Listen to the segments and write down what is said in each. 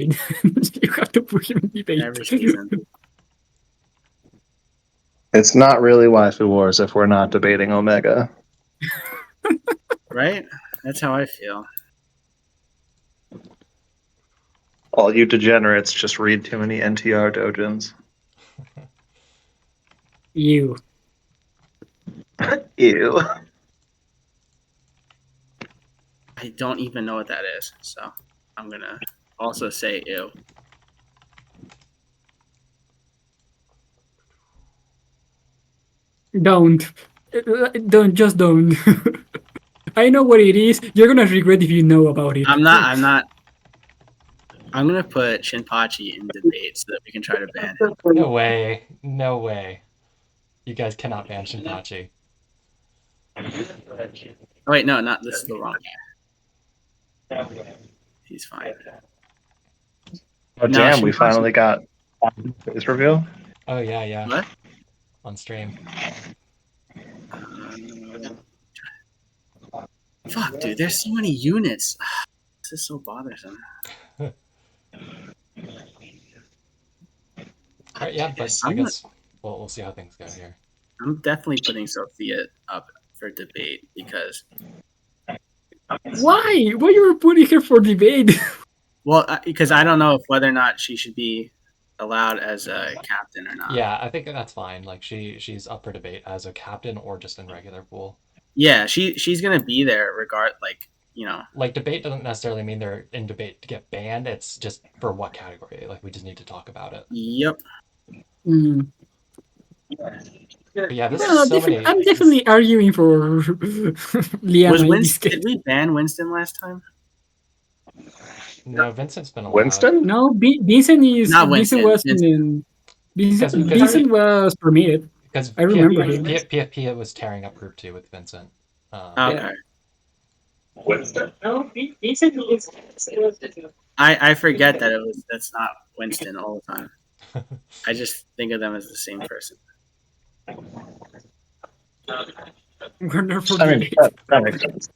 You have to put him in debate. Every season. It's not really Waifu Wars if we're not debating Omega. Right? That's how I feel. All you degenerates just read too many NTR dojins. You. Ew. I don't even know what that is, so I'm gonna also say ew. Don't. Just don't. I know what it is. You're gonna regret if you know about it. I'm not. I'm gonna put Shinpachi in debate so that we can try to ban him. No way. No way. You guys cannot ban Shinpachi. Oh, wait, no, not this is the wrong guy. He's fine. Oh, No, damn, we Shinpachi- finally got his reveal. Oh, yeah. What? On stream. Fuck, dude, there's so many units. This is so bothersome. Alright, yeah, but I guess we'll see how things go here. I'm definitely putting Sophia up for debate because, Why? Why you were putting her for debate? well, because I don't know if whether or not she should be allowed as a captain or not. Yeah, I think that's fine. Like she's up for debate as a captain or just in regular pool. Yeah, she's gonna be there regard like, you know. Like debate doesn't necessarily mean they're in debate to get banned. It's just for what category. Like we just need to talk about it. Yep. Mm. But yeah, this No, is so many. I'm definitely arguing for Liana Was in this Winston? case. Did we ban Winston last time? No, Vincent's been allowed. Winston? No, Vincent is Not Vincent Winston. was in Because- Vincent was permitted. Because I remember him. PFP was tearing up Group 2 with Vincent. Okay. Winston. No, Vincent is. I forget that that's not Winston all the time. I just think of them as the same person. Wonderful I mean, debate. that makes sense.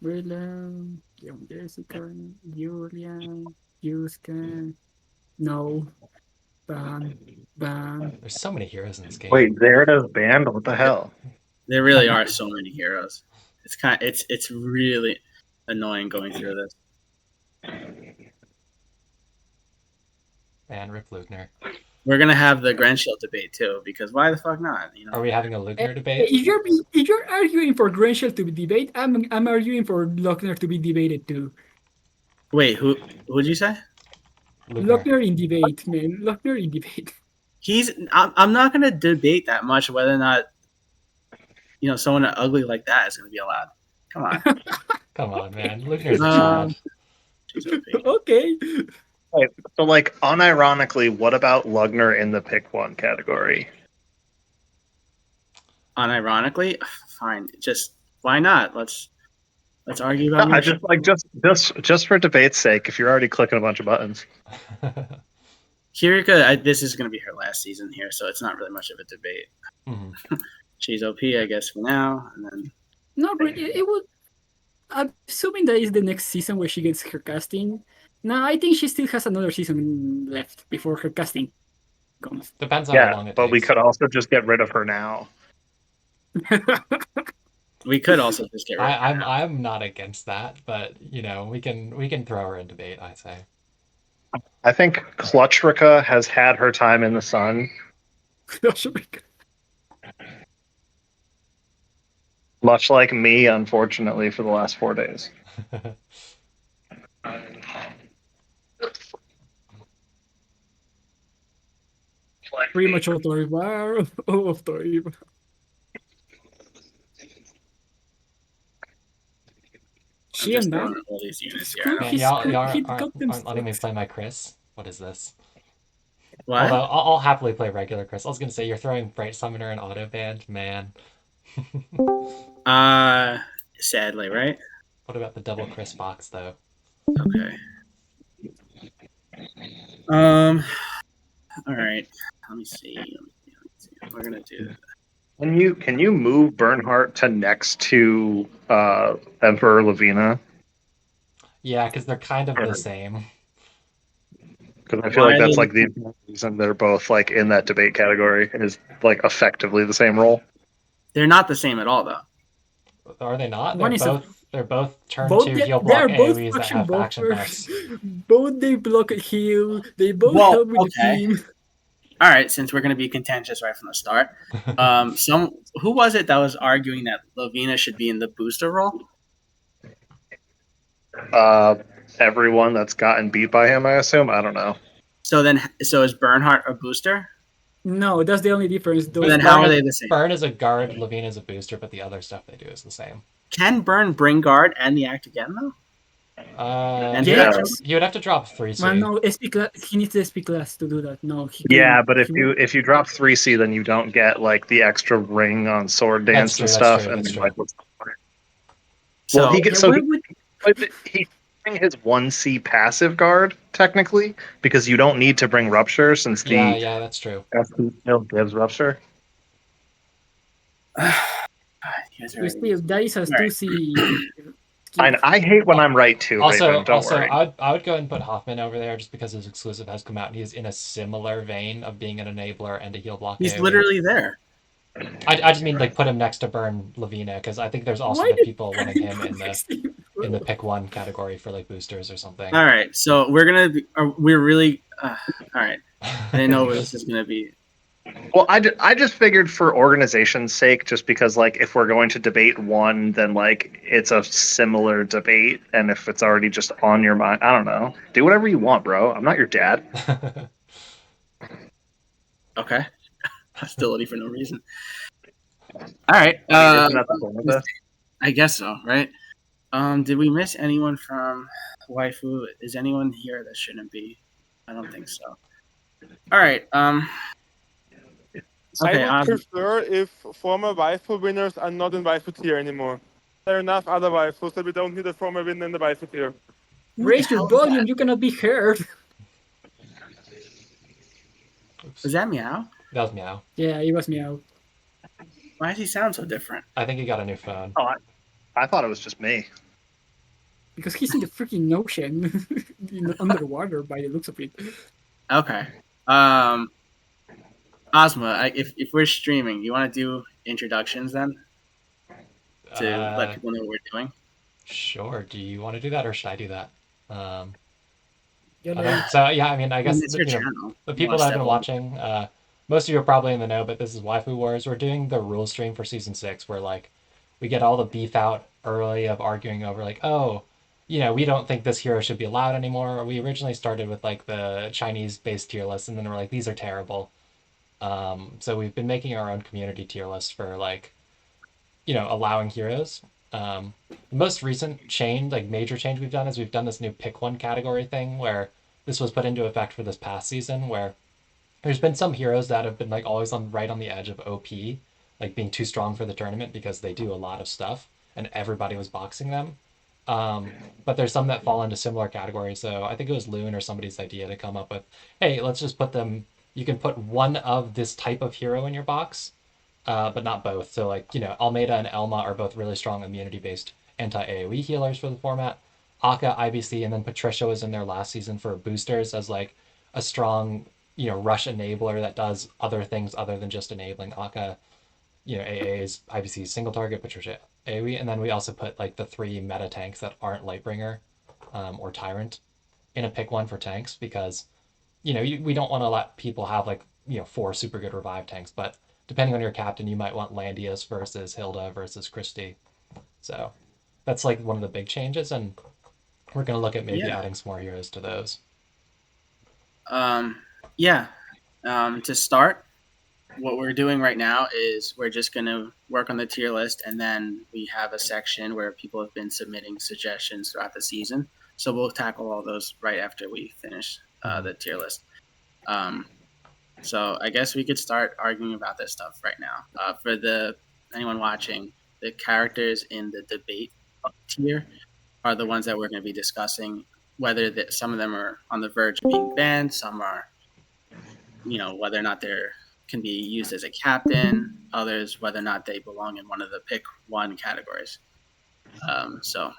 William, Jessica, Julia, Yuska. No. Ban. There's so many heroes in this game. Wait, Zerida's banned? What the hell? There really are so many heroes. It's really annoying going through this. And Rip Lugner. We're gonna have the Grand Shield debate too, because why the fuck not? You know. Are we having a Lugner debate? If you're arguing for Grenshell to be debate, I'm arguing for Lochner to be debated too. Wait, who'd you say? Lochner in debate, man. Lochner in debate. I'm not gonna debate that much whether or not, you know, someone ugly like that is gonna be allowed. Come on. Come on, man. Lugner's a child. Okay. Wait, so, like, unironically, what about Lugner in the pick one category? Unironically, fine. Just why not? Let's argue about. I just like just for debate's sake. If you're already clicking a bunch of buttons, Kirika, this is going to be her last season here, so it's not really much of a debate. Mhm. She's OP, I guess, for now, and then No, but it would. I'm assuming that is the next season where she gets her casting. No, I think she still has another season left before her casting comes. Depends on how long yeah. it But we takes. could also just get rid of her now. we could also just get rid of her now. I'm not against that, but you know we can throw her in debate. I say. I think Clutchrika has had her time in the sun. Much like me, unfortunately, for the last 4 days. Pretty much Otoriba. Otoriba. She and that. All these units here. Man, y'all aren't letting me play my Chris. What is this? What? Although I'll happily play regular Chris. I was gonna say you're throwing Bright Summoner and Auto Band, man. Sadly, right? What about the double Chris box though? Okay. All right. Let me see. We're gonna do. Can you move Bernhardt to next to Emperor Lavina? Yeah, because they're kind of the Or- same. Because I feel Why like are that's they? like the reason they're both like in that debate category is like effectively the same role. They're not the same at all, though. Are they not? One is a They're both turn both two heal they block are both AoEs that faction have faction buffers. buffs. Both they block a heal. They both Well, help with the okay. team. All right, since we're going to be contentious right from the start, who was it that was arguing that Lavina should be in the booster role? Everyone that's gotten beat by him, I assume. I don't know. So is Bernhardt a booster? No, that's the only difference. And Those then how are guys, they the same? Burn is a guard, Levine is a booster, but the other stuff they do is the same. Can Burn bring guard and the act again though? And He would have Patches? to, he would have to drop 3C. well, no, SP class, he needs the SP class to do that. No, he Yeah, couldn't. but if He you drop 3C, then you don't get like the extra ring on sword dance true, and that's stuff. true, And that's then, true. like, So he yeah, gets so why he, would but he bring his 1C passive guard technically because you don't need to bring rupture since the Yeah, that's true. SP still gives rupture. you guys are you still that is a All right. 2C. I hate when I'm right too, Also, Raven. Don't worry. I would go ahead and put Hoffman over there just because his exclusive has come out and he's in a similar vein of being an enabler and a heal block. He's AoE. literally there. I just mean like put him next to Burn Lavina because I think there's also Why the did people wanting him Burn in the pick one category for like boosters or something. All right, so we're really all right. I didn't know what this is gonna be. Well, I just figured for organization's sake, just because like if we're going to debate one, then like it's a similar debate, and if it's already just on your mind, I don't know. Do whatever you want, bro. I'm not your dad. Okay, hostility for no reason. All right, Isn't that the point of this? I guess so, right? Did we miss anyone from Waifu? Is anyone here that shouldn't be? I don't think so. All right. Okay. I would prefer if former Waifu winners are not in Waifu tier anymore. There are enough other Waifus that we don't need a former winner in the Waifu tier. Raise your volume. You cannot be heard. Was that Meow? That was Meow. Yeah, it was Meow. Why does he sound so different? I think he got a new phone. Oh, I thought it was just me. Because he's in the freaking ocean, underwater by the looks of it. Okay. Ozma, if we're streaming, you want to do introductions then to let people know what we're doing? Sure. Do you want to do that or should I do that? Yeah, So yeah, I mean, I guess it's your channel. the people that have been watching, most of you are probably in the know, but this is Waifu Wars. We're doing the rule stream for season 6, where like we get all the beef out early of arguing over like, oh, we don't think this hero should be allowed anymore. We originally started with like the Chinese-based tier list, and then we're like, these are terrible. So we've been making our own community tier list for like, allowing heroes. The most recent change, like major change we've done is we've done this new pick one category thing where this was put into effect for this past season where there's been some heroes that have been like always right on the edge of OP, like being too strong for the tournament because they do a lot of stuff and everybody was boxing them. But there's some that fall into similar categories. So I think it was Loon or somebody's idea to come up with, hey, let's just put them, you can put one of this type of hero in your box, but not both. So like, Almeida and Elma are both really strong immunity-based anti-AoE healers for the format. Akka, IBC, and then Patricia was in there last season for boosters as like a strong, rush enabler that does other things other than just enabling. Akka, AA is IBC's single target, Patricia AoE, and then we also put like the 3 meta tanks that aren't Lightbringer or Tyrant in a pick one for tanks because, we don't want to let people have like, 4 super good revive tanks, but depending on your captain, you might want Landius versus Hilda versus Christie. So that's like one of the big changes, and we're going to look at maybe adding some more heroes to those. To start, what we're doing right now is we're just going to work on the tier list, and then we have a section where people have been submitting suggestions throughout the season. So we'll tackle all those right after we finish the tier list. So I guess we could start arguing about this stuff right now. For anyone watching, the characters in the debate tier are the ones that we're going to be discussing, whether some of them are on the verge of being banned, some are, whether or not they can be used as a captain, others whether or not they belong in one of the pick one categories. So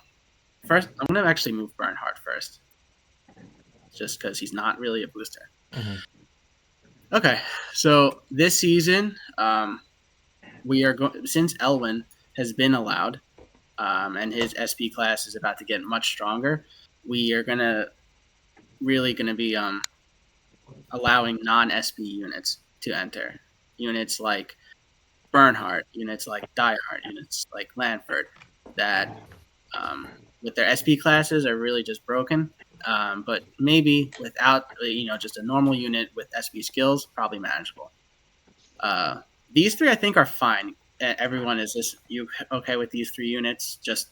First, I'm gonna actually move Bernhardt first, just because he's not really a booster. Mhm. Okay, so this season, we are going since Elwin has been allowed, and his SP class is about to get much stronger. We are really gonna be allowing non-SP units to enter. Units like Bernhardt, units like Diehard, units like Lanford, that with their SP classes are really just broken. But maybe without just a normal unit with SP skills, probably manageable. These three I think are fine. Everyone, is this you okay with these three units? Just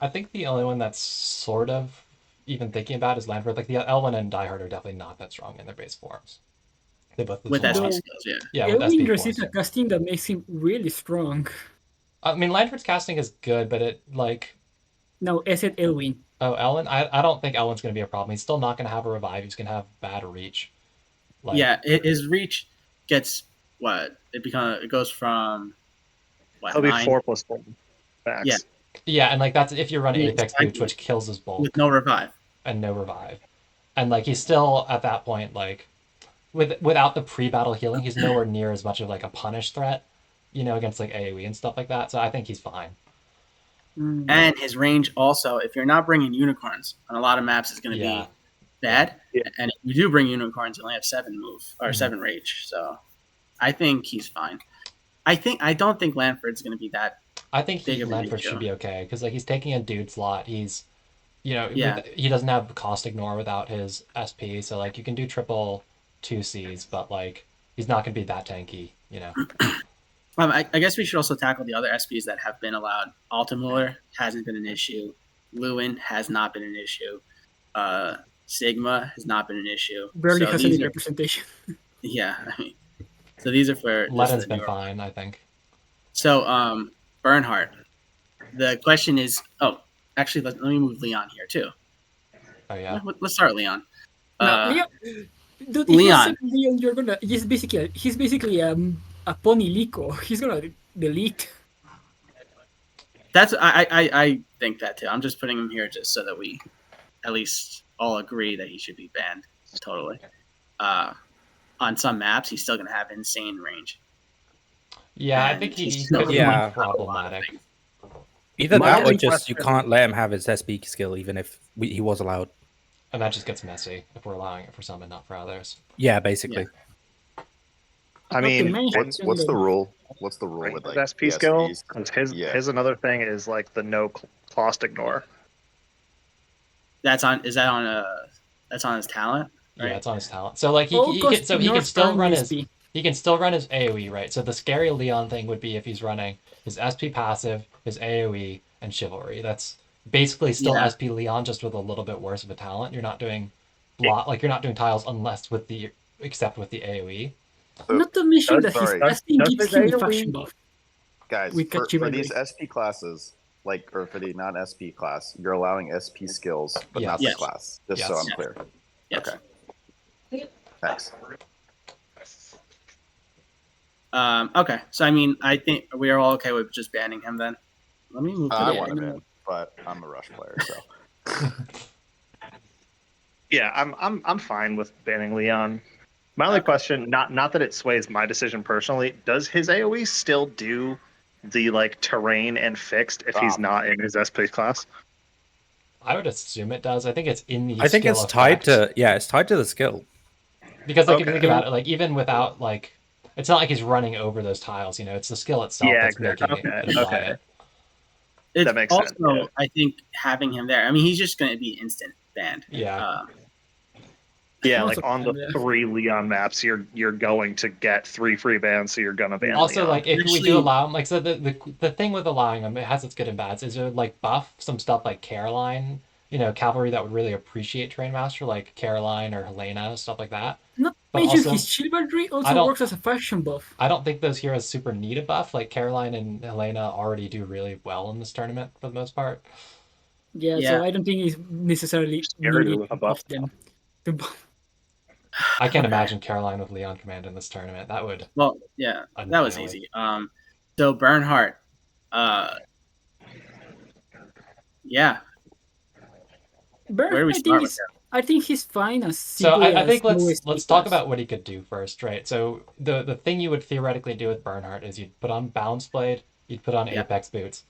I think the only one that's sort of even thinking about is Lanford. Like the L1 and Die Hard are definitely not that strong in their base forms. They both lose with a SP lot. Though skills, yeah. Yeah, with Elwin SP receives forms. a casting that makes him really strong. I mean, Lanford's casting is good, but it like No, I said Elwin. Ellen. I don't think Ellen's going to be a problem. He's still not going to have a revive. He's going to have bad reach. Like Yeah, his reach gets what it goes from what He'll be 9. 4+4 max. Yeah. yeah, and like that's if you run Yeah, Apex exactly. Boots, which kills his bulk With no revive. and no revive, and like he's still at that point like without the pre-battle healing, he's nowhere near as much of like a punish threat, against like AOE and stuff like that. So I think he's fine. Mm. And his range also, if you're not bringing unicorns on a lot of maps, is going to Yeah. be bad. Yeah. And if you do bring unicorns, you only have 7 move or Mhm. 7 rage. So I think he's fine. I don't think Lanford's going to be that. I think Big of an Lanford issue. should be okay because like he's taking a dude slot. He's Yeah. he doesn't have cost ignore without his SP, so like you can do triple 2Cs, but like he's not gonna be that tanky. I guess we should also tackle the other SPs that have been allowed. Altamuller hasn't been an issue. Lewin has not been an issue. Sigma has not been an issue. Barely So has these any are, representation. yeah. So these are for just Lenin's the been newer. fine, I think. So Bernhardt. The question is, actually, let me move Leon here too. Oh yeah. Let's start Leon. Now, Leon, dude, if Leon. you say Leon, you're gonna. He's basically a pony Lico. He's gonna delete. That's I think that too. I'm just putting him here just so that we at least all agree that he should be banned totally. On some maps, he's still gonna have insane range. Yeah, I And think he's he still could be Yeah. a lot of problematic. things. Either My that or only just you question- can't let him have his SP skill, even if he was allowed. And that just gets messy if we're allowing it for some and not for others. Yeah, basically. I Not to mean, mention What's the the- rule? What's the rule with his like SP skill. PSPs? 'Cause Yeah. his another thing is like the no cost ignore. That's on his talent, right? Yeah, it's on his talent. So like he All can cost so he can ignores still are run his SP. he can still run his AoE, right? So the scary Leon thing would be if he's running his SP passive, his AoE, and chivalry. That's basically still Yeah. SP Leon, just with a little bit worse of a talent. You're not doing you're not doing tiles except with the AoE. So, Not to mention that sorry. his SP Does gives his him a AoE faction buff. guys, We cut for chivalry. these SP classes, or for the non-SP class, you're allowing SP skills, but not Yes. the class. Just so Yes. I'm clear. Yes. Okay. Thanks. Okay. So I mean, I think we are all okay with just banning him then. Let me move to I the want to no. ban, but I'm a Rush player, so Yeah, I'm fine with banning Leon. My only question, not that it sways my decision personally, does his AoE still do the like terrain and fixed if he's Stop. not in his SP class? I would assume it does. I think it's in the I think skill it's tied effect. to it's tied to the skill. Because like if you Okay. think about it, like even without like it's not like he's running over those tiles, it's the skill itself Yeah, that's exactly. making it Okay, apply okay. it. It's That makes also, sense, yeah. I think having him there. I mean, he's just going to be instant banned. Yeah. Yeah, Most like of on the them, yeah. 3 Leon maps, you're going to get 3 free bans, so you're gonna ban Also, Leon. like if we Actually- do allow him, like so the thing with allowing him, it has its good and bads. Is it would like buff some stuff like Caroline, cavalry that would really appreciate Train Master, like Caroline or Helena, stuff like that. Not to But mention also, his chivalry I also don't- works as a faction buff. I don't think those heroes super need a buff. Like Caroline and Helena already do really well in this tournament for the most part. Yeah, Yeah. so I don't think it's necessarily Scary needed with a to buff. buff them. To buff. I can't Okay. imagine Caroline with Leon Command in this tournament. That would Well, yeah, that was Annihilate. easy. So Bernhardt, yeah, Bernard, Where do we I think start with is him? I think he's fine as So simply I as think no let's SP talk class. about what he could do first, right? So the thing you would theoretically do with Bernhardt is you'd put on Balance Blade, you'd put on Yeah. Apex Boots,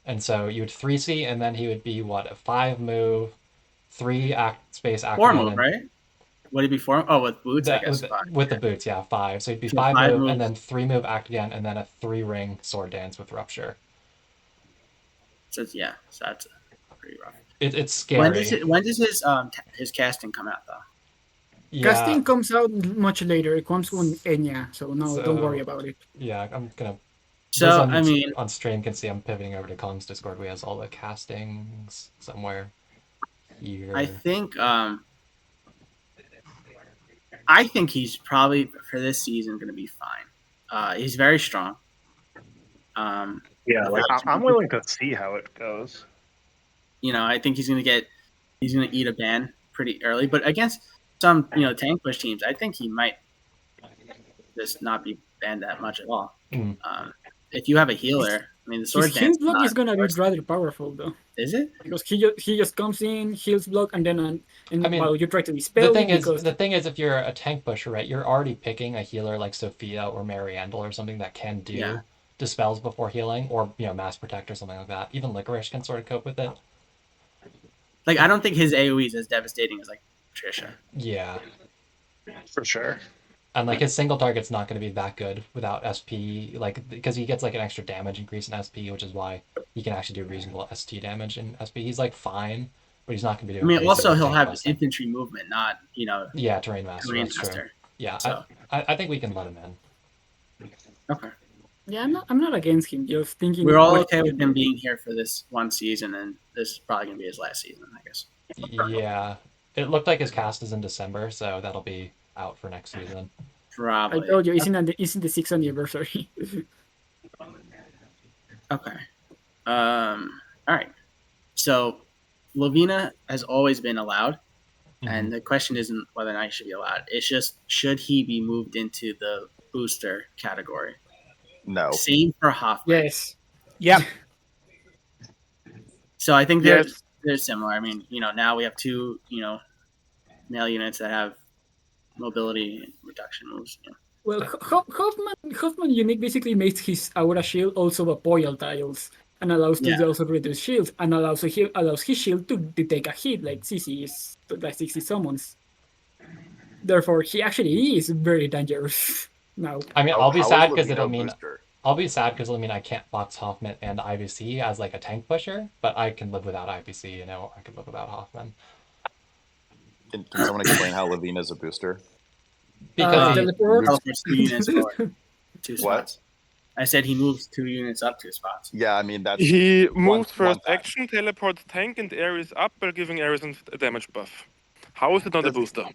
and so you would 3C, and then he would be what, a 5 move, 3 act space act 4 again, move, and right? Would it be 4? Oh, with boots, I the, guess. with the boots, yeah, 5. So it'd be So 5 5 move, and moves. then 3 move act again, and then a 3 ring sword dance with Rupture. So that's pretty rough. It's scary. When does his casting come out though? Yeah. Casting comes out much later. It comes on Enya, so no, don't worry So about it. yeah, I'm gonna. So Those on, I mean, on stream can see I'm pivoting over to Kong's Discord. We has all the castings somewhere here. I think he's probably for this season going to be fine. He's very strong. Yeah, like I'm willing to see how it goes. You know, I think he's going to eat a ban pretty early, but against some tank push teams, I think he might just not be banned that much at all. Mm. If you have a healer, I mean, the sword His dance heal block is gonna be rather powerful though, is it? because he just comes in, heals block, and then I mean, while you try to dispel it, because the thing is, if you're a tank pusher, right, you're already picking a healer like Sophia or Mariandel or something that can do dispels before healing, or mass protect or something like that. Even Licorice can sort of cope with it. Like, I don't think his AoE is as devastating as like Trisha. Yeah, for sure. And like his single target's not going to be that good without SP, like because he gets like an extra damage increase in SP, which is why he can actually do reasonable ST damage in SP. He's like fine, but he's not going to be doing. I mean, also he'll have busting. infantry movement, not Yeah, terrain master. Terrain That's master. true. Yeah, So. I think we can let him in. Okay. Yeah, I'm not against him. Just thinking We're all okay with him being here for this one season, and this is probably gonna be his last season, I guess. Yeah, it looked like his cast is in December, so that'll be out for next season. Probably. I told you, it's in the 6th anniversary. Okay. All right. So, Lovina has always been allowed, and the question isn't whether or not he should be allowed. It's just, should he be moved into the booster category? No. Same for Hoffman. Yes. Yeah. So I think they're similar. I mean, now we have two, male units that have mobility reduction moves. Well, Hoffman unique basically makes his aura shield also a boil tiles, and allows to also reduce shields, and allows his shield to take a hit like CC is like 60 summons. Therefore, he actually is very dangerous now. I mean, I'll be sad because it'll mean I can't box Hoffman and IBC as like a tank pusher, but I can live without IBC. I can live without Hoffman. Can someone explain how Levine is a booster? Because teleports 2 units for 2 spots. I said he moves 2 units up 2 spots. Yeah, I mean that's he moves first action, teleports tank and Ares up by giving Ares a damage buff. How is it not a booster?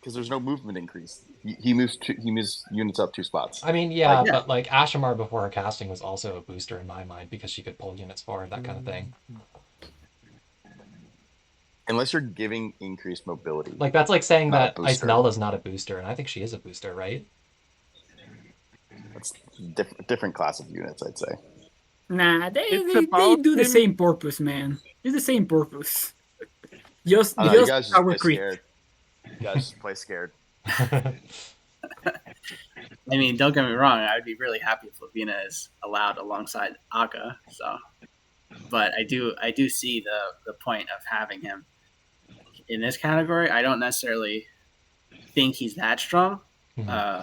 Because there's no movement increase. He moves units up 2 spots. I mean, yeah, but like Ashamar before her casting was also a booster in my mind because she could pull units forward, that kind of thing. Unless you're giving increased mobility. Like that's like saying that Icenella's not a booster, and I think she is a booster, right? That's different class of units, I'd say. Nah, they do the same purpose, man. It's the same purpose. Just you guys our just play scared. You guys just play scared. I mean, don't get me wrong. I'd be really happy if Lavina is allowed alongside Akka. So, but I do see the point of having him in this category. I don't necessarily think he's that strong. Mm-hmm.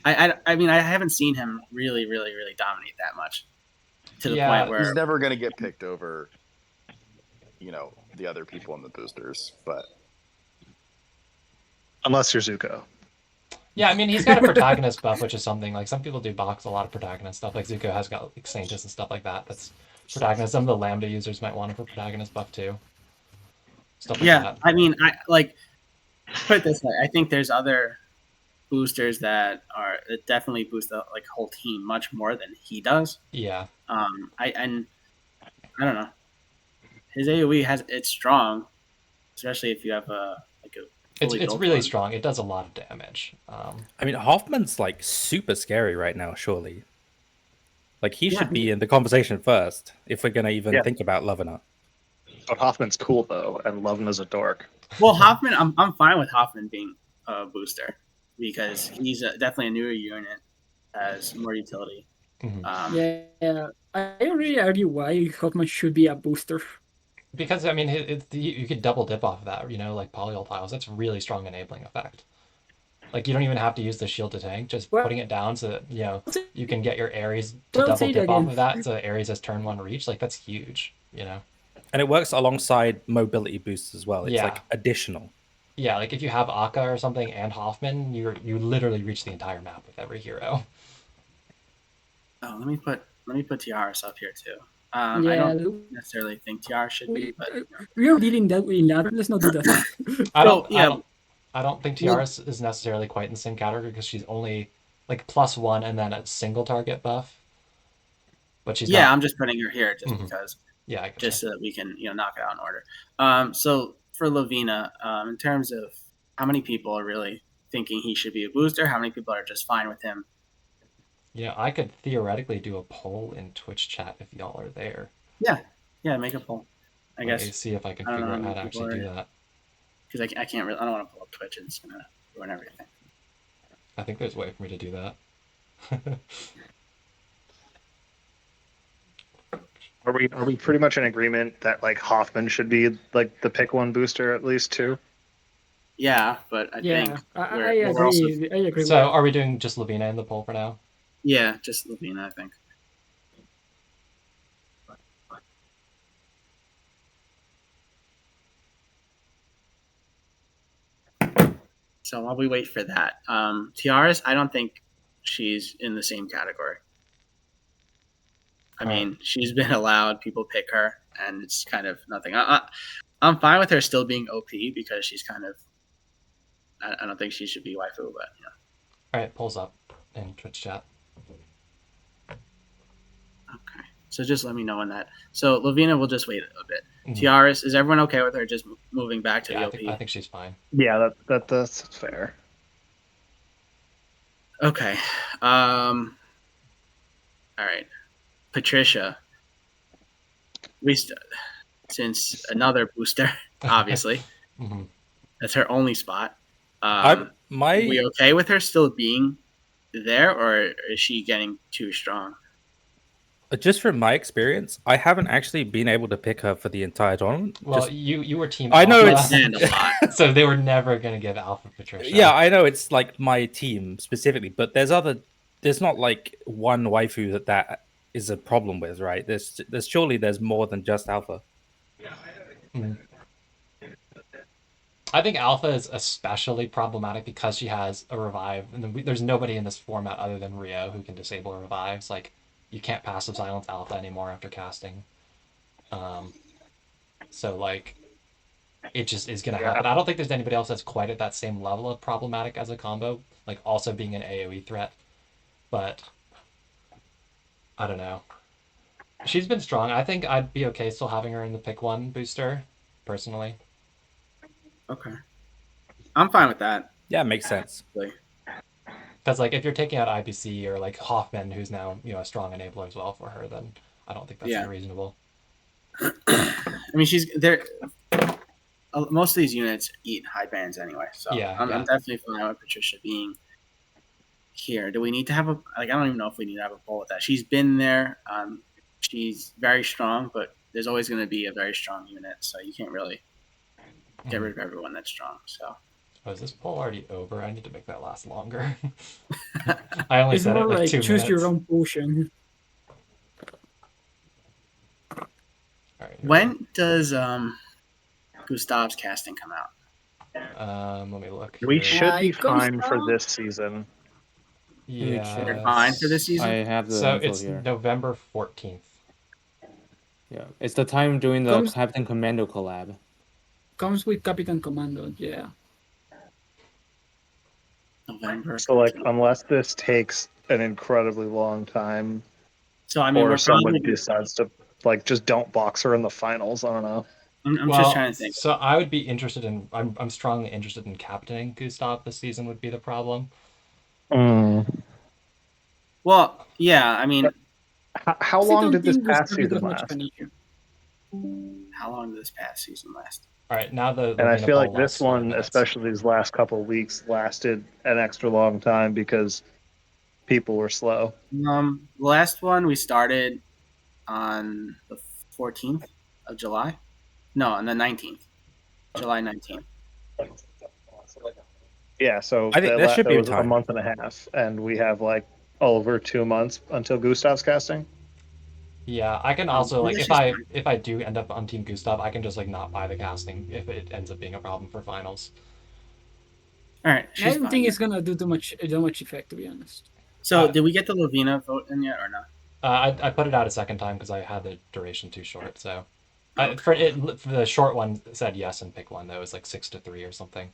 I mean, I haven't seen him really dominate that much to the point where he's never going to get picked over, the other people in the boosters, but unless you're Zuko. Yeah, I mean, he's got a protagonist buff, which is something like some people do box a lot of protagonist stuff. Like Zuko has got like Saintus and stuff like that. That's protagonist. Some of the Lambda users might want it for protagonist buff too. Stuff like that. I mean, I like put it this way. I think there's other boosters that definitely boost the whole team much more than he does. Yeah. I don't know. His AoE it's strong, especially if you have it's really strong. It does a lot of damage. I mean, Hoffman's like super scary right now. Surely, like he should be in the conversation first if we're gonna even think about Lovina. But Hoffman's cool though, and Lovena's a dork. Well, Hoffman, I'm fine with Hoffman being a booster because he's definitely a newer unit, has more utility. Yeah, I don't really argue why Hoffman should be a booster. Because I mean, you could double dip off of that, like polyol tiles. That's really strong enabling effect. Like you don't even have to use the shield to tank. Just putting it down so that you can get your Ares to double dip off of that. So Ares has turn 1 reach. Like that's huge. And it works alongside mobility boosts as well. It's like additional. Yeah, like if you have Akka or something and Hoffman, you literally reach the entire map with every hero. Oh, let me put Tiaras up here too. Yeah, I don't necessarily think Tiara should be, but we are dealing that in that. Let's not do that. I don't think Tiaras is necessarily quite in the same category because she's only like +1 and then a single target buff. But she's I'm just putting her here just because. Yeah, just so that we can knock it out in order. So for Lavina, in terms of how many people are really thinking he should be a booster, how many people are just fine with him? I could theoretically do a poll in Twitch chat if y'all are there. Yeah, make a poll. I guess. See if I can figure out how to actually do that. Because I can't really. I don't want to pull up Twitch. It's gonna ruin everything. I think there's a way for me to do that. Are we pretty much in agreement that like Hoffman should be like the pick 1 booster at least too? Yeah, but I think I agree. I agree. So are we doing just Lavina in the poll for now? Yeah, just Lavina, I think. So while we wait for that, Tiaras, I don't think she's in the same category. I mean, she's been allowed. People pick her, and it's kind of nothing. I'm fine with her still being OP because she's kind of. I don't think she should be waifu, but All right, polls up in Twitch chat. Okay, so just let me know on that. So Lavina will just wait a bit. Tiaras, is everyone okay with her just moving back to the OP? I think she's fine. Yeah, that's fair. Okay. All right. Patricia. Since another booster, obviously. That's her only spot. Are we okay with her still being there, or is she getting too strong? Just from my experience, I haven't actually been able to pick her for the entire tournament. Well, you were team. I know Alpha, it's a lot, so they were never going to give Alpha Patricia. Yeah, I know it's like my team specifically, but there's not like one waifu that is a problem with, right? There's surely there's more than just Alpha. I think Alpha is especially problematic because she has a revive, and there's nobody in this format other than Rio who can disable revives. Like, you can't passive silence Alpha anymore after casting. So, like, it just is going to happen. I don't think there's anybody else that's quite at that same level of problematic as a combo, like also being an AoE threat. But, I don't know. She's been strong. I think I'd be okay still having her in the pick 1 booster, personally. Okay. I'm fine with that. Yeah, it makes sense. Because, like, if you're taking out IBC or, like, Hoffman, who's now, a strong enabler as well for her, then I don't think that's unreasonable. I mean, she's there. Most of these units eat high bands anyway, so I'm definitely fine with Patricia being here. Do we need to have I don't even know if we need to have a poll with that. She's been there. She's very strong, but there's always going to be a very strong unit, so you can't really get rid of everyone that's strong. So. Oh, is this poll already over? I need to make that last longer. I only said it like 2 minutes. Choose your own potion. All right, when does Gustav's casting come out? Let me look. We should be fine for this season. Yeah, they're fine for this season. I have the so info it's here. November 14th. Yeah, it's the time doing the Captain Commando collab. Comes with Captain Commando, yeah. November. So, like, unless this takes an incredibly long time, so I mean, or someone decides to just don't box her in the finals. I don't know. I'm just trying to think. So I would be interested in. I'm strongly interested in captaining Gustav this season. Would be the problem. Well, yeah. I mean, how long did this past season last? How How long did this past season last? All right, now the And I Lavina feel like poll lasts this 20 one, minutes. especially these last couple of weeks, lasted an extra long time because people were slow. The last one we started on the 14th of July. No, on the 19th, July 19th. Yeah, so I think there should there be was a time. month and a half, and we have like over 2 months until Gustav's casting. Yeah, I can also like this if is I fine. if I do end up on Team Gustav, I can just like not buy the casting if it ends up being a problem for finals. All right, I she's don't fine. think it's gonna do too much effect, to be honest. So, did we get the Lavina vote in yet or no? I put it out a second time because I had the duration too short. So Okay. for the short one it said yes and pick one. That was like 6-3 or something.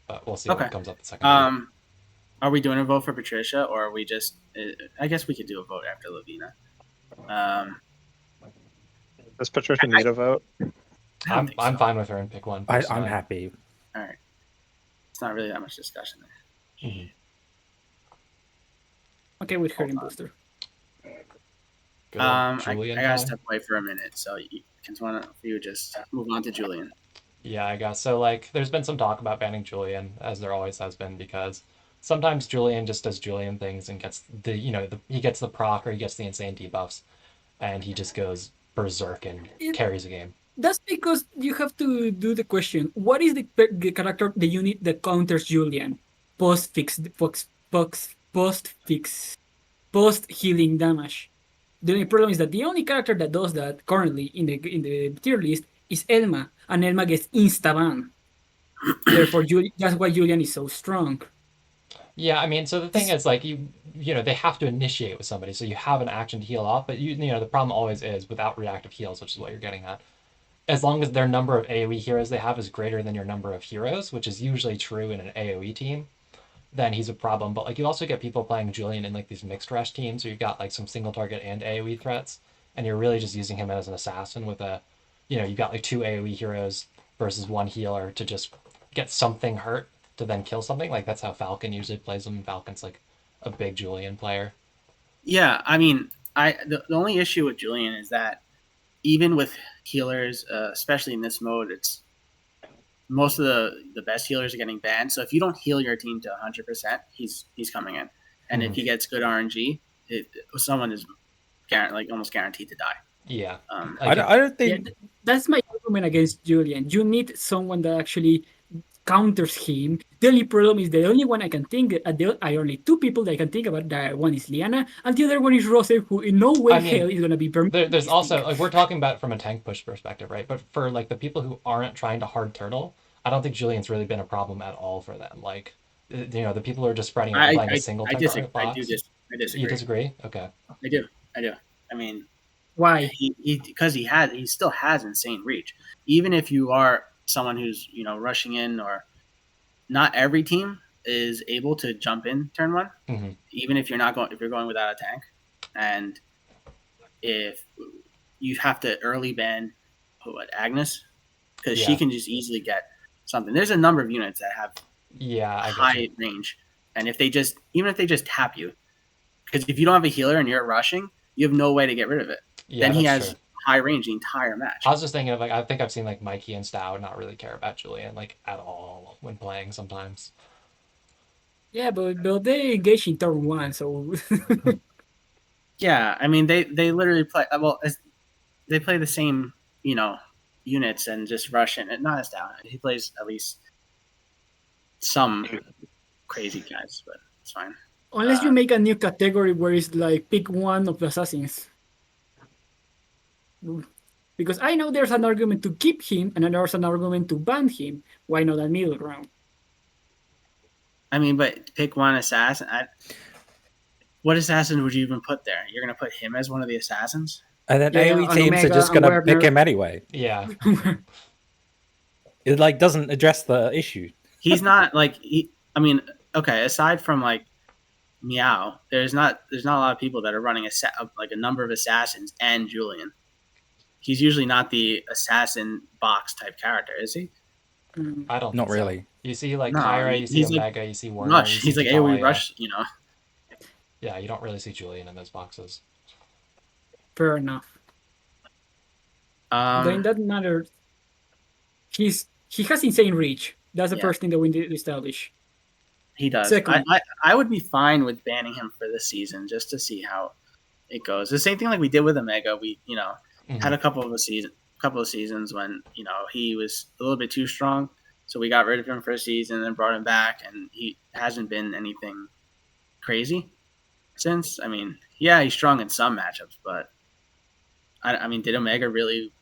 But we'll see Okay. what comes up the second time. Are we doing a vote for Patricia, or are we just? I guess we could do a vote after Lavina. Does Patricia need a vote? I don't think I'm so. fine with her and pick one. I'm Personally. happy. All right. It's not really that much discussion there. Mhm. Okay, with her in booster. Good old I Julian gotta time. step away for a minute, so can one of you just move on to Julian? Yeah, I guess so. Like, there's been some talk about banning Julian, as there always has been, because sometimes Julian just does Julian things and gets he gets the proc or he gets the insane debuffs, and he just goes berserk and carries a game. That's because you have to do the question: what is the character, the unit that counters Julian post healing damage? The only problem is that the only character that does that currently in the tier list is Elma, and Elma gets insta ban. Therefore, that's why Julian is so strong. Yeah, I mean, so the thing is, like, they have to initiate with somebody, so you have an action to heal off, but the problem always is without reactive heals, which is what you're getting at. As long as their number of AoE heroes they have is greater than your number of heroes, which is usually true in an AoE team, then he's a problem. But like you also get people playing Julian in like these mixed rush teams where you've got like some single target and AoE threats, and you're really just using him as an assassin with you've got like 2 AoE heroes versus 1 healer to just get something hurt to then kill something. Like that's how Falcon usually plays him. Falcon's like a big Julian player. Yeah, I mean, the only issue with Julian is that even with healers, especially in this mode, it's most of the best healers are getting banned. So if you don't heal your team to 100%, he's coming in, and if he gets good RNG, someone is almost guaranteed to die. Yeah, I don't Yeah, think. that's my argument against Julian. You need someone that actually counters him. The only problem is the only one I can think. I only 2 people that I can think about. That one is Liana, and the other one is Rose, who in no way hell is gonna be permanent. There's also like we're talking about it from a tank push perspective, right? But for like the people who aren't trying to hard turtle, I don't think Julian's really been a problem at all for them. Like, the people who are just spreading out and playing a single I target box. I disagree. You disagree? Okay. I do. I mean, Why? Because he still has insane reach. Even if you are someone who's rushing in, or not every team is able to jump in turn 1. Mm-hmm. Even if you're going without a tank, and if you have to early ban Agnes, because she can just easily get something. There's a number of units that have high range, and if they just tap you, because if you don't have a healer and you're rushing, you have no way to get rid of it. Yeah, then he has high range the entire match. I was just thinking of I think I've seen like Mikey and Stow not really care about Julian like at all when playing sometimes. Yeah, but they engage in turn 1, so. Yeah, I mean they literally play they play the same units and just rush in. Not as down. He plays at least some crazy guys, but it's fine. Unless you make a new category where it's like pick one of the assassins. Because I know there's an argument to keep him and there's an argument to ban him. Why not a middle ground? I mean, but pick one assassin. What assassin would you even put there? You're going to put him as one of the assassins? And then AoE teams are just going to pick him anyway. Yeah. It like doesn't address the issue. He's not like okay. Aside from like Meow, there's not a lot of people that are running a number of assassins and Julian. He's usually not the assassin box type character, is he? I don't. Not think really. So. You see like Kyra, you see Omega, you see Warner. Rush. He's like AoE Rush, Yeah, you don't really see Julian in those boxes. Fair enough. Then that matter, he has insane reach. That's the Yeah. first thing that we need to establish. He does. Second. I would be fine with banning him for this season just to see how it goes. The same thing like we did with Omega. We had a couple of seasons when he was a little bit too strong, so we got rid of him for a season and brought him back, and he hasn't been anything crazy since. I mean, yeah, he's strong in some matchups, but I mean, did Omega really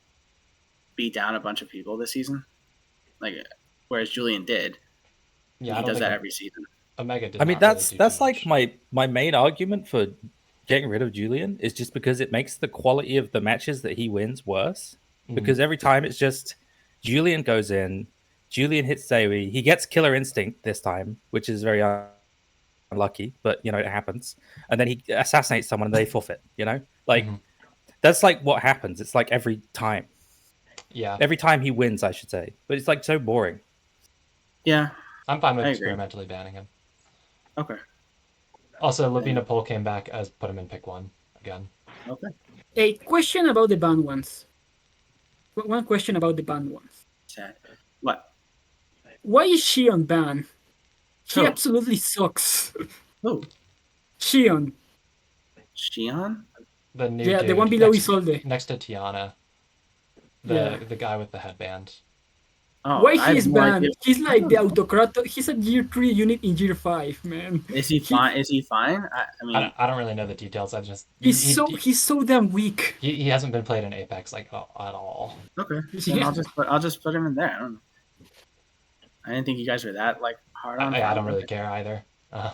beat down a bunch of people this season? Like, whereas Julian did. Yeah, he does that every season. Omega did. I mean, not that's really do like much. my main argument for getting rid of Julian is just because it makes the quality of the matches that he wins worse. Because every time it's just Julian goes in, Julian hits Zawi, he gets Killer Instinct this time, which is very unlucky, but it happens. And then he assassinates someone and they forfeit. That's like what happens. It's like every time. Yeah. Every time he wins, I should say, but it's like so boring. Yeah, I'm fine with I agree. experimentally banning him. Okay. Also, Lavina Pohl came back as put him in pick 1 again. Okay. A question about the banned ones. One question about the banned ones. What? Why is Shion banned? He Who? absolutely sucks. Who? Shion. Shion? The new Yeah, dude the one below Isolde. next to Tiana. The guy with the headband. Oh, Why I he's have no banned? idea. He's like the autocrat. He's a year 3 unit in year 5, man. Is he fine? Is he fine? I mean, I don't really know the details. I just he's so damn weak. He hasn't been played in Apex like at all. okay. Then I'll just put him in there. I didn't think you guys were that like hard on. I don't really care either. I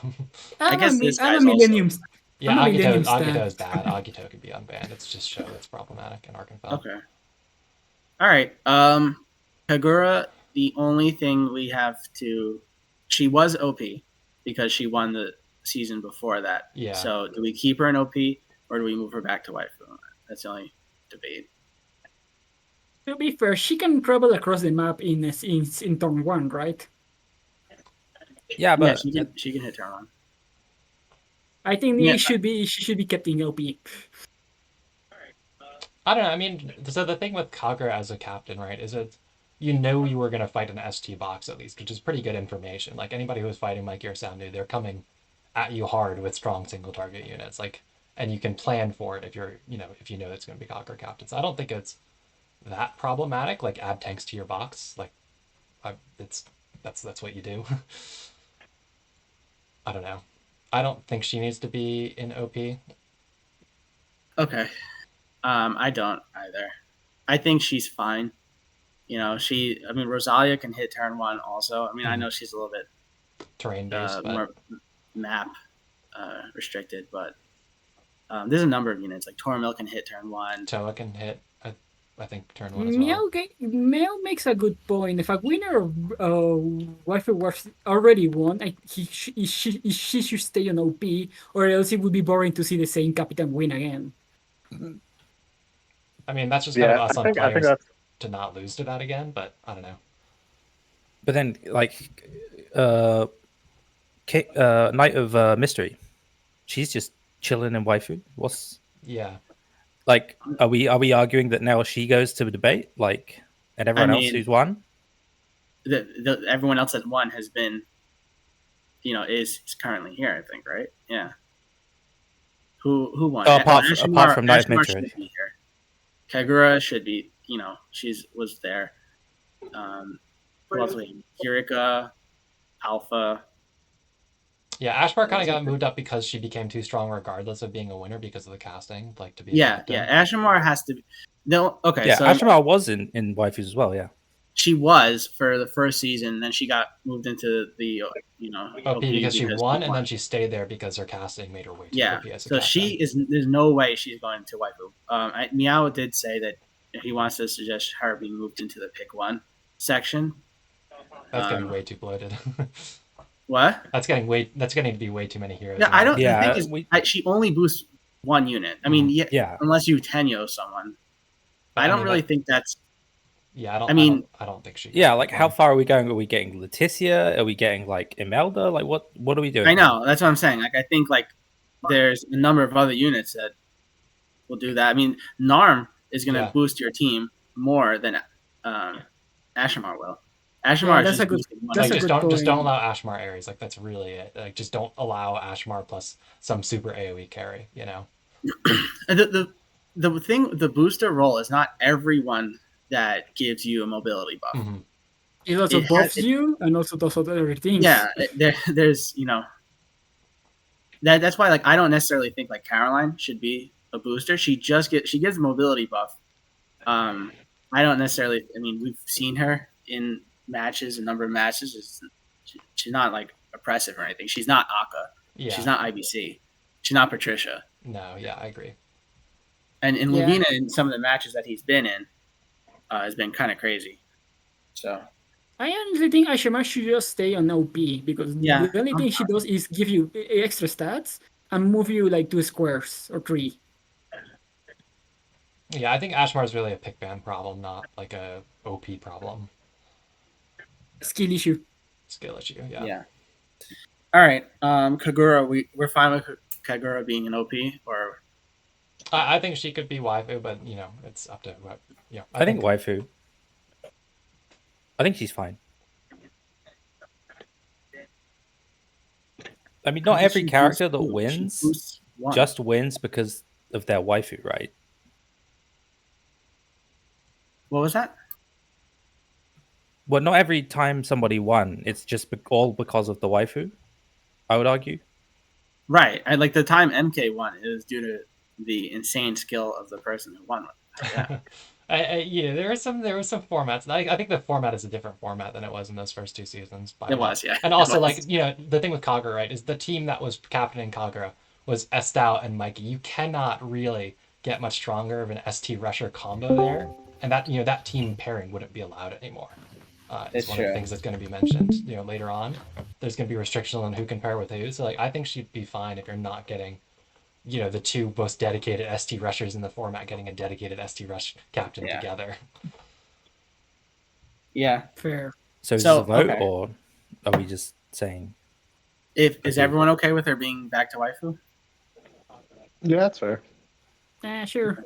guess this I'm a guy's millennium. also... Yeah, I'm a millennium Agito stan. is bad. Agito could be unbanned. It's just show that's problematic in Arkansas. Okay. All right. Kagura, the only thing we have to... She was OP because she won the season before that. Yeah. So do we keep her in OP or do we move her back to Waifu? That's the only debate. To be fair, she can travel across the map in turn 1, right? Yeah, but she can hit turn 1. I think she should be kept in OP. I don't know. I mean, so the thing with Kagura as a captain, right, is that you were going to fight an ST box at least, which is pretty good information. Like anybody who was fighting Mike Gearsound knew they're coming at you hard with strong single target units. Like, and you can plan for it if you're, if you know it's going to be Kagura captain. So I don't think it's that problematic. Like add tanks to your box. Like, that's what you do. I don't know. I don't think she needs to be in OP. Okay. I don't either. I think she's fine. Rosalia can hit turn 1 also. I mean, I know she's a little bit terrain based, more map restricted, but there's a number of units. Like Tormil can hit turn 1. Toa can hit, I think, turn 1 as well. Meow makes a good point. If a winner of Waifu Wars already won, she should stay on OP, or else it would be boring to see the same captain win again. I mean, that's just kind of us on players that's... to not lose to that again, but I don't know. But then, like, Night of Mystery, she's just chilling in Waifu. Yeah. Like, are we arguing that now she goes to debate, like, and everyone else who's won? Everyone else that won has been, is currently here. I think, right? Yeah. Who won? Oh, apart from Night of Mystery, Kagura should be. Was there. Who else? Kirika, Alpha. Yeah, Ashbar kind of got moved up because she became too strong, regardless of being a winner because of the casting. Like to be. Yeah. Ashimar has to be. No, okay. Yeah, so Ashimar was in Waifus as well. Yeah. She was for the first season, then she got moved into the OP because she won, and then she stayed there because her casting made her way too OP as a so captain. there's no way she's going to Waifu. Meow did say that he wants to suggest her being moved into the pick 1 section. That's getting way too bloated. What? That's getting to be way too many heroes. Yeah, I don't. Yeah, the thing is, she only boosts 1 unit. I mean, yeah, unless you Tenyo someone. I don't really think that's. Yeah, I don't think she. Yeah, like how far are we going? Are we getting Leticia? Are we getting like Imelda? Like what are we doing? I know, that's what I'm saying. Like I think like there's a number of other units that will do that. I mean, Narm is going to boost your team more than Ashimar will. Ashimar Yeah, is that's just a good. boosting one That's of a Like them. good just don't point. allow Ashmar Ares. Like that's really it. Like just don't allow Ashmar plus some super AoE carry. You know. The thing, the booster role is not everyone that gives you a mobility buff. Mm-hmm. It also It buffs you and also does other things. Yeah, there's that's why like I don't necessarily think like Caroline should be a booster. She gives mobility buff. I don't necessarily. I mean, we've seen her in matches, a number of matches. She's not like oppressive or anything. She's not Akka. Yeah. She's not IBC. She's not Patricia. No. Yeah, I agree. And in Yeah. Lavina, in some of the matches that he's been in, has been kind of crazy. So I honestly think Ashima should just stay on OP because Yeah, the only thing she does is give you extra stats and move you like 2 squares or 3. Yeah, I think Ashmar is really a pick ban problem, not like a OP problem. Skill issue. Skill issue. Yeah. yeah. All right, Kagura, we're fine with Kagura being an OP, or I think she could be waifu, but it's up to what. Yeah. I think waifu. I think she's fine. I mean, not every character that wins just wins because of their waifu, right? What was that? Well, not every time somebody won, it's just all because of the waifu, I would argue. Right. I like the time MK won. It was due to the insane skill of the person who won. Yeah. There were some formats. I think the format is a different format than it was in those first 2 seasons. It was, yeah. And also, like the thing with Kagura, right, is the team that was captaining Kagura was Estau and Mikey. You cannot really get much stronger of an ST Rusher combo there, and that team pairing wouldn't be allowed anymore. It's one of the things that's going to be mentioned, later on. There's going to be restrictions on who can pair with who. So, like, I think she'd be fine if you're not getting, the 2 most dedicated ST rushers in the format getting a dedicated ST rush captain together. Yeah, fair. So is this a vote, or are we just saying? Is everyone okay with her being back to waifu? Yeah, that's fair. Sure.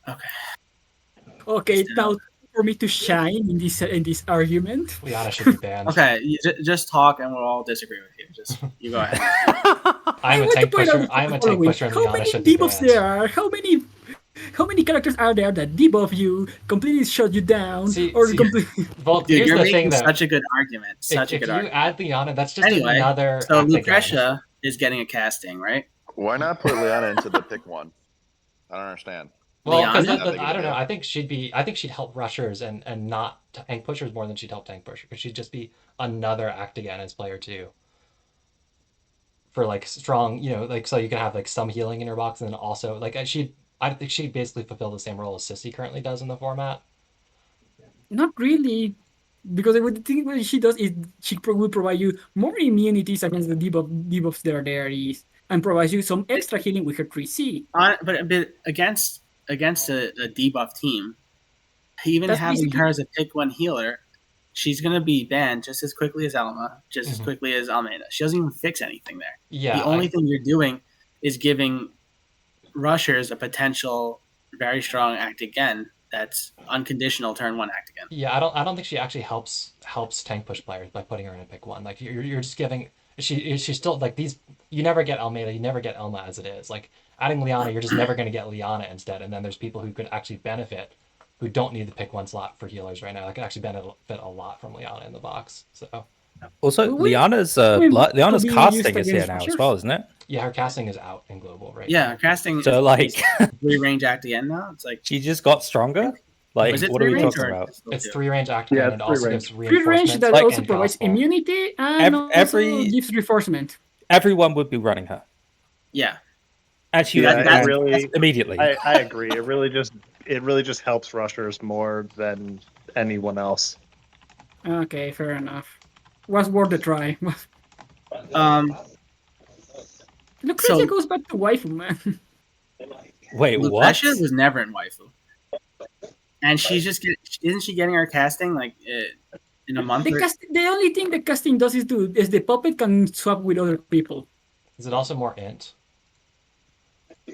Okay. Okay, now for me to shine in this argument. Liana should be banned. Okay, just talk and we'll all disagree with you. Just you go ahead. I'm a tank pusher. I'm a tank pusher, and Liana should be banned. How many debuffs there are? How many characters are there that debuff you, completely shut you down, completely? Well, Dude, here's you're the making thing, though. such a good argument. If you add Liana, that's just anyway, another. So Lucretia is getting a casting, right? Why not put Liana into the pick one? I don't understand. Well, because I don't know. I think she'd help rushers and not tank pushers more than she'd help tank pushers. Because she'd just be another act again as player 2. For like strong, like so you can have like some healing in your box, and then also like I think she'd basically fulfill the same role as Sissy currently does in the format. Not really, because I would think what she does is she will provide you more immunities against the debuffs that are there, and provides you some extra healing with her 3C. But against a debuff team, even having her as a pick 1 healer, she's gonna be banned just as quickly as Alma, just as quickly as Almeida. She doesn't even fix anything there. Yeah. The only thing you're doing is giving rushers a potential very strong act again. That's unconditional turn 1 act again. Yeah, I don't think she actually helps tank push players by putting her in a pick 1. Like you're just giving she's still like these. You never get Almeida, you never get Elma as it is. Like adding Liana, you're just never going to get Liana instead. And then there's people who could actually benefit, who don't need the pick 1 slot for healers right now. That could actually benefit a lot from Liana in the box. So also Liana's casting is here now as well, isn't it? Yeah, her casting is out in global right now. Yeah, casting. So like 3 range act again now. It's like she just got stronger. Like what are we talking about? It's 3 range act again, and also gives reinforcement. 3 range that also provides immunity and also gives reinforcement. Everyone would be running her. Yeah. Actually, that really immediately. I agree. It really just helps rushers more than anyone else. Okay, fair enough. Was worth a try. Lucretia goes back to waifu, man. Wait, what? Lucretia was never in waifu, and she's just isn't she getting her casting like in a month? The only thing the casting does is the puppet can swap with other people. Is it also more int?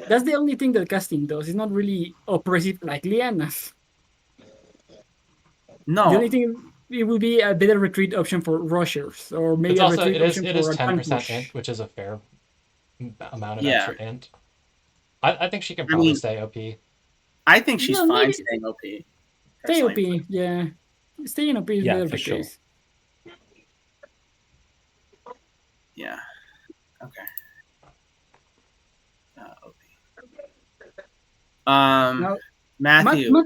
That's the only thing that casting does. It's not really oppressive like Liana's. The only No, thing it would be a better retreat option for rushers, or maybe It's a also retreat option it for is a tank 10% push. int, which is a fair amount of Yeah. extra int. I think she can I probably mean, stay OP. I think she's No, fine maybe staying OP. stay OP. Personally. Yeah, staying OP is Yeah, better for the sure. case. Yeah. Okay. OP. Now, Matthew.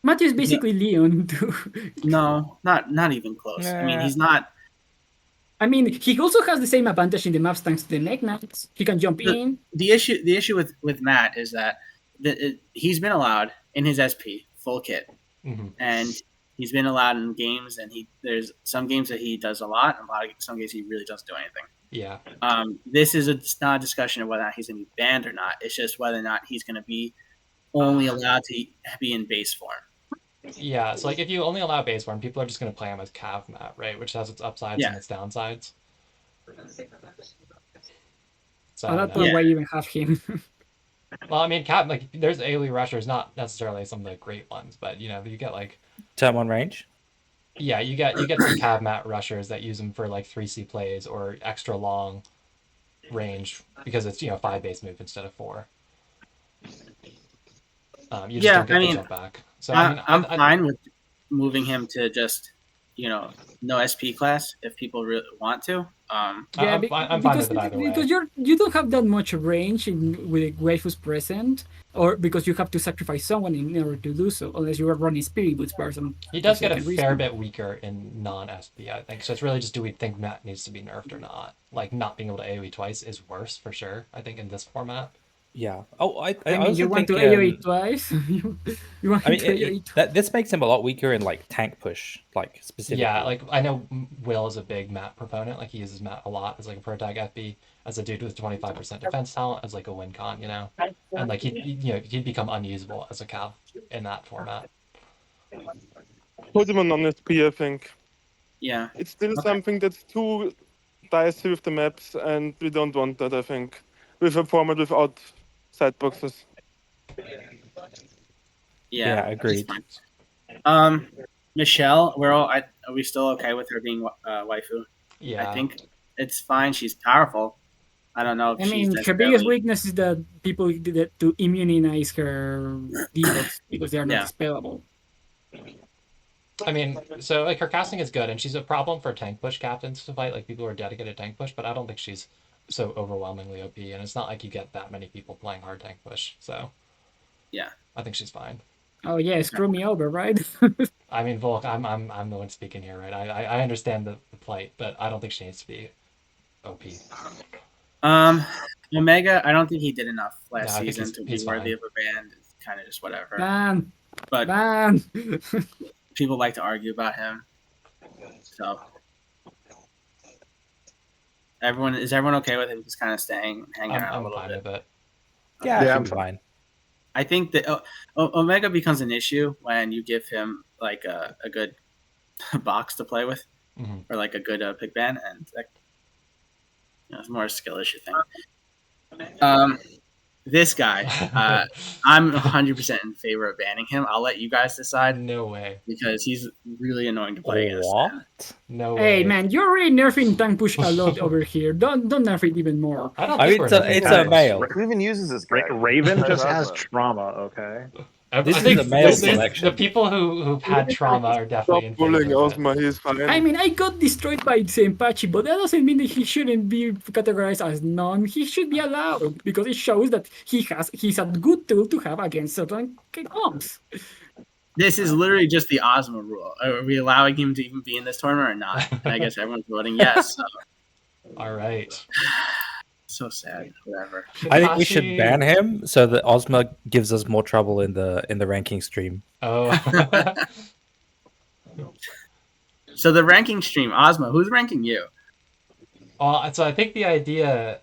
Matthew is basically Leon too. No, not even close. I mean, he's not. I mean, he also has the same advantage in the maps thanks to the neck knights. He can jump in. The issue with Matt is that he's been allowed in his SP full kit, and he's been allowed in games, and there's some games that he does a lot, and some games he really doesn't do anything. Yeah. This is not a discussion of whether or not he's going to be banned or not. It's just whether or not he's going to be only allowed to be in base form. Yeah, so like if you only allow base form, people are just going to play him as Cav Mat, right? Which has its upsides and its downsides. So At that point, why even have him? Well, I mean, like there's AoE rushers, not necessarily some of the great ones, but you get like turn 1 range. Yeah, you get some Cav Mat rushers that use them for like 3C plays or extra long range because it's 5 base move instead of 4. You just don't get the jump back. So I'm fine with moving him to just no SP class if people really want to. I'm fine with it either way. Because you don't have that much range with Waifu's present, or because you have to sacrifice someone in order to do so, unless you are running Spirit Boots for some. He does get a fair bit weaker in non-SP, I think. So it's really just, do we think Matt needs to be nerfed or not? Like, not being able to AoE twice is worse, for sure, I think, in this format. Yeah. Oh, I mean, you want to AoE twice? you want to AoE twice? This makes him a lot weaker in, like, tank push, like, specifically. Yeah, like, I know Will is a big Matt proponent. Like, he uses Matt a lot as, like, a pro tag FP, as a dude with 25% defense talent, as, like, a win con, And, like, he'd become unusable as a Cav in that format. Put him on non-SP, I think. Yeah. It's still something that's too dicey with the maps, and we don't want that, I think. With a format without side boxes. Yeah, agreed. Michelle, are we still okay with her being waifu? Yeah. I think it's fine. She's powerful. I don't know if her biggest weakness is that people did to immunize her debuffs because they are not spellable. I mean, so like her casting is good, and she's a problem for tank push captains to fight, like people who are dedicated tank push, but I don't think she's so overwhelmingly OP, and it's not like you get that many people playing hard tank push, so yeah, I think she's fine. Oh yeah, screw me over, right? I mean, Volk, I'm the one speaking here, right? I understand the plight, but I don't think she needs to be OP. Omega, I don't think he did enough last season to be worthy fine. of a ban. It's kind of just whatever. Ban. People like to argue about him. So is everyone okay with him just kind of hanging around a little bit? With it. Yeah, I'm fine. I think that Omega becomes an issue when you give him like a good box to play with, or like a good pick ban, and it's more a skill issue thing. This guy, I'm 100% in favor of banning him. I'll let you guys decide. No way. Because he's really annoying to play against. What? No way. Hey man, you're really nerfing tank push a lot over here. Don't nerf it even more. I don't I think mean, it's a male. Who even uses this guy? Raven just has trauma, okay? This is a male selection. The people who've had trauma are definitely in favor bullying of it. Ozma, he's fine. I mean, I got destroyed by Senpachi, but that doesn't mean that he shouldn't be categorized as none. He should be allowed because it shows that he's a good tool to have against certain comps. This is literally just the Ozma rule. Are we allowing him to even be in this tournament or not? And I guess everyone's voting yes. So. All right. So sad. Whatever. I think we should ban him so that Ozma gives us more trouble in the ranking stream. Oh. So the ranking stream, Ozma, who's ranking you? So I think the idea,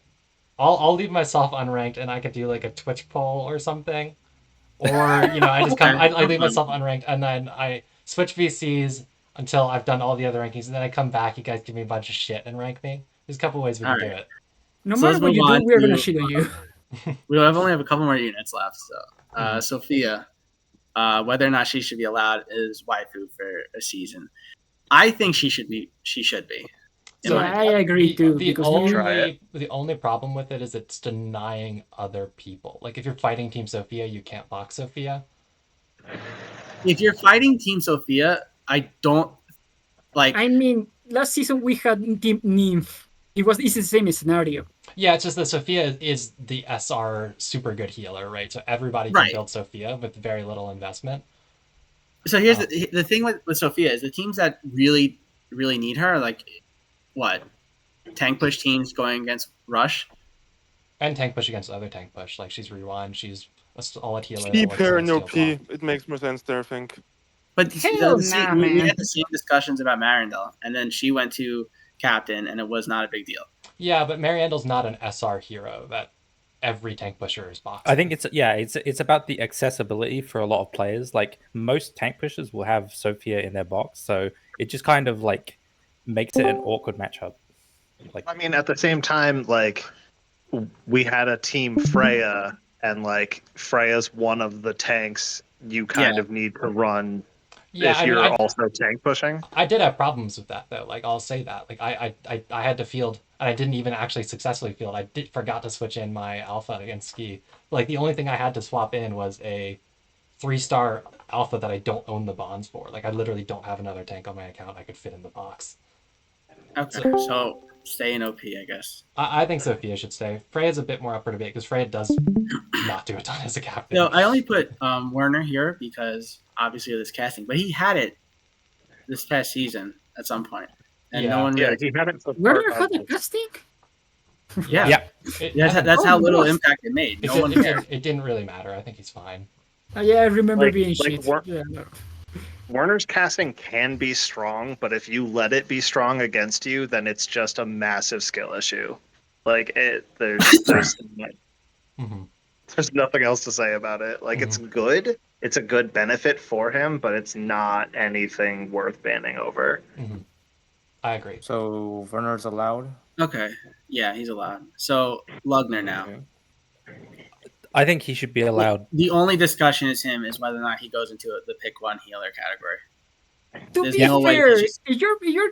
I'll leave myself unranked, and I could do like a Twitch poll or something, or I just I leave myself unranked, and then I switch VCs until I've done all the other rankings, and then I come back. You guys give me a bunch of shit and rank me. There's a couple ways we can do it. No matter what you do, we're gonna shit on you. We only have a couple more units left. So, Sophia, whether or not she should be allowed is waifu for a season. I think she should be. She should be. in Yeah, my I agree too. The Because you, the only problem with it is it's denying other people. Like if you're fighting Team Sophia, you can't box Sophia. If you're fighting Team Sophia, I don't like. I mean, last season we had Team Nymph. It's the same scenario. Yeah, it's just that Sophia is the SR super good healer, right? So everybody can Right. build Sophia with very little investment. So here's the thing with Sophia is the teams that really need her are like what tank push teams going against Rush. And tank push against other tank push. Like she's rewind, she's a solid healer. Keep that works her on in the OP. steel block. It makes more sense there, I think. But Hell we man. had the same discussions about Marindel, and then she went to captain, and it was not a big deal. Yeah, but Mariandel's not an SR hero that every tank pusher is boxing. I think it's about the accessibility for a lot of players. Like most tank pushers will have Sophia in their box, so it just kind of like makes it an awkward matchup. Like I mean, at the same time, like we had a team Freya, and like Freya's one of the tanks you kind of need to run if you're also tank pushing. I did have problems with that though. Like I'll say that. Like I had to field, and I didn't even actually successfully field. I forgot to switch in my alpha against Ski. Like the only thing I had to swap in was a 3-star alpha that I don't own the bonds for. Like I literally don't have another tank on my account I could fit in the box. Okay, so stay in OP, I guess. I think Sophia should stay. Freya's a bit more up for debate because Freya does not do a ton as a captain. No, I only put Werner here because obviously of this casting, but he had it this past season at some point, and no one really. he had it. Werner had a casting? Yeah. That's how little impact it made. No one cared. It didn't really matter. I think he's fine. Yeah, I remember being like shit. Yeah, no. Werner's casting can be strong, but if you let it be strong against you, then it's just a massive skill issue. Like there's there's nothing else to say about it. Like it's good. It's a good benefit for him, but it's not anything worth banning over. I agree. So Werner's allowed? Okay. Yeah, he's allowed. So Lugner now. Okay. I think he should be allowed. The only discussion is whether or not he goes into the pick one healer category. To There's be no way fair, he should- you're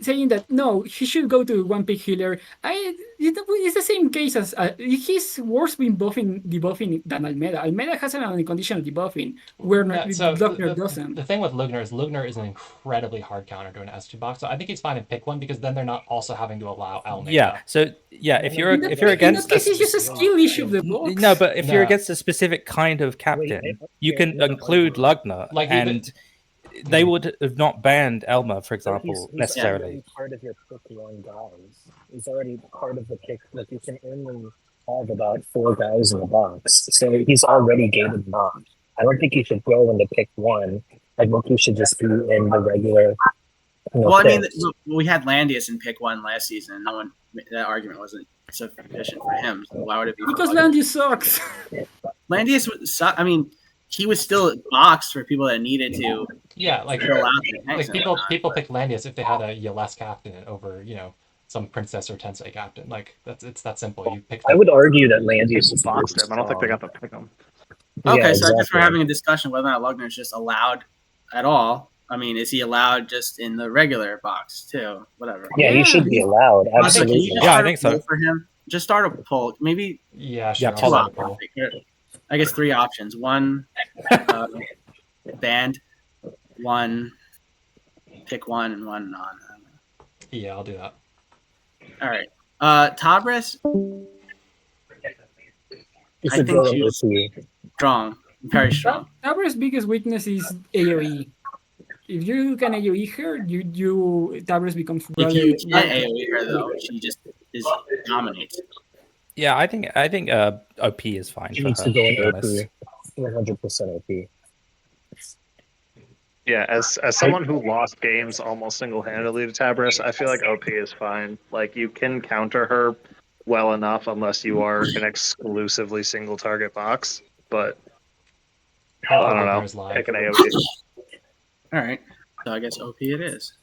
saying that no, he should go to one pick healer. It's the same case as he's worse been debuffing than Almeida. Almeida has an unconditional debuffing, where Lugner doesn't. The thing with Lugner is an incredibly hard counter to an S2 box. So I think he's fine in pick one because then they're not also having to allow Almeida. Yeah. So if you're in against that case, it's just a skill issue of the box. no, but if you're against a specific kind of captain, you can include Lugner, Like and they would have not banned Elma, for example, he's necessarily. already part of your pick one guys. He's already part of the pick. Like you can only have about 4 guys in the box, so he's already gated box. I don't think you should go into pick one. I think you should just be in the regular. Well, I mean, we had Landius in pick one last season, and no one. That argument wasn't sufficient for him. So why would it be? Because Landius sucks. Landius I mean, he was still boxed for people that needed to. Yeah, like fill out the tanks and people whatnot, pick Landius if they had a Yeles captain over some princess or Tensei captain. Like it's that simple. You pick. I would argue that Landius is Boxed him. I don't think they got to pick him. Okay, Yeah, so I guess we're exactly. having a discussion whether or not Lugner is just allowed at all. I mean, is he allowed just in the regular box too? Whatever. Yeah, he should be allowed. Honestly, can you Absolutely. just Yeah, I start a think so. poll for him. Just start a poll. Maybe Yeah, sure. Yeah, I'll pull start a poll. I guess 3 options. 1, banned. 1, pick 1, and 1 non. Yeah, I'll do that. All right. Tabris, You I should think go she's- into strong. Very strong. Tabra's biggest weakness is AoE. If you can AoE her, Tabras becomes If rather. you can't AoE her, though, she just dominates. Yeah, I think OP is fine He for her. needs to go To in be honest. OP. 100% OP. Yeah, as someone who lost games almost single-handedly to Tabris, I feel like OP is fine. Like you can counter her well enough unless you are an exclusively single-target box. But I don't Lugner's know. live. Pick an AoE. All right. So I guess OP it is.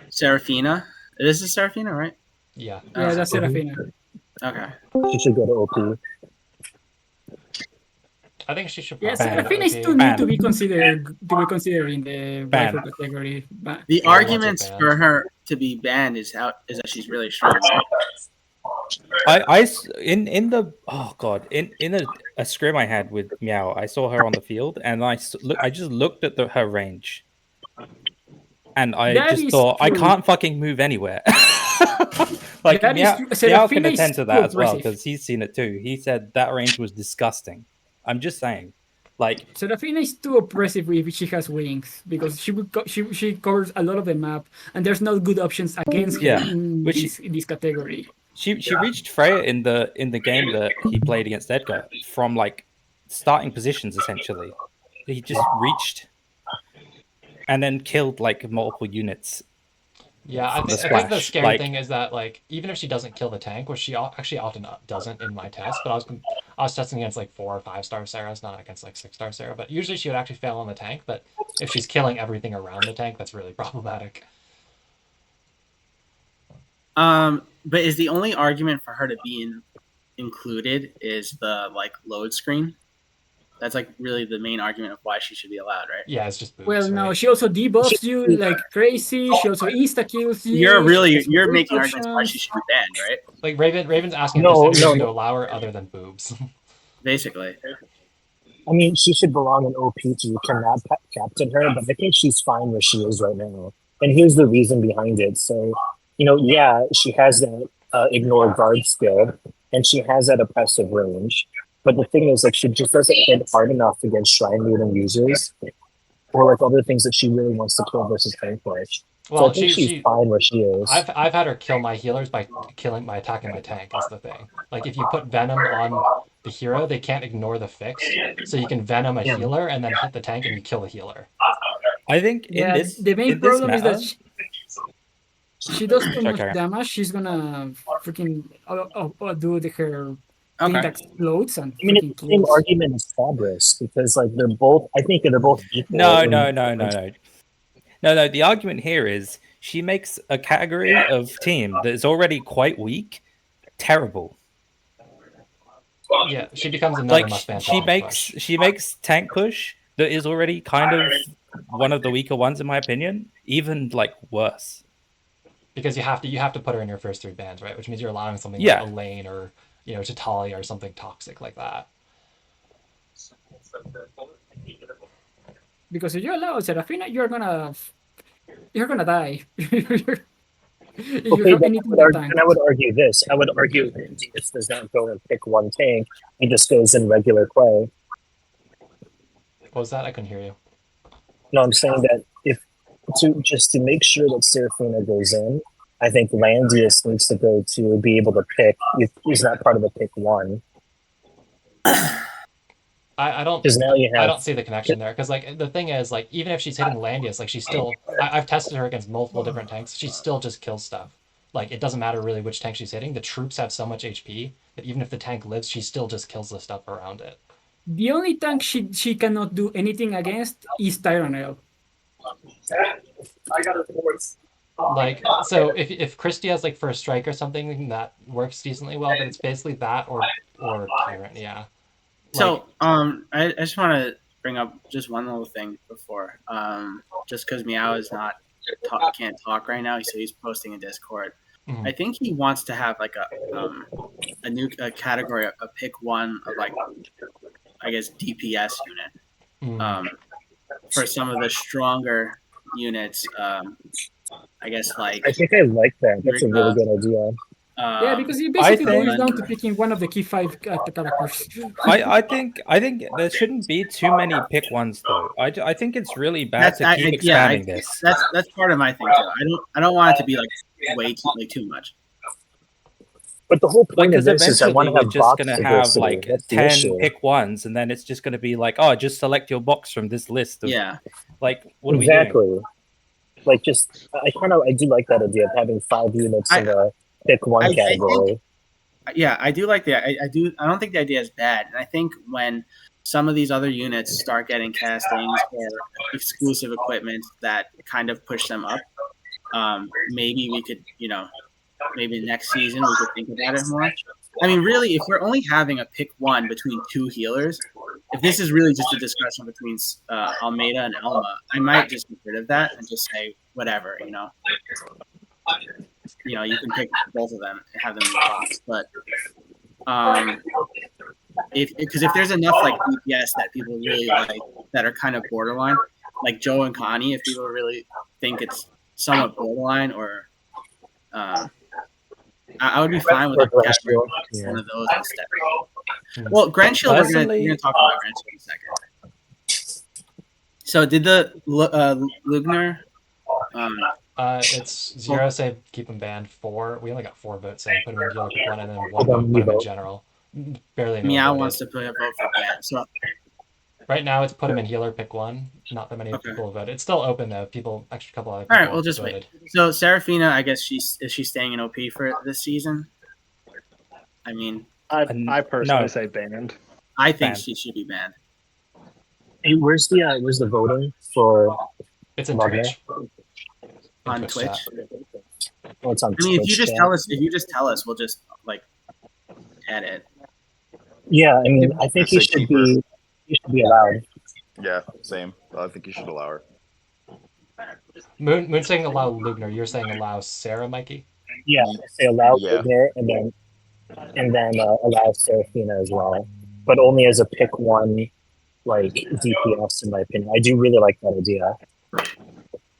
Seraphina. This is Seraphina, right? Yeah. Yeah, that's Serafina. Okay. She should go to OP. I think she should Yes, probably Serafina go is to too OP. new to be considered in the Ban. waifu category. But The Yeah, lots of arguments bans. for her to be banned is that she's really strong. In the oh god in a scrim I had with Meow, I saw her on the field and I just looked at her range, and I that just is thought I true. can't fucking move anywhere. Like That is Meow, true. Meow can Serafina is attend to too that as well oppressive. because he's seen it too. He said that range was disgusting. I'm just saying, like Serafina is too oppressive if she has wings because she covers a lot of the map and there's no good options against her Yeah, in which this category. she reached Freya in the game that he played against Edgar from like starting positions essentially. He just reached and then killed like multiple units. Yeah, I think the splash. scary Like- thing is that like even if she doesn't kill the tank, which she actually often doesn't in my test, but I was testing against like 4 or 5-star Sarahs, not against like 6-star Sarah. But usually she would actually fail on the tank. But if she's killing everything around the tank, that's really problematic. But is the only argument for her to be included is the like load screen? That's like really the main argument of why she should be allowed, right? Yeah, it's just boobs. Well, right? no, she also debuffs you like crazy. She also insta kills you. You're making arguments why she should be banned, right? Like Raven's asking No, if there's any reason no. to allow her other than boobs. Basically. I mean, she should belong in OP too. You cannot captain her, but I think she's fine where she is right now. And here's the reason behind it. So, yeah, she has that ignore guard skill, and she has that oppressive range. But the thing is, like, she just doesn't hit hard enough against shrine looting users, or like other things that she really wants to kill versus tank push. So Well, I think she's fine where she is. I've had her kill my healers by attacking my tank. Is the thing. Like if you put venom on the hero, they can't ignore the fix, so you can venom a healer and then hit the tank and you kill the healer. I think the main problem is that she does too much damage. She's gonna freaking do her thing that explodes and I mean, it's the same argument as Fabris because like they're both. I think they're both equal. No. The argument here is she makes a category of team that is already quite weak terrible. Yeah, she becomes another must-ban. She makes tank push that is already kind of one of the weaker ones in my opinion, even like worse. Because you have to put her in your first 3 bans, right? Which means you're allowing something like Elaine or Tatalia or something toxic like that. Because if you allow Serafina, you're gonna die. Okay, then I would argue this. I would argue that Diaz does not go and pick one tank. He just goes in regular play. What was that? I couldn't hear you. No, I'm saying that to make sure that Serafina goes in, I think Landius needs to go to be able to pick. He's not part of the pick one. I don't see the connection there because like the thing is like even if she's hitting Landius, like she's still I've tested her against multiple different tanks. She still just kills stuff. Like it doesn't matter really which tank she's hitting. The troops have so much HP that even if the tank lives, she still just kills the stuff around it. The only tank she cannot do anything against is Tyrannel. I got it towards. Like so if Christie has like first strike or something that works decently well, then it's basically that or Tyrant, yeah. So I just want to bring up just one little thing before, just because Meow is can't talk right now, so he's posting in Discord. I think he wants to have like a new category, a pick one of like I guess DPS unit, for some of the stronger units. I guess like I think I like that. That's a really good idea. Yeah, because it basically boils down to picking one of the key 5 characters. I think there shouldn't be too many pick ones though. I think it's really bad to keep expanding this. That's part of my thing too. I don't want it to be like way too much. But the whole point of this is I want to have just going to have like 10 pick ones, and then it's just going to be like, oh, just select your box from this list. Like, what are we doing? Like, just I do like that idea of having 5 units in the pick one category. I do like that. I don't think the idea is bad, and I think when some of these other units start getting castings or exclusive equipment that kind of push them up, maybe we could, maybe next season we could think about it more. I mean, really, if we're only having a pick one between two healers, if this is really just a discussion between Almeida and Elma, I might just get rid of that and just say whatever, you know. You know, you can pick both of them and have them in the box, but if there's enough like DPS that people really like that are kind of borderline, like Joe and Connie, if people really think it's somewhat borderline, or I would be fine with one of those instead. Well, Grand Shield, we're gonna talk about Grand Shield in a second. So did the Lugner? It's 0 say keep him banned. 4. We only got 4 votes saying put him in healer pick 1, and then 1 vote put him in general. Barely anyone Meow voted. wants to put a vote for ban. So right now it's put him in healer pick 1. Not that many people voted. It's still open though. People, actually a couple other people. All right, we'll just voted. Wait. So Serafina, I guess is she staying in OP for this season? I mean, I personally say banned. I think she should be banned. Hey, where's the voting for? It's in Twitch. On Twitch. Oh, it's on I mean, Twitch, if you just tell us, we'll just like add it. Yeah, I mean, I think he should be allowed. Yeah, same. I think you should allow her. Moon saying allow Lugner. You're saying allow Sarah, Mikey? Yeah, I say allow Lugner and then allow Serafina as well, but only as a pick one, like DPS in my opinion. I do really like that idea.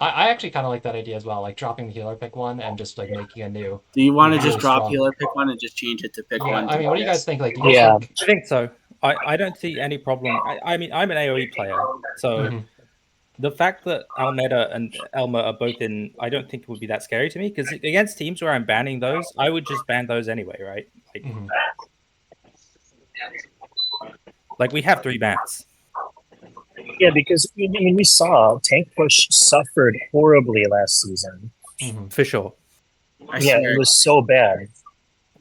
I actually kind of like that idea as well, like dropping the healer pick 1 and just like making a new. Do you want to just drop healer pick 1 and just change it to pick 1? I mean, what do you guys think? Like, I think so. I don't see any problem. I mean, I'm an AoE player, so the fact that Almeida and Elma are both in, I don't think it would be that scary to me, because against teams where I'm banning those, I would just ban those anyway, right? Like we have 3 bans. Yeah, because I mean, we saw Tank Push suffered horribly last season. For sure. It was so bad.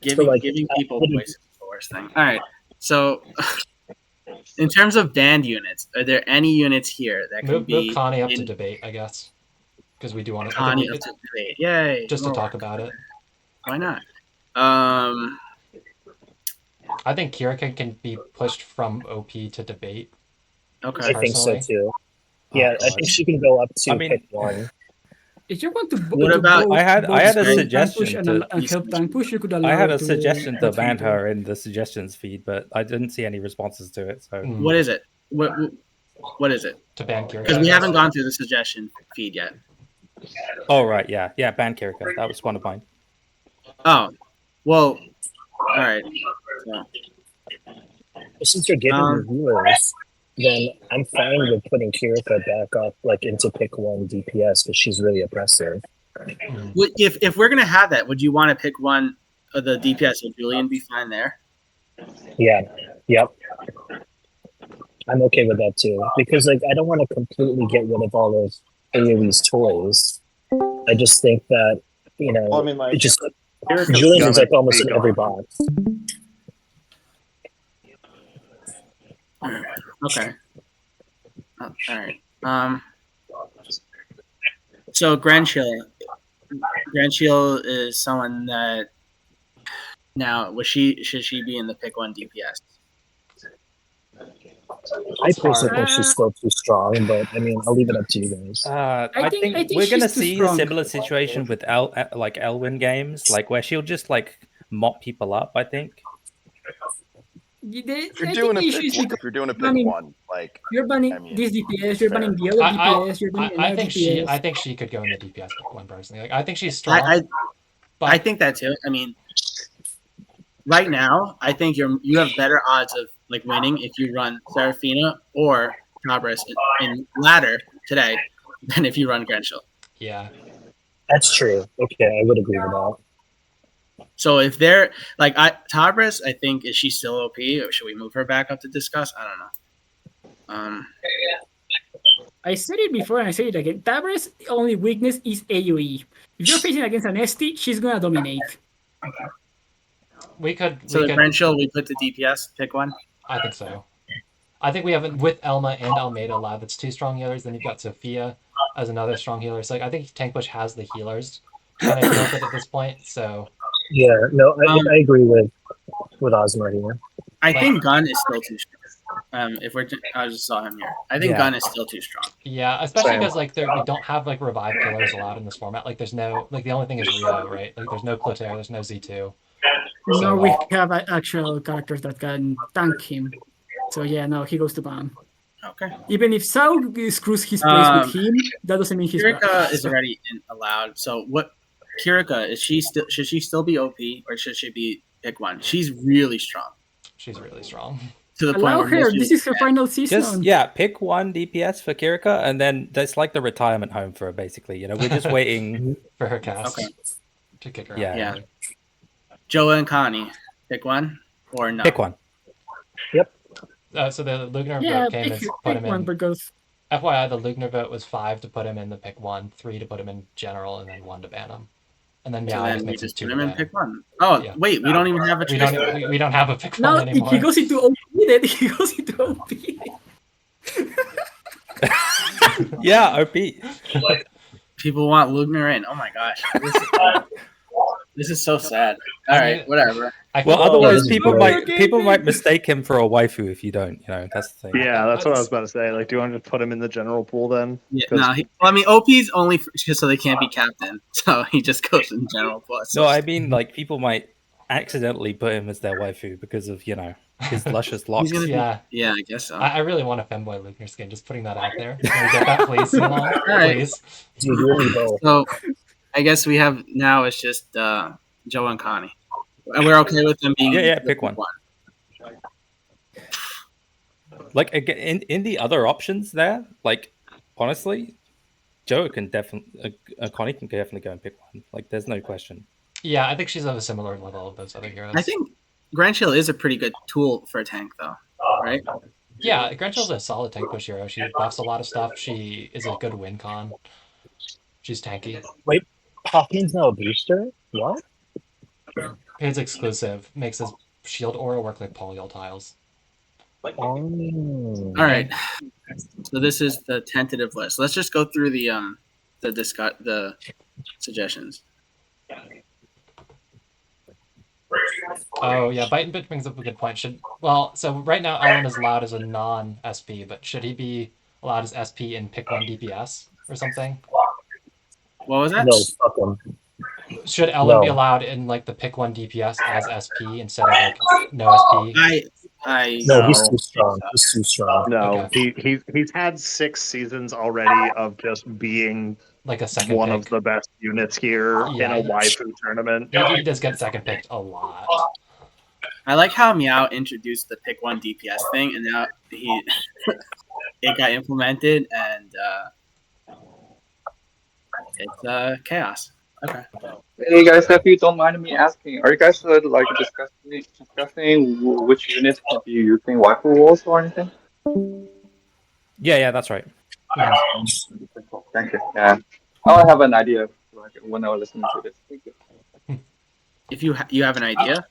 Giving people voices is the worst thing. All right, so in terms of banned units, are there any units here that can be move Connie up to debate? I guess because we do want to Connie up to debate. Yay! Just to talk about it. Why not? I think Kirika can be pushed from OP to debate. Okay, I think so too. Yeah, I think she can go up to pick 1. If you want to, what about? I had a suggestion and help tank push. You could allow. I had a suggestion to ban her in the suggestions feed, but I didn't see any responses to it. So what is it? What is it? To ban Kirika? Because we haven't gone through the suggestion feed yet. Oh right, yeah, ban Kirika. That was one of mine. Oh, well, all right. So. Since you're giving the viewers, then I'm fine with putting Kirika back up, like into pick 1 DPS, because she's really oppressive. If we're gonna have that, would you want to pick one of the DPS? Would Julian be fine there? Yeah. Yep. I'm okay with that too, because like I don't want to completely get rid of all of AoE's toys. I just think that Well, I mean, like, Julian is like almost in every box. Okay. All right. So Grand Shield is someone that now should she be in the pick 1 DPS? I personally think she's still too strong, but I mean, I'll leave it up to you guys. I think we're gonna see a similar situation with like Elwyn games, like where she'll just like mop people up. I think. If you're doing a pick 1, like you're banning this DPS, you're banning the other DPS, you're banning another DPS. I think she could go in the DPS pick 1 personally. Like I think she's strong. I think that too. I mean, right now, I think you have better odds of like winning if you run Serafina or Tabris in ladder today than if you run Grand Shield. Yeah, that's true. Okay, I would agree with that. So if they're like Tabris, I think is she still OP or should we move her back up to discuss? I don't know. I said it before and I say it again. Tabris' only weakness is AoE. If you're facing against an ST, she's gonna dominate. So the Grand Shield, we put the DPS pick 1. I think so. I think we have with Elma and Almeida lab. That's 2 strong healers. Then you've got Sophia as another strong healer. So like, I think Tank Push has the healers kind of at this point. So yeah, no, I agree with with Ozma here. I think Gun is still too strong. If we're, I just saw him here. I think Yeah. Gun is still too strong. Yeah, especially Same. because like we don't have like revive killers allowed in this format. Like there's no like the only thing is Rio, right? Like there's no Clotaire, there's no Z2. No, we have actual characters that can tank him. So yeah, no, he goes to ban. Okay. Even if Sao screws his place with him, that doesn't mean he's Kirika bad. is already allowed. So what? Kirika is she still? Should she still be OP or should she be pick one? She's really strong. She's really strong. To the Allow point where her. most This people is her can't. final season. Just pick one DPS for Kirika, and then that's like the retirement home for her. Basically, you know, we're just waiting. For her cast Okay. to kick her Yeah. out. Yeah. Joa and Connie, pick one or no? Pick one. So the Lugner Yeah, vote came and put him one in. because FYI, the Lugner vote was 5 to put him in the pick 1, 3 to put him in general, and then 1 to ban him. And then So Meow then we makes it just 2 put to him in ban pick him. one. Oh Yeah. wait, we don't even have a We choice. don't have a pick 1 now anymore. he goes into OP. Then he goes into OP. Yeah, OP. People want Lugner in. Oh my gosh, this is so sad. All I right, mean, whatever. I Well, feel- otherwise this is people great. might mistake him for a waifu if you don't. You know, that's the thing. Yeah, that's what I was about to say. Like, do you want to put him in the general pool then? Yeah, 'Cause- no. Well, I mean, OP's only just so they can't be captain, so he just goes in general plus. No, I mean like people might accidentally put him as their waifu because of his luscious locks. He's gonna Yeah. Yeah, I guess so. I really want a femboy Lugner skin. Just putting that out there. Can we get that, please, Elon? right. Please. Dude, you and me both. So I guess we have now it's just Joe and Connie. And we're okay with them being Yeah, the pick one. Like again, in the other options there, like honestly, Joe can definitely, Connie can definitely go and pick one. Like, there's no question. Yeah, I think she's of a similar level of those other heroes. I think Grand Shield is a pretty good tool for a tank, though, right? Yeah, Grenchill's a solid tank push hero. She buffs a lot of stuff. She is a good win con. She's tanky. Wait, Hawkins now a booster? What? His exclusive makes his shield aura work like polyol tiles. Oh. All right. So this is the tentative list. Let's just go through the suggestions. Oh yeah, Bite and Bitch brings up a good point. So right now Ellen is allowed as a non-SP, but should he be allowed as SP in pick 1 DPS or something? What was that? No, fuck him. Should Ellen be No. allowed in like the pick 1 DPS as SP instead of like no SP? No, he's too strong. He's too strong. No, Okay. he's had 6 seasons already of just being Like a second one pick. of the best units here Yeah, in a waifu tournament. He does get second picked a lot. I like how Meow introduced the pick 1 DPS thing, and now it got implemented, and it's chaos. Okay. Hey guys, if you don't mind me asking, are you guys like discussing which units can be using waifu walls or anything? Yeah, that's right. Thank you. Yeah, I'll have an idea like when I was listening to this. Thank you. If you have an idea,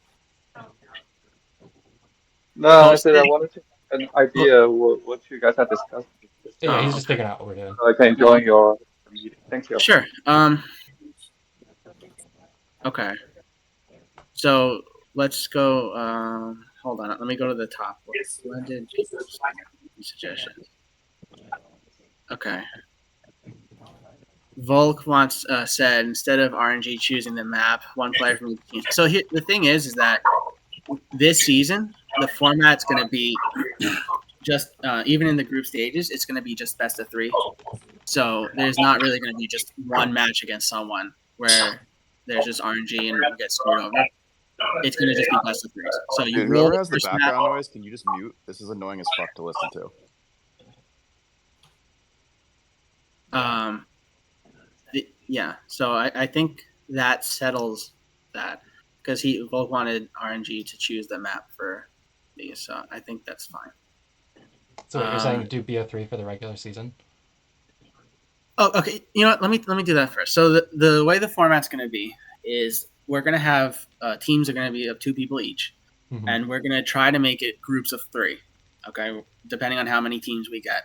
No, I said I wanted to have an idea what you guys have discussed. Yeah, he's just figuring out what we're doing. So I can join your meeting. Thank you. sure. Okay. So let's go. Hold on. Let me go to the top. Blended suggestions. Okay. Volk wants said instead of RNG choosing the map, one player from each team. So here, the thing is that this season the format's going to be just even in the group stages, it's going to be just best of 3. So there's not really going to be just one match against someone where there's just RNG and you get screwed over. It's going to just be best of 3s. So you Dude, roll whoever the has the first background map. noise, can you just mute? This is annoying as fuck to listen to. Yeah, so I think that settles that because Volk wanted RNG to choose the map for these, so I think that's fine. So what, you're saying do BO3 for the regular season? Oh, okay. You know what? Let me do that first. So the way the format's going to be is we're going to have teams are going to be of 2 people each, and we're going to try to make it groups of 3. Okay, depending on how many teams we get.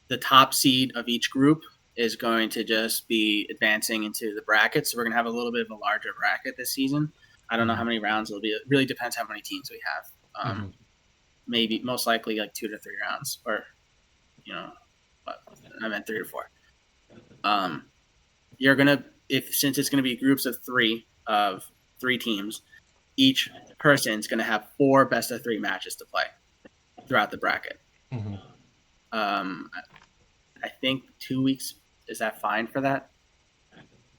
The top seed of each group is going to just be advancing into the bracket. So we're going to have a little bit of a larger bracket this season. I don't know how many rounds it'll be. It really depends how many teams we have. Maybe most likely like 2 to 3 rounds, or I meant 3 to 4. You're gonna since it's gonna be groups of 3 teams, each person's gonna have 4 best of 3 matches to play throughout the bracket. I think 2 weeks, is that fine for that?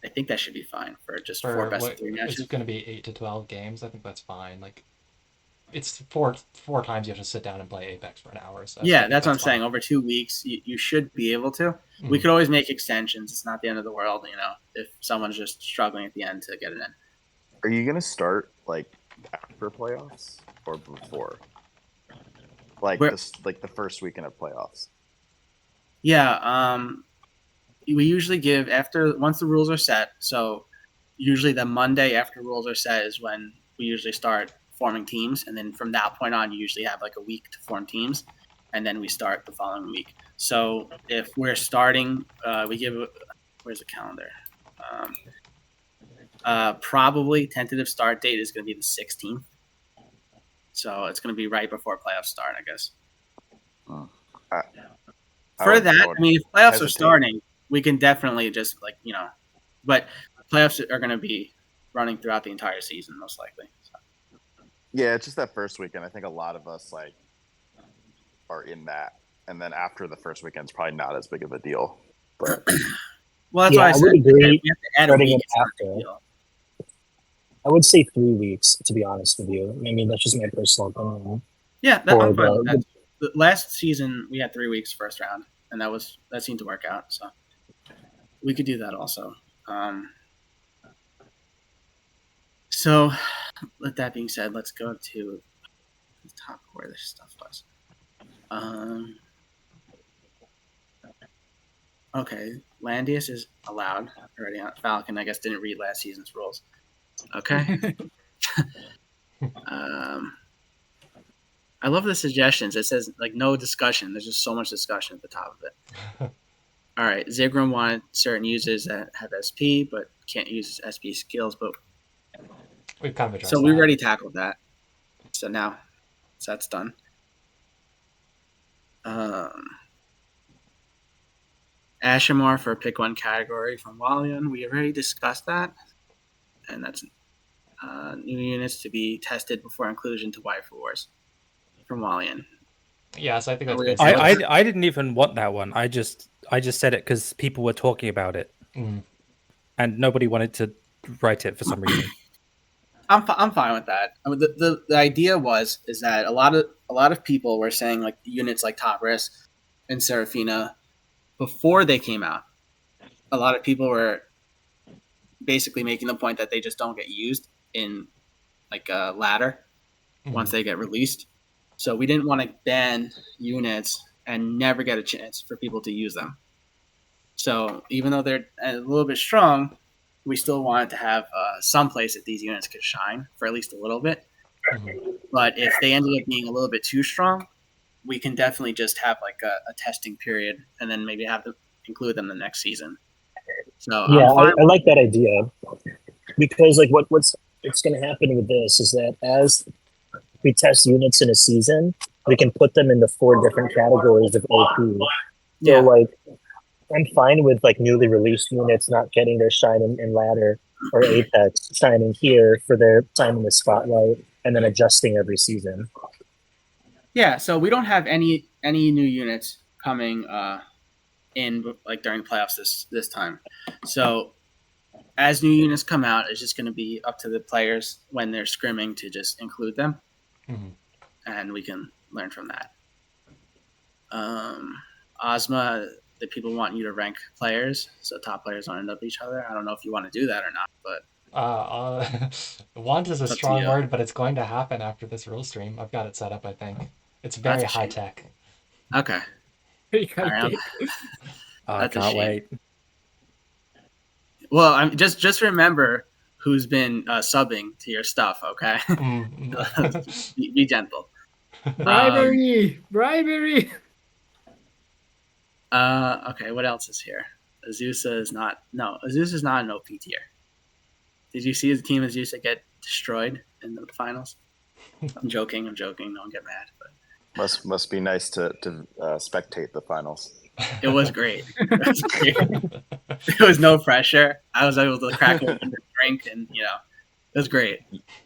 I think that should be fine for just 4 best of 3 matches. It's going to be 8 to 12 games. I think that's fine. Like, it's four times you have to sit down and play Apex for an hour. So yeah, that's what I'm saying. Over 2 weeks, you should be able to. We could always make extensions. It's not the end of the world, if someone's just struggling at the end to get it in. Are you gonna start like after playoffs or before? Like the first weekend of playoffs. Yeah, we usually give once the rules are set. So usually the Monday after rules are set is when we usually start forming teams, and then from that point on, you usually have like a week to form teams, and then we start the following week. So if we're starting, we give. Where's the calendar? Probably tentative start date is going to be the 16th. So it's going to be right before playoffs start, I guess. If playoffs are starting, we can definitely just but playoffs are going to be running throughout the entire season, most likely. So. Yeah, it's just that first weekend. I think a lot of us are in that, and then after the first weekend, it's probably not as big of a deal. But well, that's why I said agree. We have to add a week after. I would say 3 weeks, to be honest with you. I mean, that's just my personal opinion. Yeah, I'm fine with that. The last season we had 3 weeks first round, and that seemed to work out. So we could do that also. So with that being said, let's go to the top where this stuff was. Okay, Landius is allowed already. Falcon, I guess, didn't read last season's rules. Okay. I love the suggestions. It says no discussion. There's just so much discussion at the top of it. All right, Zigram wanted certain users that have SP but can't use SP skills, but we've kind of addressed so we already tackled that. So now, that's done. Ashamar for pick one category from Walian. We already discussed that, and that's new units to be tested before inclusion to Waifu Wars from Walian. Yeah, so I think that's good. I didn't even want that one. I just said it because people were talking about it, and nobody wanted to write it for some reason. I'm fine with that. I mean, the idea is that a lot of people were saying units like Top Risk and Seraphina before they came out. A lot of people were basically making the point that they just don't get used in a ladder once they get released. So we didn't want to ban units and never get a chance for people to use them. So even though they're a little bit strong, we still wanted to have some place that these units could shine for at least a little bit. But if they ended up being a little bit too strong, we can definitely just have a testing period and then maybe have to include them the next season. So yeah, I like that idea, because what's going to happen with this is that as we test units in a season, we can put them into 4 different categories of OP. So I'm fine with newly released units not getting their shine in ladder or Apex, shining here for their time in the spotlight, and then adjusting every season. Yeah, so we don't have any new units coming in during playoffs this time. So as new units come out, it's just going to be up to the players when they're scrimming to just include them, and we can learn from that. Ozma, the people want you to rank players, so top players don't end up each other. I don't know if you want to do that or not, but want is a strong word, but it's going to happen after this rule stream. I've got it set up. I think it's very high tech. Okay. I can't wait. Well, just remember who's been subbing to your stuff. Okay, be gentle. Bribery. Okay, what else is here? Azusa is not an OP tier. Did you see the team Azusa get destroyed in the finals. I'm joking. Don't get mad. But Must be nice to spectate the finals. it was great. It was great. There was no pressure. I was able to crack open a drink, and it was great.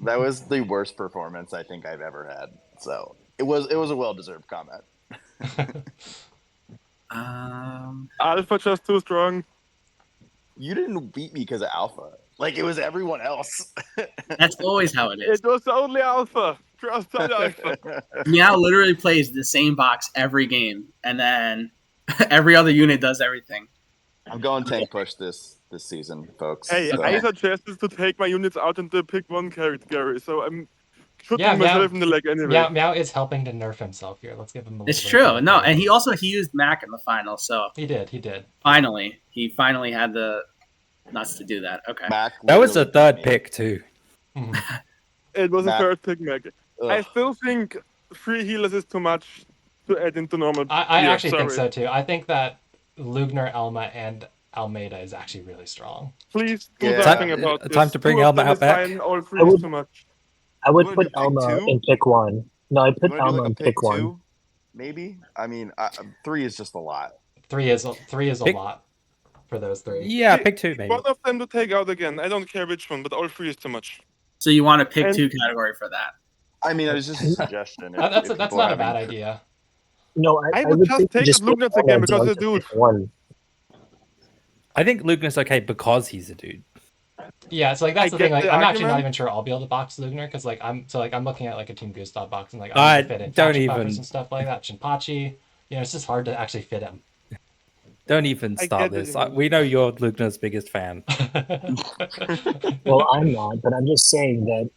That was the worst performance I think I've ever had. So it was a well-deserved comment. Alpha just too strong. You didn't beat me because of Alpha. Like, it was everyone else. That's always how it is. It was only Alpha. Trust on Alpha. Meow literally plays the same box every game, and then every other unit does everything. I'm going tank push this season, folks. Hey, so. I suggested to take my units out into pick one category, so I'm shooting Yeah, myself in the leg anyway. Meow is helping to nerf himself here. Let's give him a little It's bit true. of No, and he used Mac in the final, so he did. He finally had the nuts to do that. Okay. Mac That was the literally third pick too. It was Mac. a third pick, Mac. I still think 3 healers is too much to add into normal. I tier, actually think sorry. so too. I think that Lugner, Elma, and Almeida is actually really strong. Please do Yeah. something about this. Time to bring 2 of Elma them out is back. fine, all 3 I is would- too much. I would You wanna put do pick Elma 2? in pick 1. No, I put You wanna do Elma like in a pick 1. 2, maybe? I mean, 3 is just a lot. 3 is a Pick- lot for those 3. Yeah, pick 2 maybe. One of them to take out again. I don't care which one, but all 3 is too much. So you want to pick And- 2 category for that? I mean, it was just a suggestion. That's if not people are a bad having- idea. No, I I would would just think take just the Lugnats put again Elma because down they're to dude. pick 1. I think Lugner's okay because he's a dude. Yeah, so like that's I the get thing. Like the I'm actually not argument. even sure I'll be able to box Lugner because like I'm looking at like a Team Gustav box and like I I'm fit in don't Faction even- Puffers and stuff like that. Shinpachi, it's just hard to actually fit him. Don't even I start get what this. you mean. We know you're Lugner's biggest fan. Well, I'm not, but I'm just saying that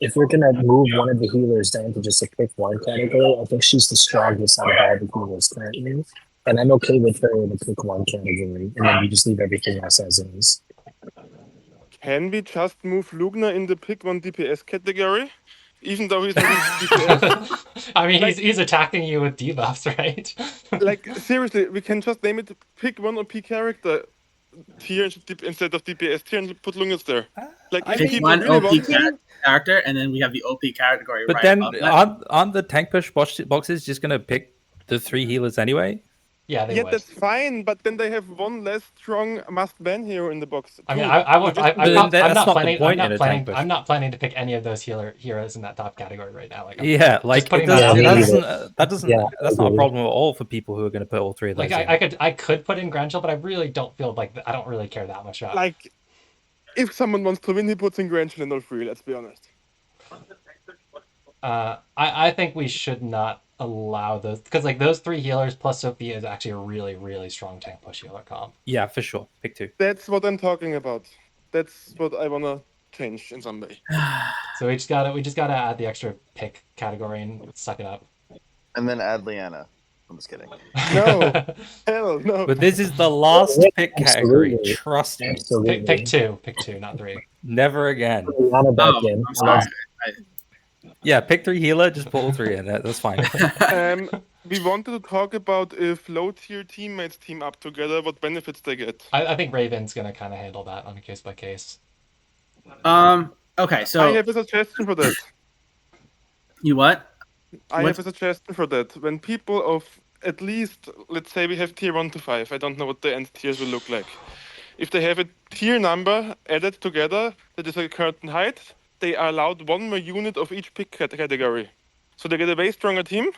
if we're gonna move one of the healers down to just a pick 1 category, I think she's the strongest out of all the healers currently, and I'm okay with her in the pick 1 category, and then you just leave everything else as is. Can we just move Lugner in the pick 1 DPS category? Even though he's not DPS. I mean, he's attacking you with debuffs, right? Like, seriously, we can just name it pick 1 OP character tier instead of DPS tier and put Lugner there. Like, if Pick people 1 really OP want him, character, and then we have the OP category But right then above that. aren't the tank push boxes just gonna pick the 3 healers anyway? Yeah, they yeah, would. that's fine, but then they have one less strong must-ban hero in the box. I mean, too. I would. Just- But then that's not the point in a tank planning. push. I'm not planning to pick any of those heroes in that top category right now. Like, Yeah, like putting it that doesn't, out that there. doesn't Yeah, that's not a agreed. problem at all for people who are going to put all 3 of those. like in. I could put in Grangel, but I really don't feel like I don't really care that much about. Like, if someone wants to win, he puts in Grangel and all 3, let's be honest. I think we should not allow those because like those 3 healers plus Sophia is actually a really really strong tank push healer comp. Yeah, for sure. Pick 2. That's what I'm talking about. That's what I wanna change in some way. So we just gotta add the extra pick category and suck it up. And then add Leanna. I'm just kidding. No. Hell no. But this is the last Yeah, pick category. absolutely. Trust me. Absolutely. Pick two, not 3. Never again. Rihanna back Oh, in. I'm sorry. Yeah, pick 3 healer. Just put all 3 in. That's fine. We wanted to talk about if low-tier teammates team up together, what benefits they get. I think Raven's gonna kind of handle that on a case by case. Okay, so I have a suggestion for that. you what? I What's- have a suggestion for that. When people of at least, let's say we have tier 1 to 5, I don't know what the end tiers will look like. If they have a tier number added together that is a certain height, they are allowed 1 more unit of each pick category. So they get a way stronger team,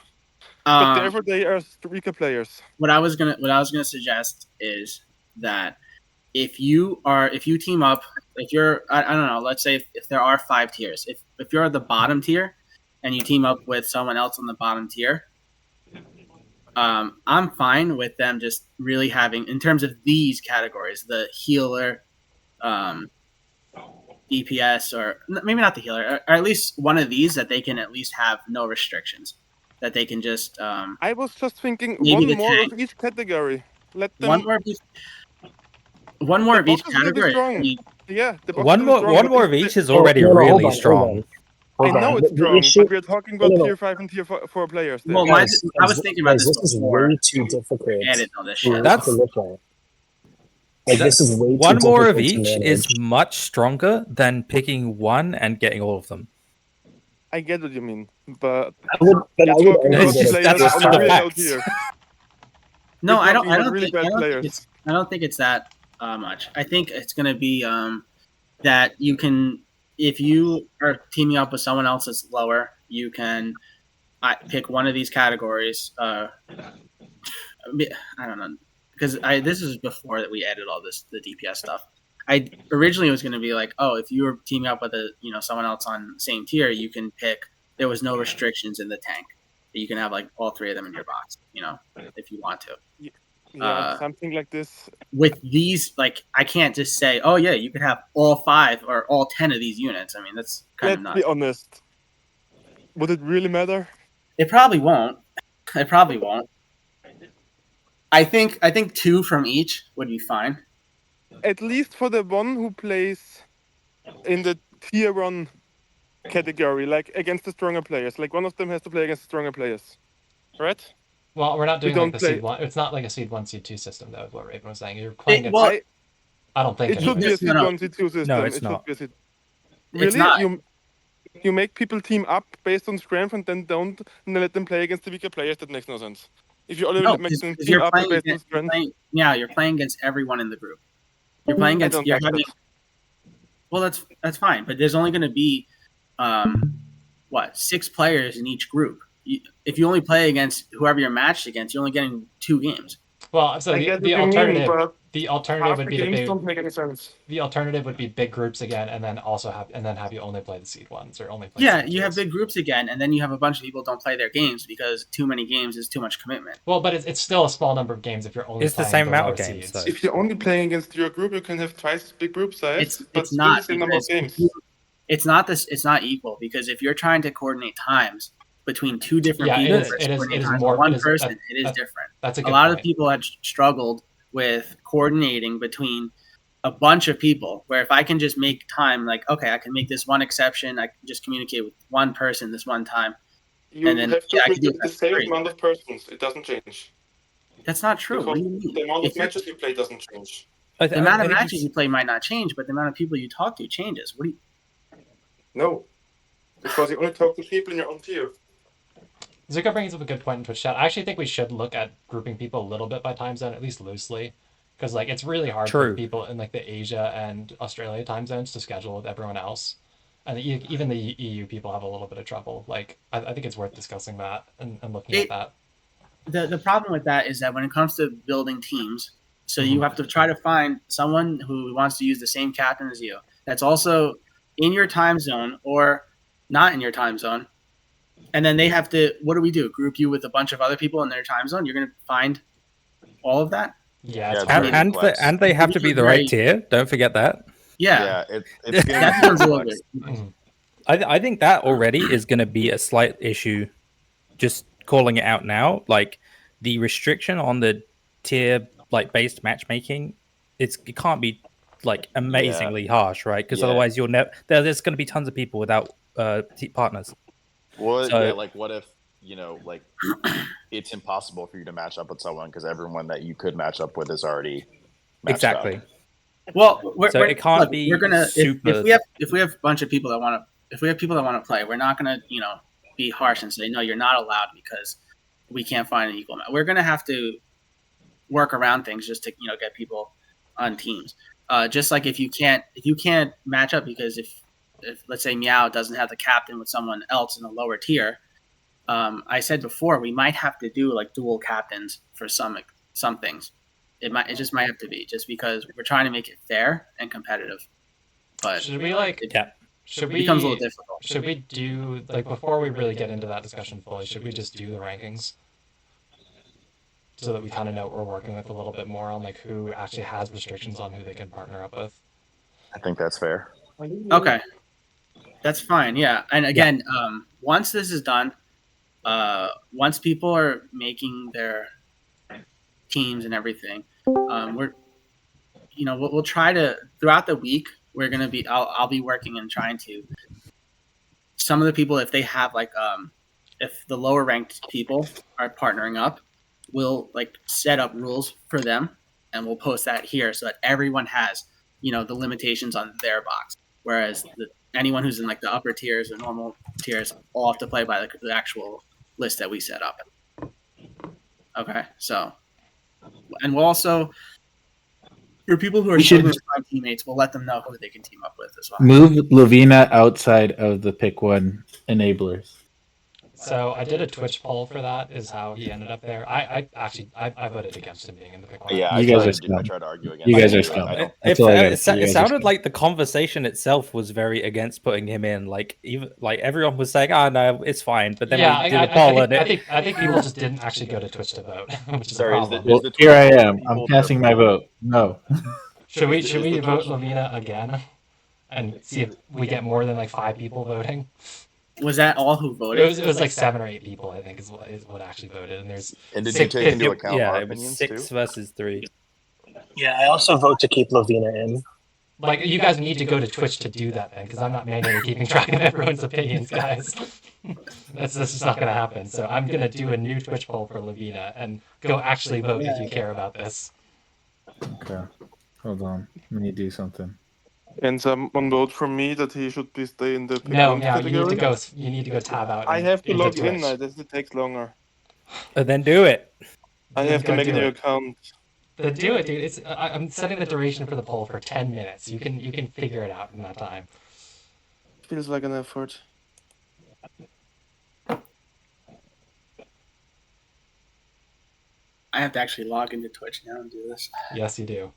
but therefore they are weaker players. What I was gonna suggest is that if you team up, if you're I don't know, let's say if there are 5 tiers, if you're at the bottom tier and you team up with someone else on the bottom tier, I'm fine with them just really having, in terms of these categories, the healer, DPS, or maybe not the healer, or at least one of these that they can at least have no restrictions, that they can just I was just thinking Maybe 1 the more tank. of each category. Let them. one more of each boxes will be category. strong. I mean, Yeah, the boxes one will be more strong, one but more if of they- each is already No, hold really on. strong. I Hold know on. it's The strong, issue- but we're talking about no, no. tier 5 and tier 4 players. There. Well, Guys, I was thinking about guys, this is before. way too difficult I didn't know this to, shit. That's- to look at. Like this is way one too more of difficult to each manage. is much stronger than picking one and getting all of them. I get what you mean, but I would you're talking argue about It's just- that players that's on just a the really low facts. tier. No, We're I don't. talking I about don't really think. bad I don't think players. it's. I don't think it's that much. I think it's going to be that you can, if you are teaming up with someone else that's lower, you can pick one of these categories. I don't know, because this is before that we added all the DPS stuff. I originally was going to be like, oh, if you were teaming up with someone else on the same tier, you can pick. There was no restrictions in the tank. You can have like all three of them in your box, if you want to. Yeah, something like this. With these, like, I can't just say, oh yeah, you could have all 5 or all 10 of these units. I mean, that's kind of Let's nuts. be honest. Would it really matter? It probably won't. It probably won't. I think 2 from each would be fine. At least for the one who plays in the tier 1 category, like against the stronger players. Like one of them has to play against stronger players, right? Well, we're not doing don't like the play- seed 1. It's not like a seed 1, seed 2 system, though, is what Raven was saying. You're playing It- against. well, I don't think It should be a anyways. seed No. 1, seed 2 system. No, it's it not. Should be a seed. It's Really? not. You make people team up based on strength and then don't let them play against the weaker players. That makes no sense. If you already No, make them 'cause team up based on strength, you're playing against everyone in the group. You're playing I against. don't You're like having, that. well, that's fine, but there's only going to be, 6 players in each group. If you only play against whoever you're matched against, you're only getting 2 games. Well, so I get the what you mean, alternative, but the alternative half would the be to games be don't make any sense. the alternative would be big groups again, and then also have you only play the seed 1s or only play. Yeah, seed you have 2s. big groups again, and then you have a bunch of people don't play their games because too many games is too much commitment. Well, but it's still a small number of games if you're only. It's the playing same amount lower of games, seeds. though. If you're only playing against your group, you can have twice big group size, but It's still not the same number of because games. it's not this. It's not equal because if you're trying to coordinate times between 2 different Yeah, people, it versus is coordinating is times more with one it is, person, it is different. That's a A good lot point. of people have struggled with coordinating between a bunch of people. Where if I can just make time, like, okay, I can make this one exception. I can just communicate with one person this one time. You And then, have to I can do communicate it the for same free. amount of persons. It doesn't change. That's not true. What Because do you mean? the amount If of matches you play doesn't change. the amount of matches you play might not change, but the amount of people you talk to changes. What do you? No. Because you only talk to people in your own tier. Zuko brings up a good point in Twitch chat. I actually think we should look at grouping people a little bit by time zone, at least loosely, because like it's really hard for True. people in like the Asia and Australia time zones to schedule with everyone else, and even the EU people have a little bit of trouble. Like I think it's worth discussing that and looking at that. The problem with that is that when it comes to building teams, so you have to try to find someone who wants to use the same captain as you, that's also in your time zone or not in your time zone. And then they have to, what do we do? Group you with a bunch of other people in their time zone? You're going to find all of that? Yeah, Yeah, it's it's hard. very And complex. they have to be the right tier. Don't forget that. Yeah. It's getting That very becomes a little complex. bit. I think that already is going to be a slight issue. Just calling it out now, like the restriction on the tier like based matchmaking, it can't be like amazingly harsh, right? Because Yeah. otherwise you'll never. There's going to be tons of people without partners. Well, So- yeah, like what if, like it's impossible for you to match up with someone because everyone that you could match up with is already matched Exactly. up. Well, it can't be We're gonna super. if we have a bunch of people that want to play, we're not gonna be harsh and say no, you're not allowed because we can't find an equal match. We're gonna have to work around things just to get people on teams. Just like if you can't match up because if let's say Meow doesn't have the captain with someone else in a lower tier, I said before we might have to do like dual captains for some things. It just might have to be just because we're trying to make it fair and competitive. But Should we it becomes a little difficult. Should we do like before we really get into that discussion fully? Should we just do the rankings so that we kind of know what we're working with a little bit more on like who actually has restrictions on who they can partner up with? I think that's fair. Okay, that's fine. Yeah, and again, once this is done, once people are making their teams and everything, we'll try to throughout the week. We're gonna be. I'll be working and trying to. Some of the people, if they have like, if the lower ranked people are partnering up, we'll like set up rules for them, and we'll post that here so that everyone has, the limitations on their box. Whereas anyone who's in like the upper tiers or normal tiers all have to play by the actual list that we set up. Okay, so, and we'll also, for people who are struggling to find teammates, we'll let them know who they can team up with as well. Move Lavina outside of the pick one enablers. So I did a Twitch poll for that. Is how he ended up there. I voted against him being in the pick one. Yeah, I tried to argue against. You guys are scum. It sounded like the conversation itself was very against putting him in. Like everyone was saying, "Oh no, it's fine," but then we did a poll and I think people just didn't actually go to Twitch to vote, which is a problem. Well, here I am. I'm casting my vote. No. Should we vote Lavina again, and see if we get more than like 5 people voting? Was that all who voted? It was like 7 or 8 people, I think, is what actually voted. And there's did you take into account our it was opinions 6 too? versus 3. Yeah, I also vote to keep Lavina in. Like, you guys need to go to Twitch to do that then, because I'm not manually keeping track of everyone's opinions, guys. That's just not going to happen. So I'm going to do a new Twitch poll for Lavina and go actually vote if you care about this. Okay. Hold on. Let me do something. And someone vote for me that he should be stay in the pick No, one you category. You need to go tab out. I have to into log Twitch. in now. This takes longer. Then do it. I have to make a new account. Then do it, dude. I'm setting the duration for the poll for 10 minutes. You can figure it out in that time. Feels like an effort. I have to actually log into Twitch now and do this. Yes, you do.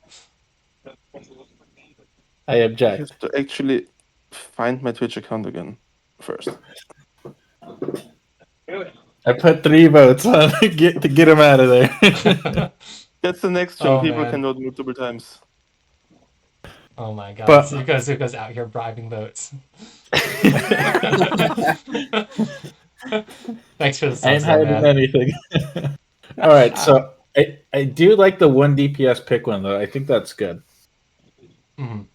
I object. I have to actually find my Twitch account again first. I put 3 votes on to get him out of there. That's the next show. Oh, People man. can vote multiple times. Oh my god. But- Zuko's out here bribing votes. Thanks for the I ain't subs, hiding man. anything. All right, so I do like the 1 DPS pick one though. I think that's good. Mhm.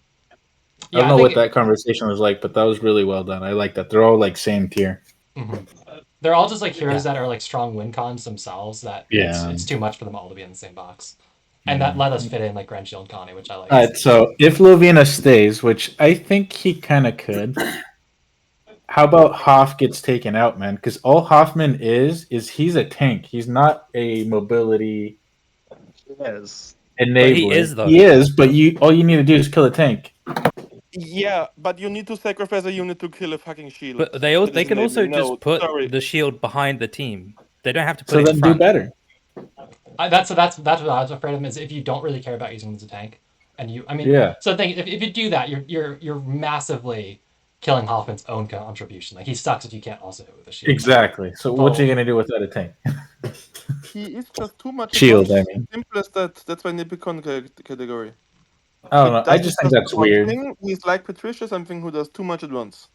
I don't know what that conversation was like, but that was really well done. I like that. They're all like same tier. Mhm. They're all just like heroes that are like strong win cons themselves. That Yeah. it's too much for them all to be in the same box, and that let us fit in like Grenchill and Connie, which I like. All right, so if Lovina stays, which I think he kind of could, how about Hoff gets taken out, man? Because all Hoffman is he's a tank. He's not a mobility Yes. enabler. But he is, though. He is, but all you need to do is kill a tank. Yeah, but you need to sacrifice a unit to kill a fucking shield. But they That can is also enabling. just No, put sorry. the shield behind the team. They don't have to put So it then in do front. better. That's what I was afraid of. Is if you don't really care about using them as a tank, and Yeah. So if you do that, you're massively killing Hoffman's own contribution. Like he sucks if you can't also hit with a shield. Exactly. So what's he gonna do without a tank? He is just too much. Shield, advanced. I mean. Simple as that. That's why Nipicon category. I don't know. I He just does think that's one weird. thing. He's like Patricia, something who does too much at once.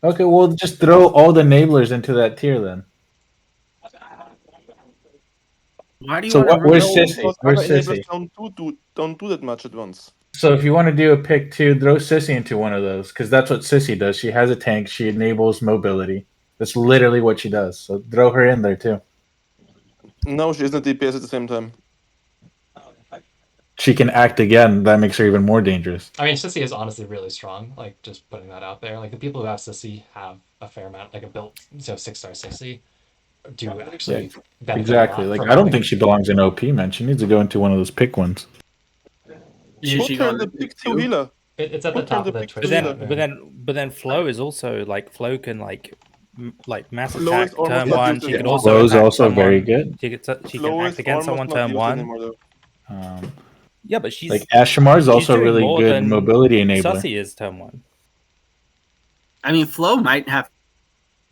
Okay, well, just throw all the enablers into that tier then. Why do you So want where's to Sissy? Because Where's other Sissy? enablers don't do that much at once. So if you want to do a pick 2, throw Sissy into one of those, because that's what Sissy does. She has a tank. She enables mobility. That's literally what she does. So throw her in there too. No, she isn't DPS at the same time. She can act again. That makes her even more dangerous. I mean, Sissy is honestly really strong. Like just putting that out there. Like the people who have Sissy have a fair amount, like a built 6-star Sissy, do actually benefit Exactly. a lot Like from I don't having- think she belongs in OP, man. She needs to go into one of those pick ones. Should Put she her go in the to pick two? 2 healer. It's at the Put her top in of the the Twitch. But then Flo is also like Flo can like mass Flo is attack almost turn not 1. used She can anymore. also Flo is attack also turn very 1. good. She can Flo act is against someone almost not turn used 1. anymore, though. Yeah, but she's Like Ashamar is she's also doing really more good than mobility enabler. Sussy is turn 1. I mean, Flo might have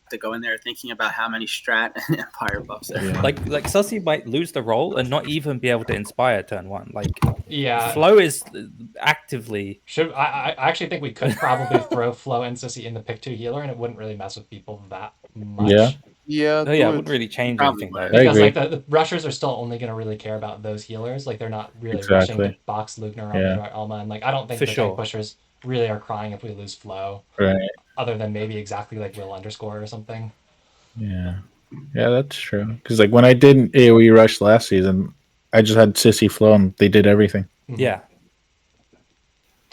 to go in there thinking about how many strat and empire buffs there. Yeah. Like Sussy might lose the role and not even be able to inspire turn 1. Like Yeah. Flo is actively. I actually think we could probably throw Flo and Sissy in the pick 2 healer, and it wouldn't really mess with people that much. Yeah. Yeah, Oh yeah, it wouldn't really change Probably anything though. would. Because agree. like the rushers are still only going to really care about those healers. Like they're not really rushing Exactly. to box Lugner Yeah. or Elma, and like I don't think For the sure. tank pushers really are crying if we lose Flo, Right. other than maybe exactly like Will underscore or something. Yeah. Yeah, that's true. Because like when I did AoE rush last season, I just had Sissy Flo, and they did everything. Yeah.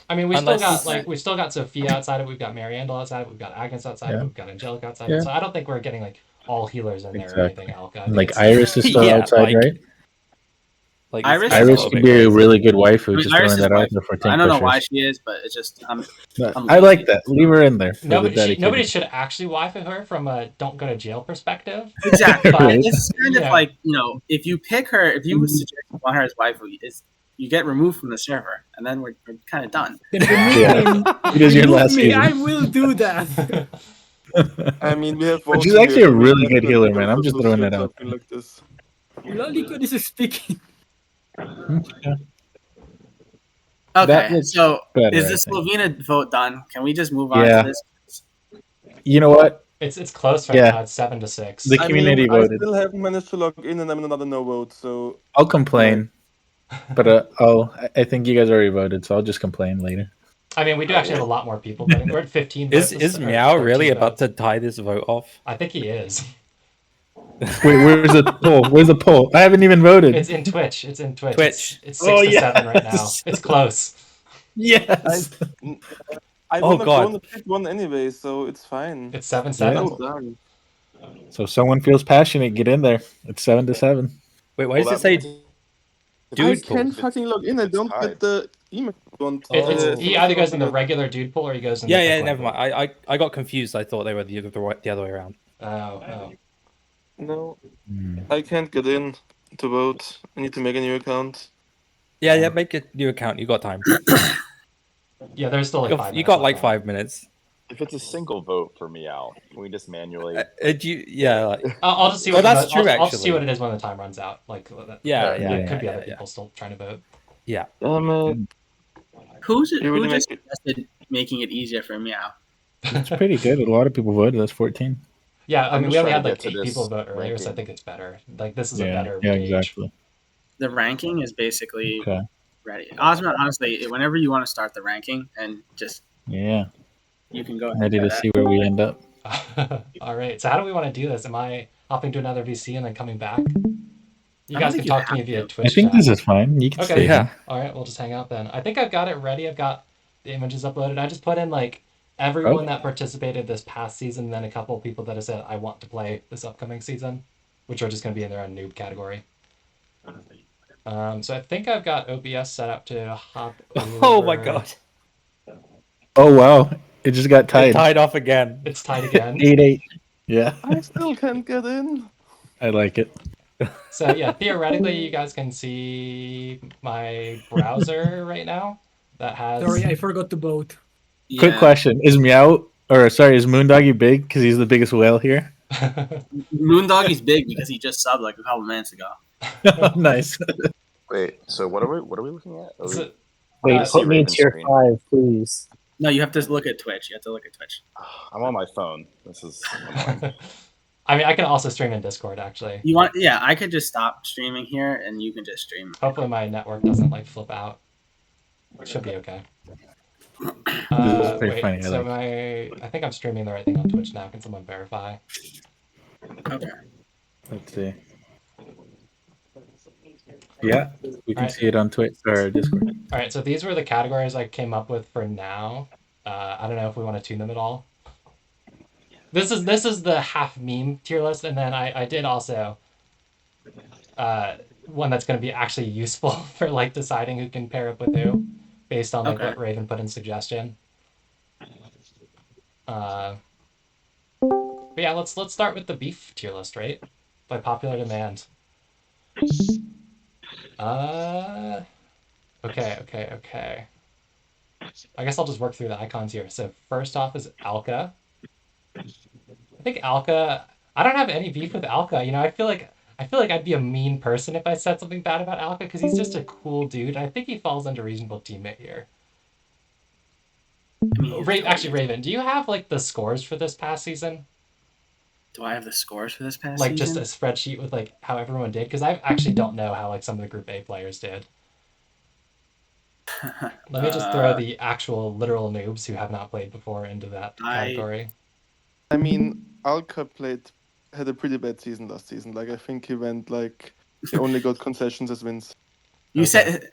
I mean, we Unless- still got Sophia outside of it. We've got Mariandel outside of it. We've got Agnes outside of it. Yeah. We've got Angelica outside of it. Yeah. So I don't think we're getting like all healers in there or Exactly. anything. Alka. I think Like it's- Iris is still Yeah, outside, like- right? Like Iris it's is Iris a little could bit be a crazy. really good waifu. I mean, Just Iris throwing is that out wife. there for I tank don't know why pushers. she is, but it's just I'm I like that. Leave her in there. For the Nobody dedicated. should actually waifu her from a don't go to jail perspective. exactly. But- Right. It's kind of Yeah. like if you pick her, if you suggest you want her as waifu, you get removed from the server, and then we're kind of done. Then remove Yeah. me. It is your Remove last me. season. I will do that. I mean, we have. But she's Volker actually here, a so we really have good to healer, think man. of I'm just who's throwing doing that out something like this. Lolicon is speaking. Yeah. Okay, That looks so better, is I the think. Slovenia vote done? Can we just move on Yeah. to this? You know what? It's close right Yeah. now. It's 7-6. The community I voted. still haven't managed to log in, and I'm another no vote. So I'll complain, but I think you guys already voted, so I'll just complain later. I mean, we do actually have a lot more people voting. We're at 15 votes. Is or Meow 13 really about votes. to tie this vote off? I think he is. Wait, where's the poll? Where's the poll? I haven't even voted. It's in Twitch. It's in Twitch. Twitch. It's 6-7 right now. yes. It's close. Yes. I Oh, wanna God. go on the pick one anyway, so it's fine. It's 7-7. So done. So someone feels passionate, get in there. It's 7-7. Wait, why Well, does it that say means- I dude can't pool? fucking log in. I don't get the email. He either goes in the regular dude pool or he goes in the Yeah, pick never one mind. I got confused. I thought they were the other way around. pool. Oh. No, I can't get in to vote. I need to make a new account. Yeah, make a new account. You got time. Yeah, there's still like 5 minutes. You got like left. 5 minutes. If it's a single vote for Meow, can we just manually? Yeah, like, I'll just see Well, what that's true, I'll see actually. what it is when the time runs out. Like Yeah, there could be yeah, other yeah. people still trying to vote. yeah. Who really just make suggested making it easier for Meow? It's pretty good. A lot of people voted. That's 14. Yeah, I I'm mean, just we only trying had to like get to 8 people this vote earlier, so I ranking. think it's better. Like this is a Yeah, better yeah, gauge. exactly. The ranking is basically Okay. ready. Osmond, honestly, whenever you want to start the ranking, and just Yeah. you can go ahead. Ready and to do that. see where we end up. All right. So how do we want to do this? Am I hopping to another VC and then coming back? You I don't guys think can you talk to me have via to. Twitch. I think chat. this is fine. You can Okay. stay Yeah. here. All right, we'll just hang out then. I think I've got it ready. I've got the images uploaded. I just put in like everyone that participated this past season, then a couple of people that have said I want to play this upcoming season, which are just going to be in their own noob category. So I think I've got OBS set up to hop. Oh my over. god. Oh, wow. It just got It tied. tied off again. It's tied again. 8-8. Yeah. I still can't get in. I like it. So yeah, theoretically, you guys can see my browser right now. That has. Sorry, I forgot to vote. Quick Yeah. question. Is Moondoggy big because he's the biggest whale here? Moondoggy's big because he just subbed like a couple minutes ago. Nice. Wait, so what are we looking at? Are we- So- Wait, see put me in Raven's tier screen. 5, please. No, you have to look at Twitch. You have to look at Twitch. I'm on my phone. This is annoying. I mean, I can also stream in Discord actually. You want? Yeah, I could just stop streaming here, and you can just stream. Hopefully, my network doesn't like flip out. It should be okay. This is pretty funny. I So like I think I'm streaming the right thing on Twitch now. Can someone verify? Okay. Let's see. Yeah, we can Alright. see it on Twitch or Discord. All right, so these were the categories I came up with for now. I don't know if we want to tune them at all. This is the half meme tier list, and then I did also one that's going to be actually useful for like deciding who can pair up with who, based on like Okay. what Raven put in suggestion. But yeah, let's start with the beef tier list, right? By popular demand. Okay. I guess I'll just work through the icons here. So first off is Alka. I think Alka. I don't have any beef with Alka. You know, I feel like I'd be a mean person if I said something bad about Alka because he's just a cool dude. I think he falls under reasonable teammate here. Actually, Raven, do you have like the scores for this past season? Do I have the scores for this past Like season? just a spreadsheet with like how everyone did? Because I actually don't know how like some of the Group A players did. Let me just throw the actual literal noobs who have not played before into that category. I mean, Alka had a pretty bad season last season. Like I think he went like He only got concessions as wins. You Okay. said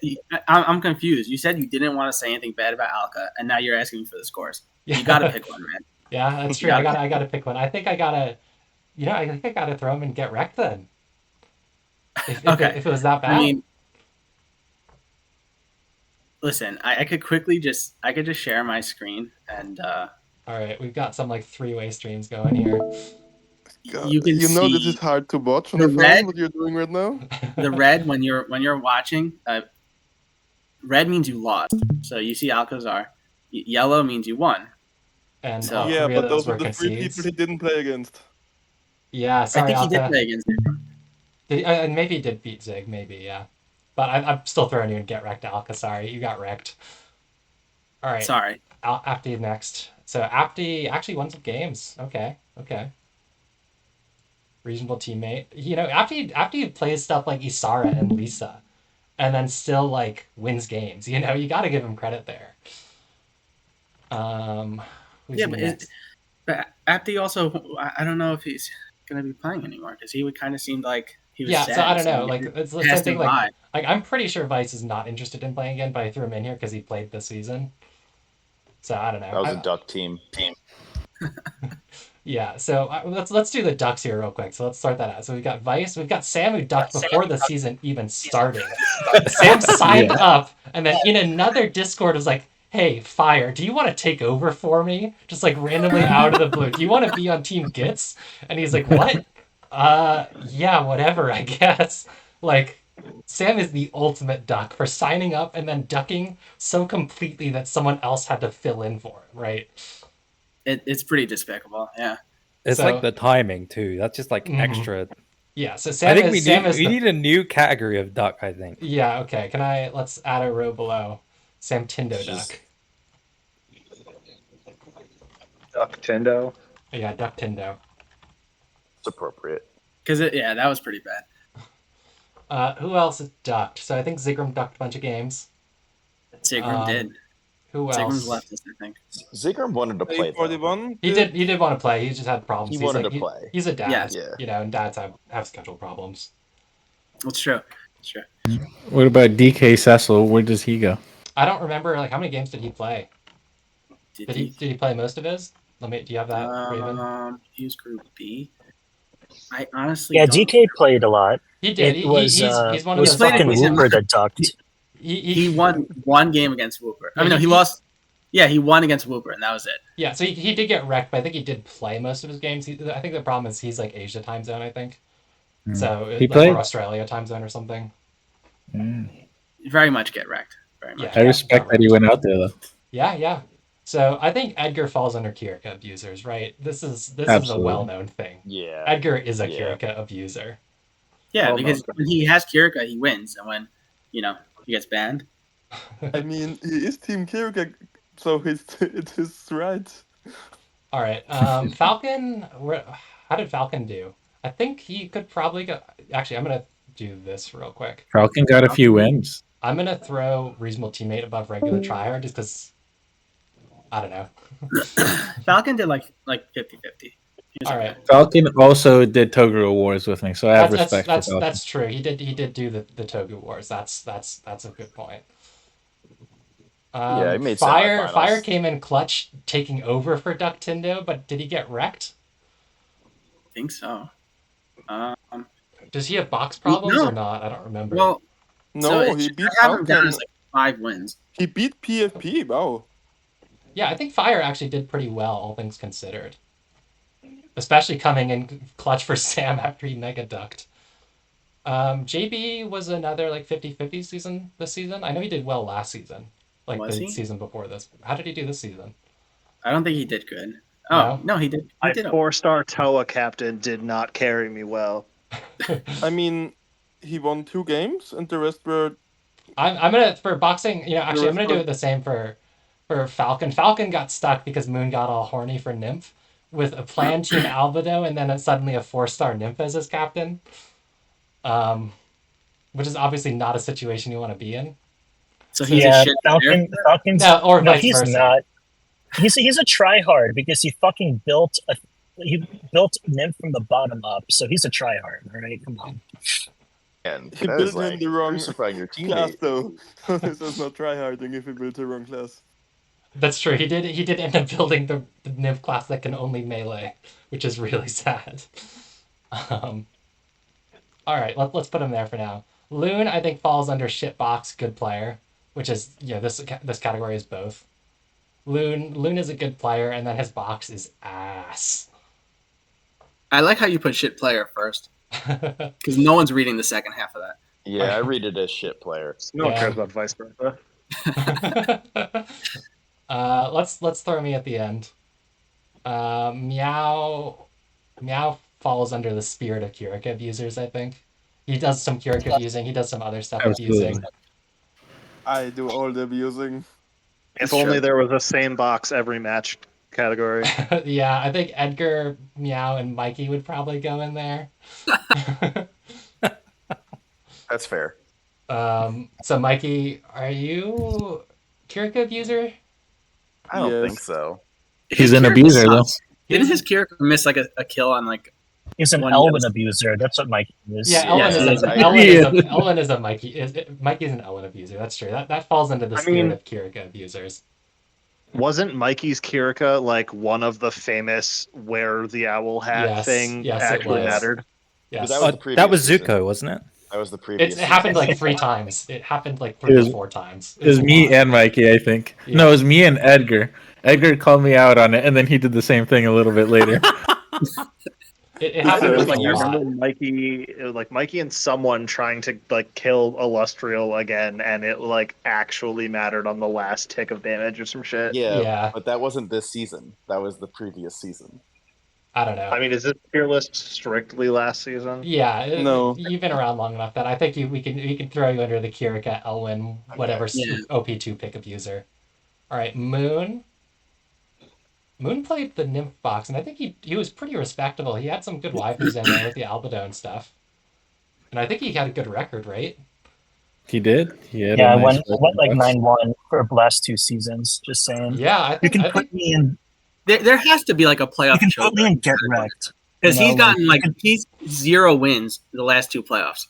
I'm confused. You said you didn't want to say anything bad about Alka, and now you're asking for the scores. Yeah. You got to pick one, man. Yeah, that's true. I gotta pick one. I think I gotta throw him and get wrecked then. If it was that bad. I mean, listen, I could just share my screen and. All right, we've got some like 3-way streams going here. God, You can know see this is hard to watch on the the phone. red- What you're doing right now? the red when you're watching. Red means you lost, so you see Alcazar. Yellow means you won. And So- Yeah, three of but those those are were the 3 concedes. people he didn't play against. Yeah, I sorry, think he did Alka. play against it. And maybe he did beat Zig, maybe, yeah. But I'm still throwing you and get wrecked, Alka. Sorry, you got wrecked. All right. Sorry. Apti next. So Apti actually won some games. Okay. Reasonable teammate. You know, Apti plays stuff like Isara and Lisa, and then still like wins games. You know, you got to give him credit there. Yeah, but Apti also, I don't know if he's gonna be playing anymore because he would kind of seem like he was. Yeah, sad, so I don't know. he Like it's the has same thing. to Like I'm pretty sure Vice is not interested in playing again, but I threw him in here because he played this season. So I don't know. That was a duck team. Yeah, so let's do the ducks here real quick. So let's start that out. So we've got Vice, we've got Sam who ducked before the season even started. Sam signed up, and then in another Discord was like, "Hey, Fire, do you want to take over for me?" Just like randomly out of the blue. Do you want to be on Team Gits? And he's like, "What? Yeah, whatever, I guess." Like, Sam is the ultimate duck for signing up and then ducking so completely that someone else had to fill in for him, right? It's pretty despicable. Yeah. It's like the timing too. That's just like extra. Yeah, so Sam I think we need a new category of duck, I think. Yeah, okay. Let's add a row below. Sam Tindo duck. Duck Tindo. Yeah, duck Tindo. It's appropriate. Because that was pretty bad. Who else is ducked? So I think Zigram ducked a bunch of games. Zigram did. Who else? Zigram's left us, I think. Zigram wanted to play. 41. He did want to play. He just had problems. He wanted to play. He's a dad. Yeah. You know, and dads have schedule problems. That's true. What about DK Cecil? Where does he go? I don't remember how many games did he play? Did he play most of his? Do you have that, Raven? He was Group B. I honestly Yeah, don't. DK played a lot. He did. It was he's one it of was those fucking guys. Whooper that ducked. He won one game against Whooper. I mean, no, he lost. Yeah, he won against Whooper, and that was it. Yeah, so he did get wrecked, but I think he did play most of his games. I think the problem is he's like Asia time zone, I think. So He like, played? or Australia time zone or something. Very much get wrecked. Very much. I respect that he went out there though. Yeah. So I think Edgar falls under Kirika abusers, right? This is a Absolutely. well-known thing. Yeah. Edgar is a Kirika abuser. Yeah, because when he has Kirika, he wins, and when he gets banned. I mean, he is Team Kirika, so it is right. All right, Falcon. How did Falcon do? I think he could probably go. Actually, I'm gonna do this real quick. Falcon got a few wins. I'm gonna throw reasonable teammate above regular tryhard just because. I don't know. Falcon did like 50-50. All right. Falcon also did Togu Awards with me, so I have respect for Falcon. That's true. He did do the Togu Wars. That's a good point. Yeah, he made Fire. semifinals. Fire came in clutch, taking over for Duck Tindo, but did he get wrecked? I think so. Does he have box problems or not? I don't remember. Well, No, he beat I have him down Falcon. as like 5 wins. He beat PFP. Wow. Yeah, I think Fire actually did pretty well, all things considered. Especially coming in clutch for Sam after he mega ducked. JB was another like 50-50 season this season. I know he did well last season. Like Was the he? season before this. How did he do this season? I don't think he did good. Oh, no, he did. My He did. 4-star Toa captain did not carry me well. I mean, he won 2 games, and the rest were. I'm gonna for boxing. Actually, I'm gonna do for- it the same for Falcon. Falcon got stuck because Moon got all horny for Nymph with a planned Team Albedo and then suddenly a 4-star Nymph as his captain. Which is obviously not a situation you want to be in. So he's a shit player? Falcon's No, or vice he's versa. not. He's a tryhard because he fucking built Nymph from the bottom up, so he's a tryhard. All right, come on. And He that built is him like the wrong crucifying your class, teammate. though. This is not tryharding if he built the wrong class. That's true. He did end up building the Niv class that can only melee, which is really sad. All right, let's put him there for now. Loon, I think, falls under shitbox good player, which is this category is both. Loon is a good player, and then his box is ass. I like how you put shit player first, because no one's reading the second half of that. Yeah, I read it as shit player. No one cares about vice versa. Let's throw me at the end. Meow falls under the spirit of Curica abusers, I think. He does some Curica abusing, he does some other stuff abusing. I do all the abusing. If only there was a same box every match category. Yeah, I think Edgar, Meow, and Mikey would probably go in there. That's fair. So Mikey, are you Curica abuser? I don't think so. He's an abuser, though. Didn't his character miss like a kill on like? He's an elven abuser. That's what Mikey is. Yeah, Elwin is a Mikey. Mikey's an Elwin abuser. That's true. That falls into the spirit of Curica abusers. Wasn't Mikey's Kirika like one of the famous wear the owl hat thing actually mattered? Yes. That was Zuko, wasn't it? That was the previous. It happened like 3 times. It happened like 3 or 4 times. It was me and Mikey, I think. Yeah. No, it was me and Edgar. Edgar called me out on it, and then he did the same thing a little bit later. It happened like I remember Mikey and someone trying to like kill Illustrial again, and it like actually mattered on the last tick of damage or some shit. Yeah, but that wasn't this season. That was the previous season. I don't know. I mean, is this tier list strictly last season? Yeah, no. You've been around long enough that I think we can throw you under the Kirika, Elwin, whatever OP2 pick abuser. All right, Moon. Moon played the Nymph box, and I think he was pretty respectable. He had some good waifus in there with the Albadone stuff. And I think he had a good record, right? He did. He had I went like 9-1 for the last 2 seasons. Just saying. Yeah, I think, put me in. There has to be like a playoff. You can put me in get wrecked. Because he's gotten he's 0 wins the last 2 playoffs.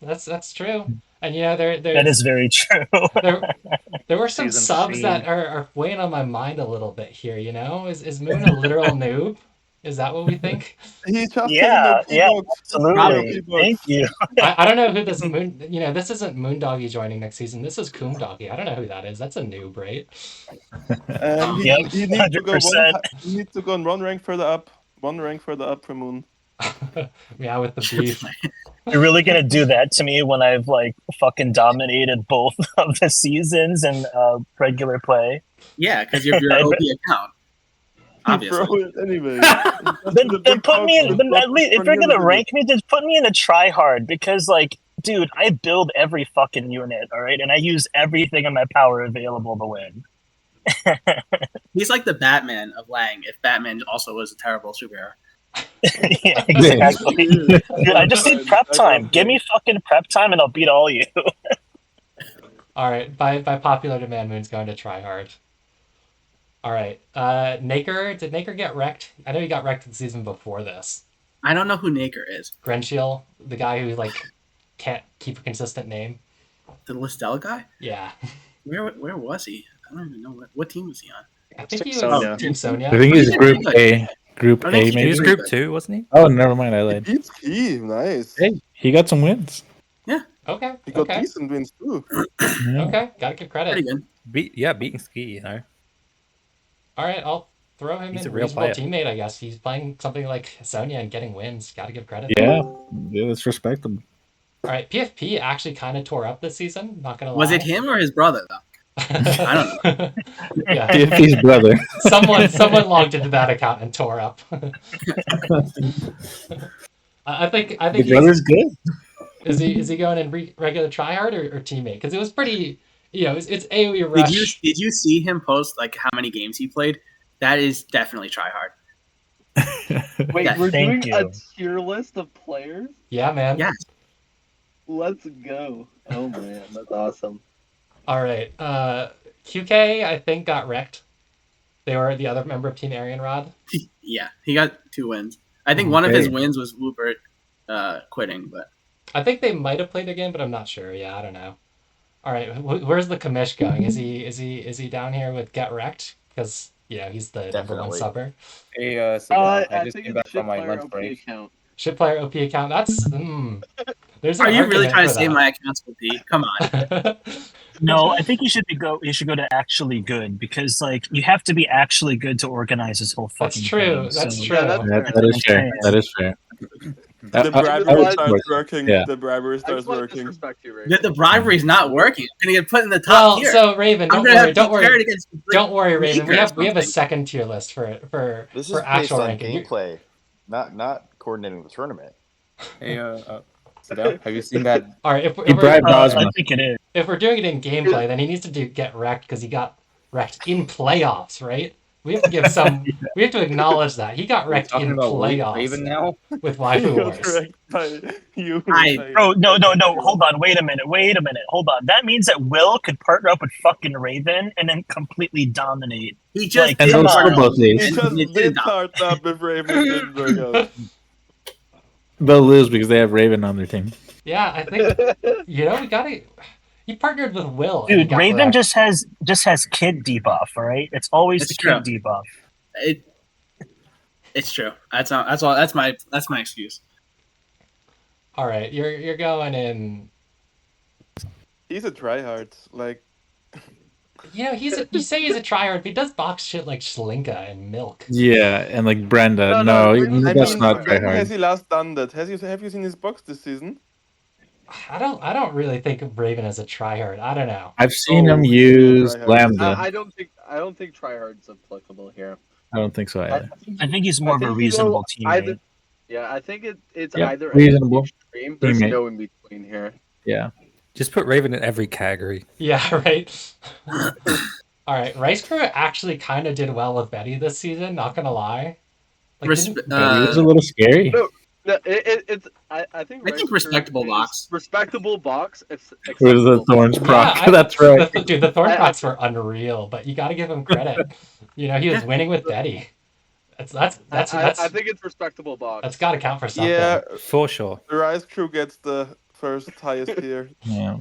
That's true. And that is very true. there were some subs that are weighing on my mind a little bit here. Is Moon a literal noob? Is that what we think? He's just absolutely. Thank you. I don't know who this Moon. This isn't Moondoggy joining next season. This is Coomdoggy. I don't know who that is. That's a noob, right? He needs to go on 1 rank further up. 1 rank further up for Moon. Yeah, with the beef. You're really gonna do that to me when I've like fucking dominated both of the seasons in regular play? Yeah, because you're your OP account. Obviously. Anyway. then put me in. Then at least if you're gonna rank me, just put me in a try hard because like, dude, I build every fucking unit, all right, and I use everything in my power available to win. He's like the Batman of Lang. If Batman also was a terrible superhero. Yeah, exactly. Dude, I just need prep time. Give me fucking prep time and I'll beat all you. All right, by popular demand, Moon's going to try hard. All right, Naker. Did Naker get wrecked? I know he got wrecked the season before this. I don't know who Naker is. Grenshiel, the guy who can't keep a consistent name. The Listella guy? Yeah. Where was he? I don't even know what team was he on. I think he was Team Sonya. I think he's Group A. Group A, maybe. He was Group 2, wasn't he? Oh, never mind. I lied. He's key. Nice. Hey, he got some wins. Yeah. Okay. He got decent wins too. Okay. Gotta give credit. Pretty good. Beating Ski, All right, I'll throw him in. A real reasonable teammate, I guess. He's playing something like Sonya and getting wins. Gotta give credit. Yeah, that's respectable. All right, PFP actually kind of tore up this season. Not gonna lie. Was it him or his brother though? I don't know. Yeah, PFP's brother. Someone logged into that account and tore up. I think the brother's good. Is he going in regular tryhard or teammate? Because it was pretty. It's AoE rush. Did you see him post like how many games he played? That is definitely tryhard. Wait, we're doing a tier list of players? Yeah, man. Yes. Let's go. Oh man, that's awesome. All right. QK, I think, got wrecked. They were the other member of Team Arianrod. Yeah, he got 2 wins. I think one of his wins was Whoopert quitting, but I think they might have played the game, but I'm not sure. Yeah, I don't know. All right, where's the commish going? Is he down here with Get Wrecked? Because he's the number one Definitely. subber. Hey, Sadal, I I just think came it's back from my ship lunch OP break. account. Ship player OP account. That's there's an Are you really argument trying to for say that. my account's OP? Come on. No, I think you should go to actually good, because like you have to be actually good to organize this whole That's fucking true. thing. That's So, true. Yeah, that's fair. That is fair. That is fair. The I bribery would starts support that. working. Yeah. The bribery I starts just want to working. disrespect you, Raven. The bribery's not working. I'm gonna get put in the top Well, tier. so Raven, I'm don't gonna worry, have don't to be paired worry, against, like, don't worry, Raven. Maker or We have a something. second tier list for This is for based actual on ranking. gameplay, not coordinating the tournament. Hey, Sadal, have you seen that? All right, He bribed Ozma. I think it is. if we're doing it in gameplay, then he needs to get wrecked because he got wrecked in playoffs, right? We have to give some. We have to acknowledge that he got Are you wrecked talking in about playoffs Raven now? with He Waifu got Wars. wrecked by you. Bro, no. Hold on. Wait a minute. Hold on. That means that Will could partner up with fucking Raven and then completely dominate. He just Like, And did they'll come still on. both He lose. just It did did start up with Raven. It didn't work out. They'll lose because they have Raven on their team. Yeah, I think we gotta. He partnered with Will. And he Dude, got Raven wrecked. just has kid debuff, all right? It's always It's the true. kid debuff. It's true. That's all. That's my excuse. All right, you're going in. He's a tryhard. Like, You say he's a tryhard, but he does box shit like Schlinka and Milk. Yeah, and like Brenda. No, No, I that's mean, not when try has hard. he last done that? Have you seen his box this season? I don't really think of Raven as a tryhard. I don't know. I've seen him he's a use tryhard. Lambda. I don't think tryhard's applicable here. I don't think so either. I think he's more of a think reasonable either, teammate. yeah, I think it's Yeah, either reasonable extreme. There's teammate. no in between here. Yeah. Just put Raven in every category. Yeah, right. All right, Rice Crew actually kind of did well with Betty this season. Not gonna lie. Like, It was a little scary. No, it's. I think. I think respectable box. Respectable box. It's It was the Thorns proc. That's right. Dude, the Thorn procs were unreal, but you got to give him credit. He was winning with Betty. That's. I think it's respectable box. That's got to count for something. Yeah, for sure. The Rise Crew gets the first highest tier. Yeah.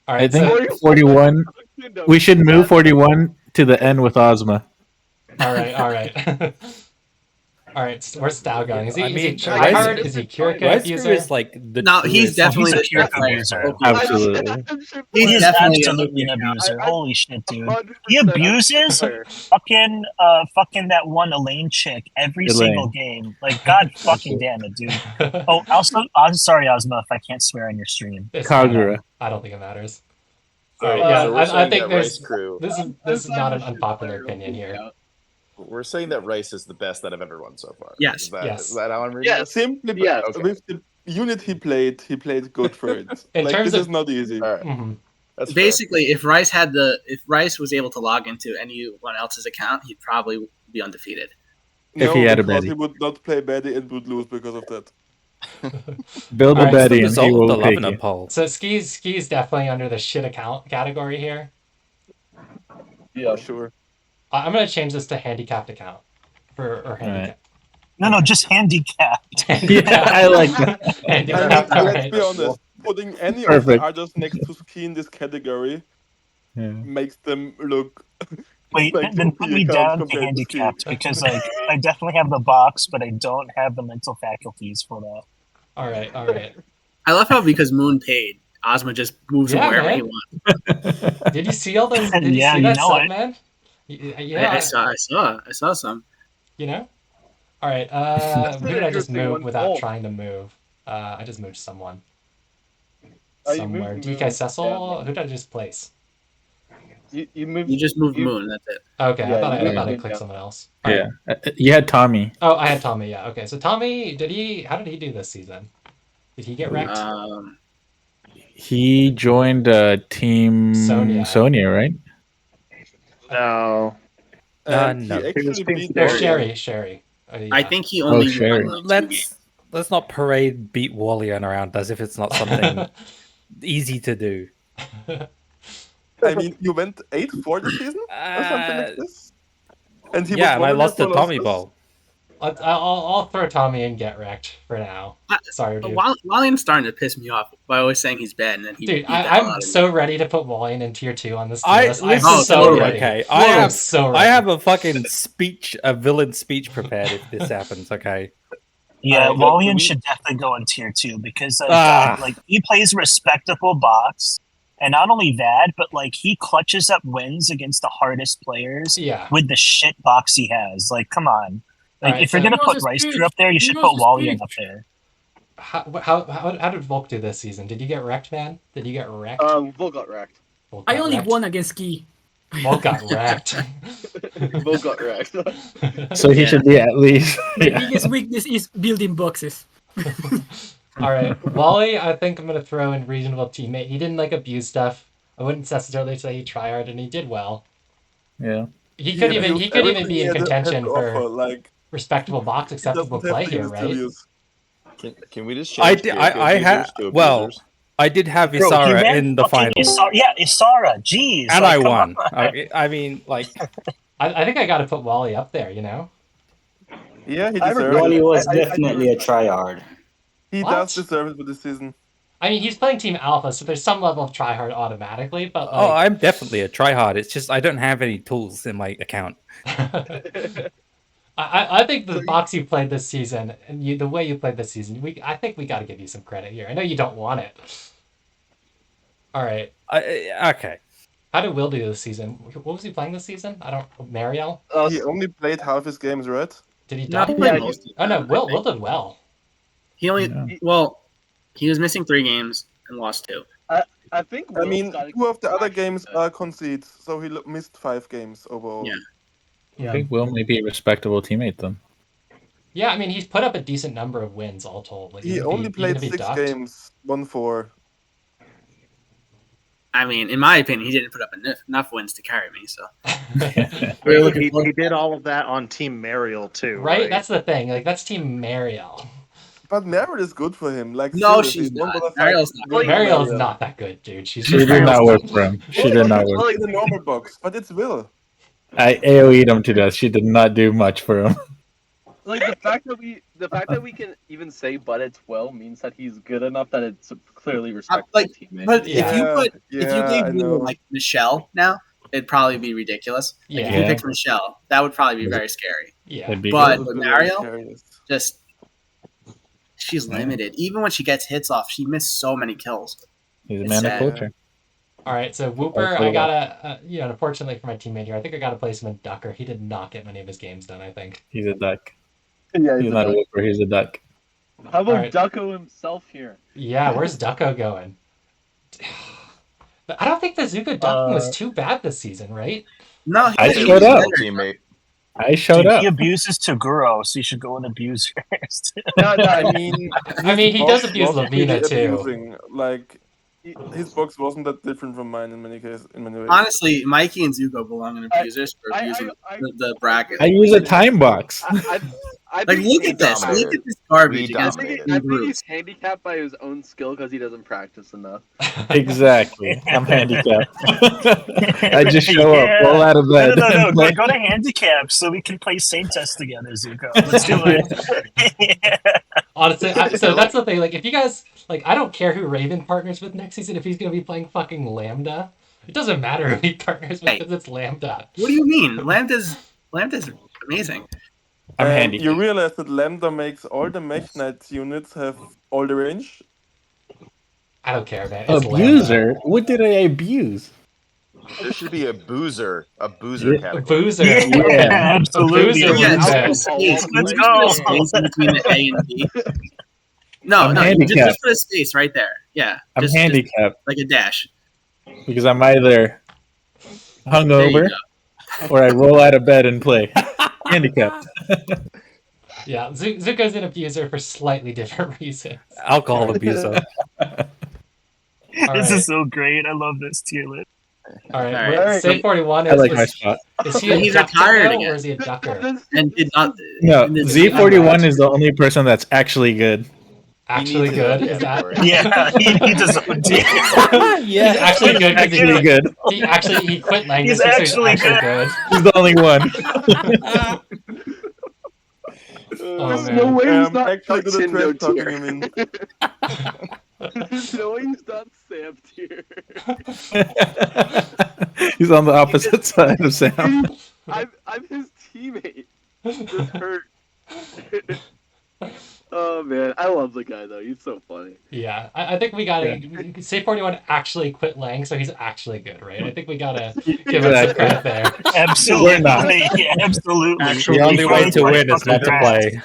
All right, I think so- 41. We should move 41 to the end with Ozma. All right. All right, where's Stao going? Is he Rice tryhard? Is he Curica Crew user? is like the No, he's truest- definitely He's a a pure Curica player. user. Absolutely. He's definitely absolutely a- an abuser. Holy shit, dude. 100% He abuses player. fucking that one Elaine chick every Elaine. single game. Like, god fucking damn it, dude. Oh, also, I'm sorry, Ozma, if I can't swear on your stream. It's Kagura. I don't think it matters. So, All right, yeah, so we're I saying think that there's Rice Crew. this is not an unpopular opinion here. We're saying that Rice is the best out of everyone so far. Yes. Is that, Yes. is that how I'm reading Yes. this? Simply, Yeah, okay. with the unit he played good for it. In Like, terms this of- is not easy. All right. Mhm. That's fair. Basically, if Rice was able to log into anyone else's account, he'd probably be undefeated. If he had a because Betty. he would not play Betty and would lose because of that. Build a All right, Betty the and he result of will the take Lavender you. poll. So Ski's definitely under the shit account category here. Yeah, sure. I'm gonna change this to handicapped account or handicap. No, just handicapped. Yeah, I like that. Handicapped. And All let's right. be honest, putting any of Perfect. the others next to Ski in this category Yeah. makes them look. Wait, like then put me the account down to compared to Ski. handicapped because, like, I definitely have the box, but I don't have the mental faculties for that. All right. I love how because Moon paid, Ozma just moves him Yeah, wherever man. he wants. Did you see all those? Did you Yeah, see you that know sub, it. man? Yeah, I saw some. You know. All right. Who did I just interesting move one. without Oh. trying to move? I just moved someone. Oh, you Somewhere. moved DK Moon. Cecil. Who did I just place? You moved. You just moved you- Moon. That's it. Okay, Yeah, I thought you I moved clicked down. someone else. All right. Yeah. You had Tommy. Oh, I had Tommy. Yeah. Okay. So Tommy, how did he do this season? Did he get wrecked? He joined Team Sonia, right? No. And no. he He was actually Team beat No, Sherry. Sherry. Yeah. I think he only Sherry. won like 2 games. Let's not parade beat Wallian around as if it's not something easy to do. I mean, you went 8-4 this season or something like this. And he Yeah, was and one I of lost your the Tommy losses? Bowl. I'll throw Tommy and get wrecked for now. Sorry, dude. Wallian's starting to piss me off by always saying he's bad, and then he. Dude, beat the hell out I'm of so me. ready to put Wallian in tier 2 on this tier list. I'm listen, so ready. Okay, I'm so ready. I have a fucking a villain speech prepared if this happens. Okay. Yeah, Wallian should definitely go in tier 2 because like he plays respectable box, and not only that, but like he clutches up wins against the hardest players. Yeah. With the shit box he has, like come on, like Right, if you're gonna put Reister up there, you should put Wallian up there. How did Volk do this season? Did you get wrecked, man? Did you get wrecked? Volk got wrecked. I only won against Key. Volk got wrecked. Volk got wrecked. So he should be at least. The biggest weakness is building boxes. All right, Wally. I think I'm gonna throw in reasonable teammate. He didn't like abuse stuff. I wouldn't necessarily say he tried hard, and he did well. Yeah. He could even be in contention for like respectable box, acceptable play here, right? Can we just change I did have Bro, Isara in the final. Isara, jeez. And like, I come won. on. I mean, like... I think I got to put Wally up there, you know? Yeah, he deserves Wally it. was definitely a tryhard. He does deserve it for this season. I mean, he's playing Team Alpha, so there's some level of tryhard automatically, but like... Oh, I'm definitely a tryhard. It's just I don't have any tools in my account. I think the box you played this season, and the way you played this season, I think we got to give you some credit here. I know you don't want it. All right. Okay. How did Will do this season? What was he playing this season? I don't... Mariel? He only played half his games, right? Did he No, die? he played most of Oh, no, them, Will did well. He only he was missing 3 games and lost 2. I think. I mean, 2 of the other games are concedes, so he missed 5 games overall. I think Will may be a respectable teammate then. Yeah, I mean, he's put up a decent number of wins all told. Like, He only played 6 games, won 4. I mean, in my opinion, he didn't put up enough wins to carry me. So he did all of that on Team Mariel too, right? That's the thing. Like, that's Team Mariel. But Mariel is good for him. Like, no, seriously, she's not. Mariel's not that good, dude. She did not work for him. She did not work. In the normal box, but it's Will. I AoE'd him to death. She did not do much for him. Like the fact that we can even say but it's Will means that he's good enough that it's a clearly respectable teammate. But if you gave Will like Michelle now, it'd probably be ridiculous. Like, if you picked Michelle, that would probably be very scary. Yeah. But with Mariel, she's limited. Even when she gets hits off, she missed so many kills. He's a man of culture. All right, so Whooper, I gotta, unfortunately for my teammate here, I think I gotta place him in Ducker. He did not get many of his games done, I think. He's a duck. Yeah, he's not a Whooper, he's a duck. How about Ducko himself here? Yeah, where's Ducko going? But I don't think the Zuko ducking was too bad this season, right? No, I showed up. Teammate. I showed up. He abuses Toguro, so you should go and abuse first. No, I mean, he does abuse Lavina too. Abusing. Like, his box wasn't that different from mine in many cases. In many ways. Honestly, Mikey and Zuko belong in abusers for abusing the bracket. I use a time box. Like, look at this. Look at this garbage. I think he's handicapped by his own skill because he doesn't practice enough. Exactly. I'm handicapped. I just show up, roll out of bed. No. Go to handicap so we can play Saint Test together, Zuko. Let's do it. Honestly, so that's the thing. Like, if you guys, like, I don't care who Raven partners with next season if he's going to be playing fucking Lambda. It doesn't matter who he partners with because it's Lambda. What do you mean? Lambda's amazing. I'm handy. You realize that Lambda makes all the Mech Knights units have all the range? I don't care, man. It's Abuser? Lambda. What did I abuse? There should be a boozer category. A boozer. Yeah, absolutely. Let's go. Space between the A and B. No, just put a space right there. Yeah. I'm handicapped. Like a dash. Because I'm either hungover or I roll out of bed and play. Handicapped. Yeah, Zuko's an abuser for slightly different reasons. Alcohol abuser. This is so great. I love this tier list. All right. Save 41 is, I like my spot. Is he a retired again? Or is he a ducker? And did not. No, Z41 is the only person that's actually good. Actually good? Is that? Yeah, he does. Yeah, he's actually good. Actually good. He quit language. He's actually good. He's the only one. There's man. no way he's not actually do the Nintendo trash tier. talking, you mean? There's no way he's not Sam tier. He's on the opposite side of Sam. I'm his teammate. This hurt. Oh man, I love the guy though. He's so funny. Yeah, I think we gotta say 41 actually quit Lang, so he's actually good, right? I think we gotta give him some credit there. Absolutely, yeah, absolutely. The only way to win is not to play.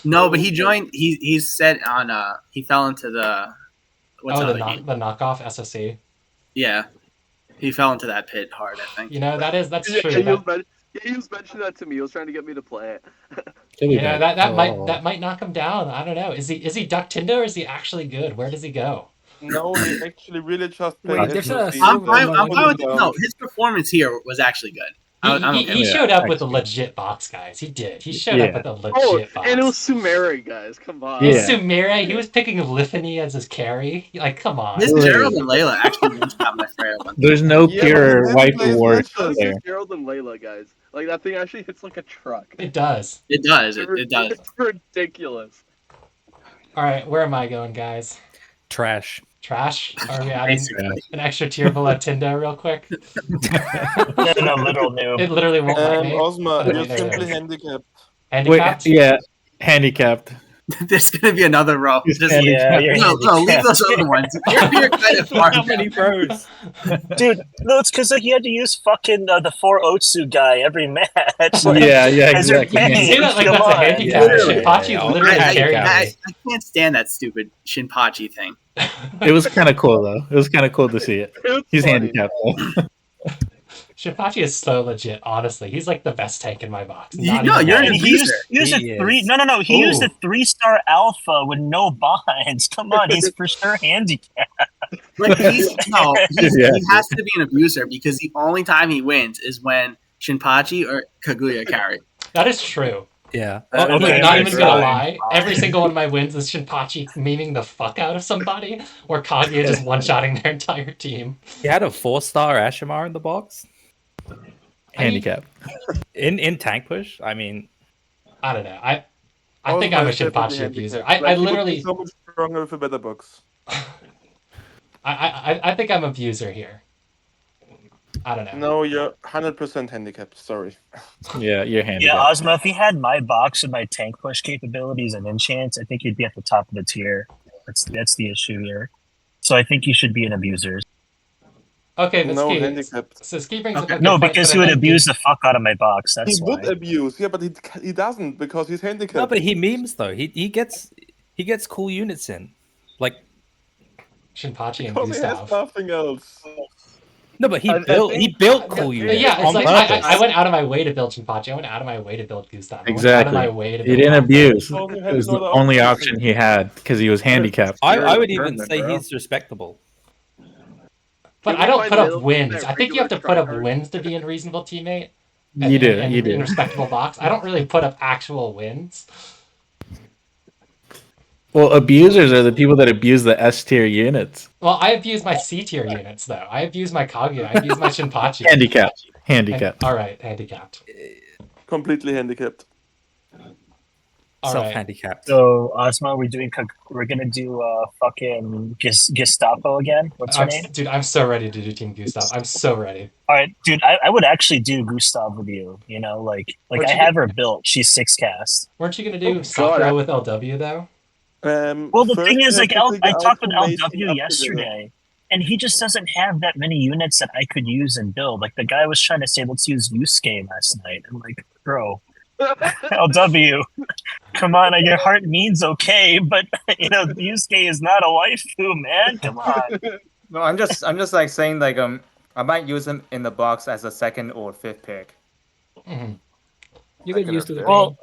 No, but he joined. He's said on. He fell into the. What's the the game? knockoff SSC. Yeah, he fell into that pit hard. I think. You know that's Yeah, true. he was mentioning that to me. He was trying to get me to play it. Yeah, that might knock him down. I don't know. Is he Duck Tinder or is he actually good? Where does he go? No, he actually really just Wait, played there's SSC. I'm fine and with then- no. His performance here was actually good. He showed up with a legit box, guys. He did. He showed up with a legit box. And it was Sumeri, guys. Come on. Yeah. Sumeri, he was picking Liffany as his carry. Like, come on. This Gerald and Layla actually reached out my frail one. There's no pure Waifu wars there. Gerald and Layla, guys. Like that thing actually hits like a truck. It does. It does. It does. It's ridiculous. All right, where am I going, guys? Trash. Trash? Are we adding an extra tier below Tinder real quick? No, literal noob. It literally won't let me. Ozma, Oh, you're there it simply is. handicapped. Handicapped? Wait, yeah, handicapped. There's gonna be another row. He's Just, handicapped. no, leave those other ones. You're kind of far. How many rows? Dude, no, it's because he had to use fucking the 4 Otsu guy every match. Yeah, as your exactly. main. Say that like Come that's a on. handicap. Shinpachi literally carried I me. can't stand that stupid Shinpachi thing. It was kind of cool though. It was kind of cool to see it. He's funny. handicapped though. Shinpachi is so legit, honestly. He's like the best tank in my box. You're an And he used, abuser. he used a 3. No. He used a 3-star alpha with no binds. Come on, he's for sure handicapped. Like he Yeah. has to be an abuser because the only time he wins is when Shinpachi or Kaguya carry. That is true. Yeah. I'm Okay, not that's even gonna fine. lie. Every single one of my wins is Shinpachi memeing the fuck out of somebody, or Kaguya just one-shotting their entire team. He had a 4-star Ashimar in the box. Handicapped. In tank push. I mean, I don't know. I think I'm a Shinpachi abuser. I literally so much stronger with a better box. I think I'm an abuser here. I don't know. No, you're 100% handicapped. Sorry. Yeah, you're handicapped. Yeah, Ozma, if he had my box with my tank push capabilities and enchants, I think he'd be at the top of the tier. That's the issue here. So I think you should be an abuser. Okay, but No, Ski. handicapped. So Ski brings up a good No, point, because but he I would think abuse the fuck out of my box. That's He why. would abuse, yeah, but he doesn't because he's handicapped. no, but he memes though. He gets cool units in. Like Shinpachi and because he has Gustav. nothing else. no, but he I built cool units. Yeah, it's on like purpose. I went out of my way to build Shinpachi. I went out of my way to build Gustav. I went out of Exactly. my way to He build didn't Papa. abuse. Well, you It had was no the other only option. option he had because he was handicapped. I would even German, say bro. he's respectable. But You I don't might put find up middle wins. that I think you have to put up regular wins to be a reasonable teammate. You do, And you do. in a respectable box. I don't really put up actual wins. Well, abusers are the people that abuse the S tier units. Well, I abuse my C tier units though. I abuse my Kaguya. I abuse my Shinpachi. Handicapped. Handicapped. All right, handicapped. Completely handicapped. All right. Self-handicapped. So Ozma, we're gonna do fucking Gestapo again. What's her name? Dude, I'm so ready to do Team Gustav. I'm so ready. All right, dude. I would actually do Gustav with you. You know, like What'd I you have her built. She's 6 cast. Weren't you gonna do Oh, Sakura God. with LW though? Well, the First thing you is, have like, to figure I out talked with who made LW it up yesterday, and he just doesn't have that many units that I could use and build. Like, the guy was trying to say, let's use Yusuke last night. I'm like, bro, LW, come on, your heart means okay, but, you know, Yusuke is not a waifu, man. Come on. No, I'm just like saying like I might use him in the box as a 2nd or 5th pick. Mhm. You get used to the Well, pain.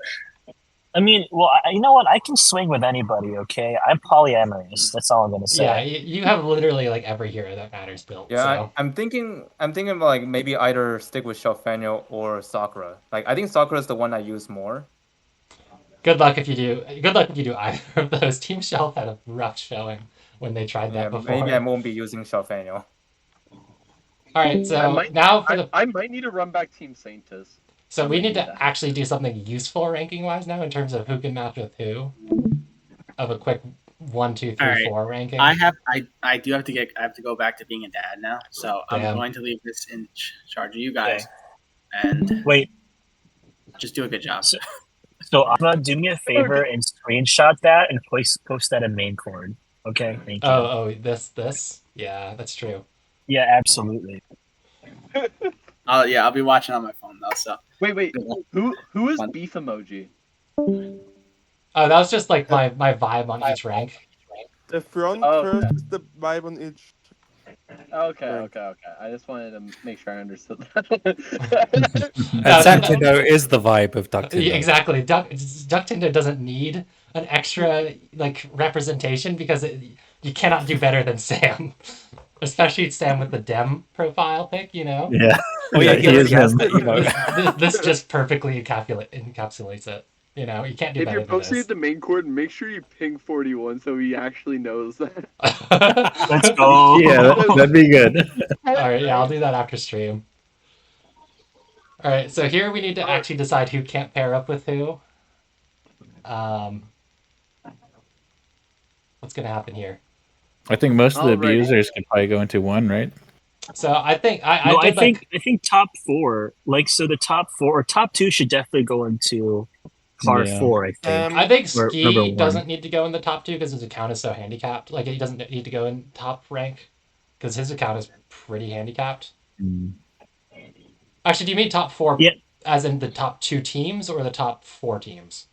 I mean, well, you know what? I can swing with anybody, okay? I'm polyamorous. That's all I'm going to say. Yeah, you have literally like every hero that matters built. Yeah, So. I'm thinking about like maybe either stick with Shelfenio or Sakura. Like I think Sakura is the one I use more. Good luck if you do. Good luck if you do either of those. Team Shelf had a rough showing when they tried that Yeah, before. maybe I won't be using Shelfenio. All right, so I might, now for the I might need to run back Team Saintus. So we need to actually do something useful ranking wise now in terms of who can match with who. Of a quick 1, 2, 3, All right. 4 ranking. I do have to go back to being a dad now. So I'm going to leave this in charge of you guys. And wait, just do a good job. So Ava, do me a favor and screenshot that and post that in main cord. Okay, thank you. Oh, this? Yeah, that's true. Yeah, absolutely. I'll be watching on my phone though. So wait, who is beef emoji? Oh, that was just like my vibe on each rank. The front first is the vibe on each. Okay. I just wanted to make sure I understood that. Santino is the vibe of Duck Tinder. Exactly. Duck Tinder doesn't need an extra like representation because you cannot do better than Sam. Especially Sam with the Dem profile pic, you know? Yeah. Oh yeah, he is him. This just perfectly encapsulates it. You know, you can't do if better you're than posting this. it to main cord, make sure you ping 41 so he actually knows that. Let's go. Yeah, that'd be good. All right, yeah, I'll do that after stream. All right, so here we need to actually decide who can't pair up with who. What's gonna happen here? I think most of the abusers can probably go into one, right? So I think I think top 4, like so the top 4 or top 2 should definitely go into par 4. I think. I think Or Ski number 1. doesn't need to go in the top 2 because his account is so handicapped. Like he doesn't need to go in top rank because his account is pretty handicapped. Actually, do you mean top 4 as in the top 2 teams or the top 4 teams?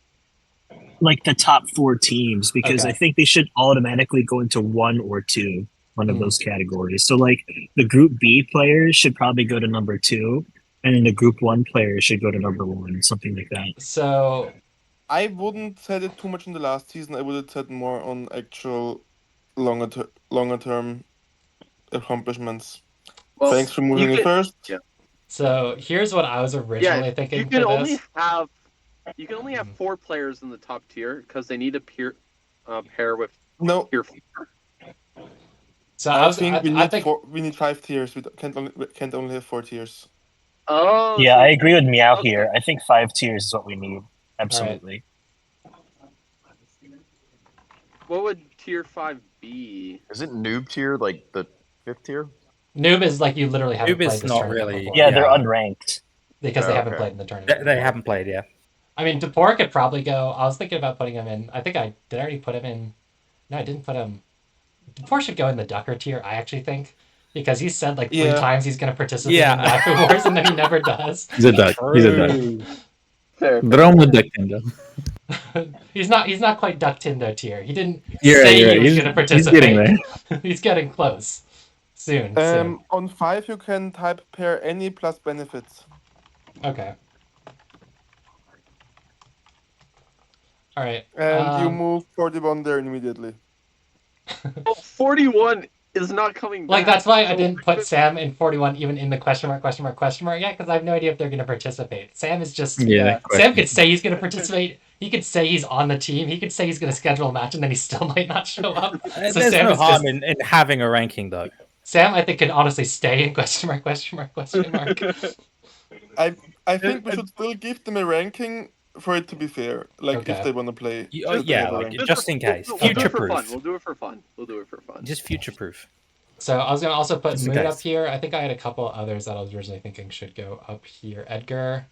Like the top 4 teams, because Okay. I think they should automatically go into 1 or 2, one of those categories. So like the group B players should probably go to number 2, and then the group 1 players should go to number 1, something like that. So I wouldn't set it too much in the last season. I would have set more on actual longer term accomplishments. Well, thanks for moving it first. Yeah. So here's what I was originally thinking. You can for only this. have 4 players in the top tier because they need to pair with tier 4. So I think we need 5 tiers. We can't only have 4 tiers. Oh. Yeah, I agree with Meow here. I think 5 tiers is what we need. Absolutely. What would tier 5 be? Isn't noob tier like the 5th tier? Noob is like you literally haven't Noob played is this not tournament really. before. Yeah, they're unranked. Because they haven't played in the tournament. They haven't played, yeah. I mean, Depor could probably go. I was thinking about putting him in. I think I did already put him in. No, I didn't put him. Depor should go in the Ducker tier, I actually think. Because he's said like 3 times he's going to participate in Waifu Wars and then he never does. He's a duck. He's a duck. Throw him with Duck Tinder. He's not quite Duck Tindo tier. He didn't You're say right. he was He's- going to participate. he's getting there. He's getting close. Soon. On 5 you can type pair any plus benefits. Okay. All right. And you move 41 there immediately. Well, 41 is not coming back. Like that's why I didn't put Sam in 41 even in the question mark yet, because I have no idea if they're going to participate. Sam is just Sam could say he's going to participate. He could say he's on the team. He could say he's going to schedule a match, and then he still might not show up. So There's Sam no is harm just, in having a ranking though. Sam, I think, can honestly stay in question mark. I think we should still give them a ranking for it to be fair. Like if they want to play. Just in case. We'll Future do it for fun. proof. We'll do it for fun. Just future proof. So I was going to also put Just in Mood case. up here. I think I had a couple others that I was originally thinking should go up here. Edgar.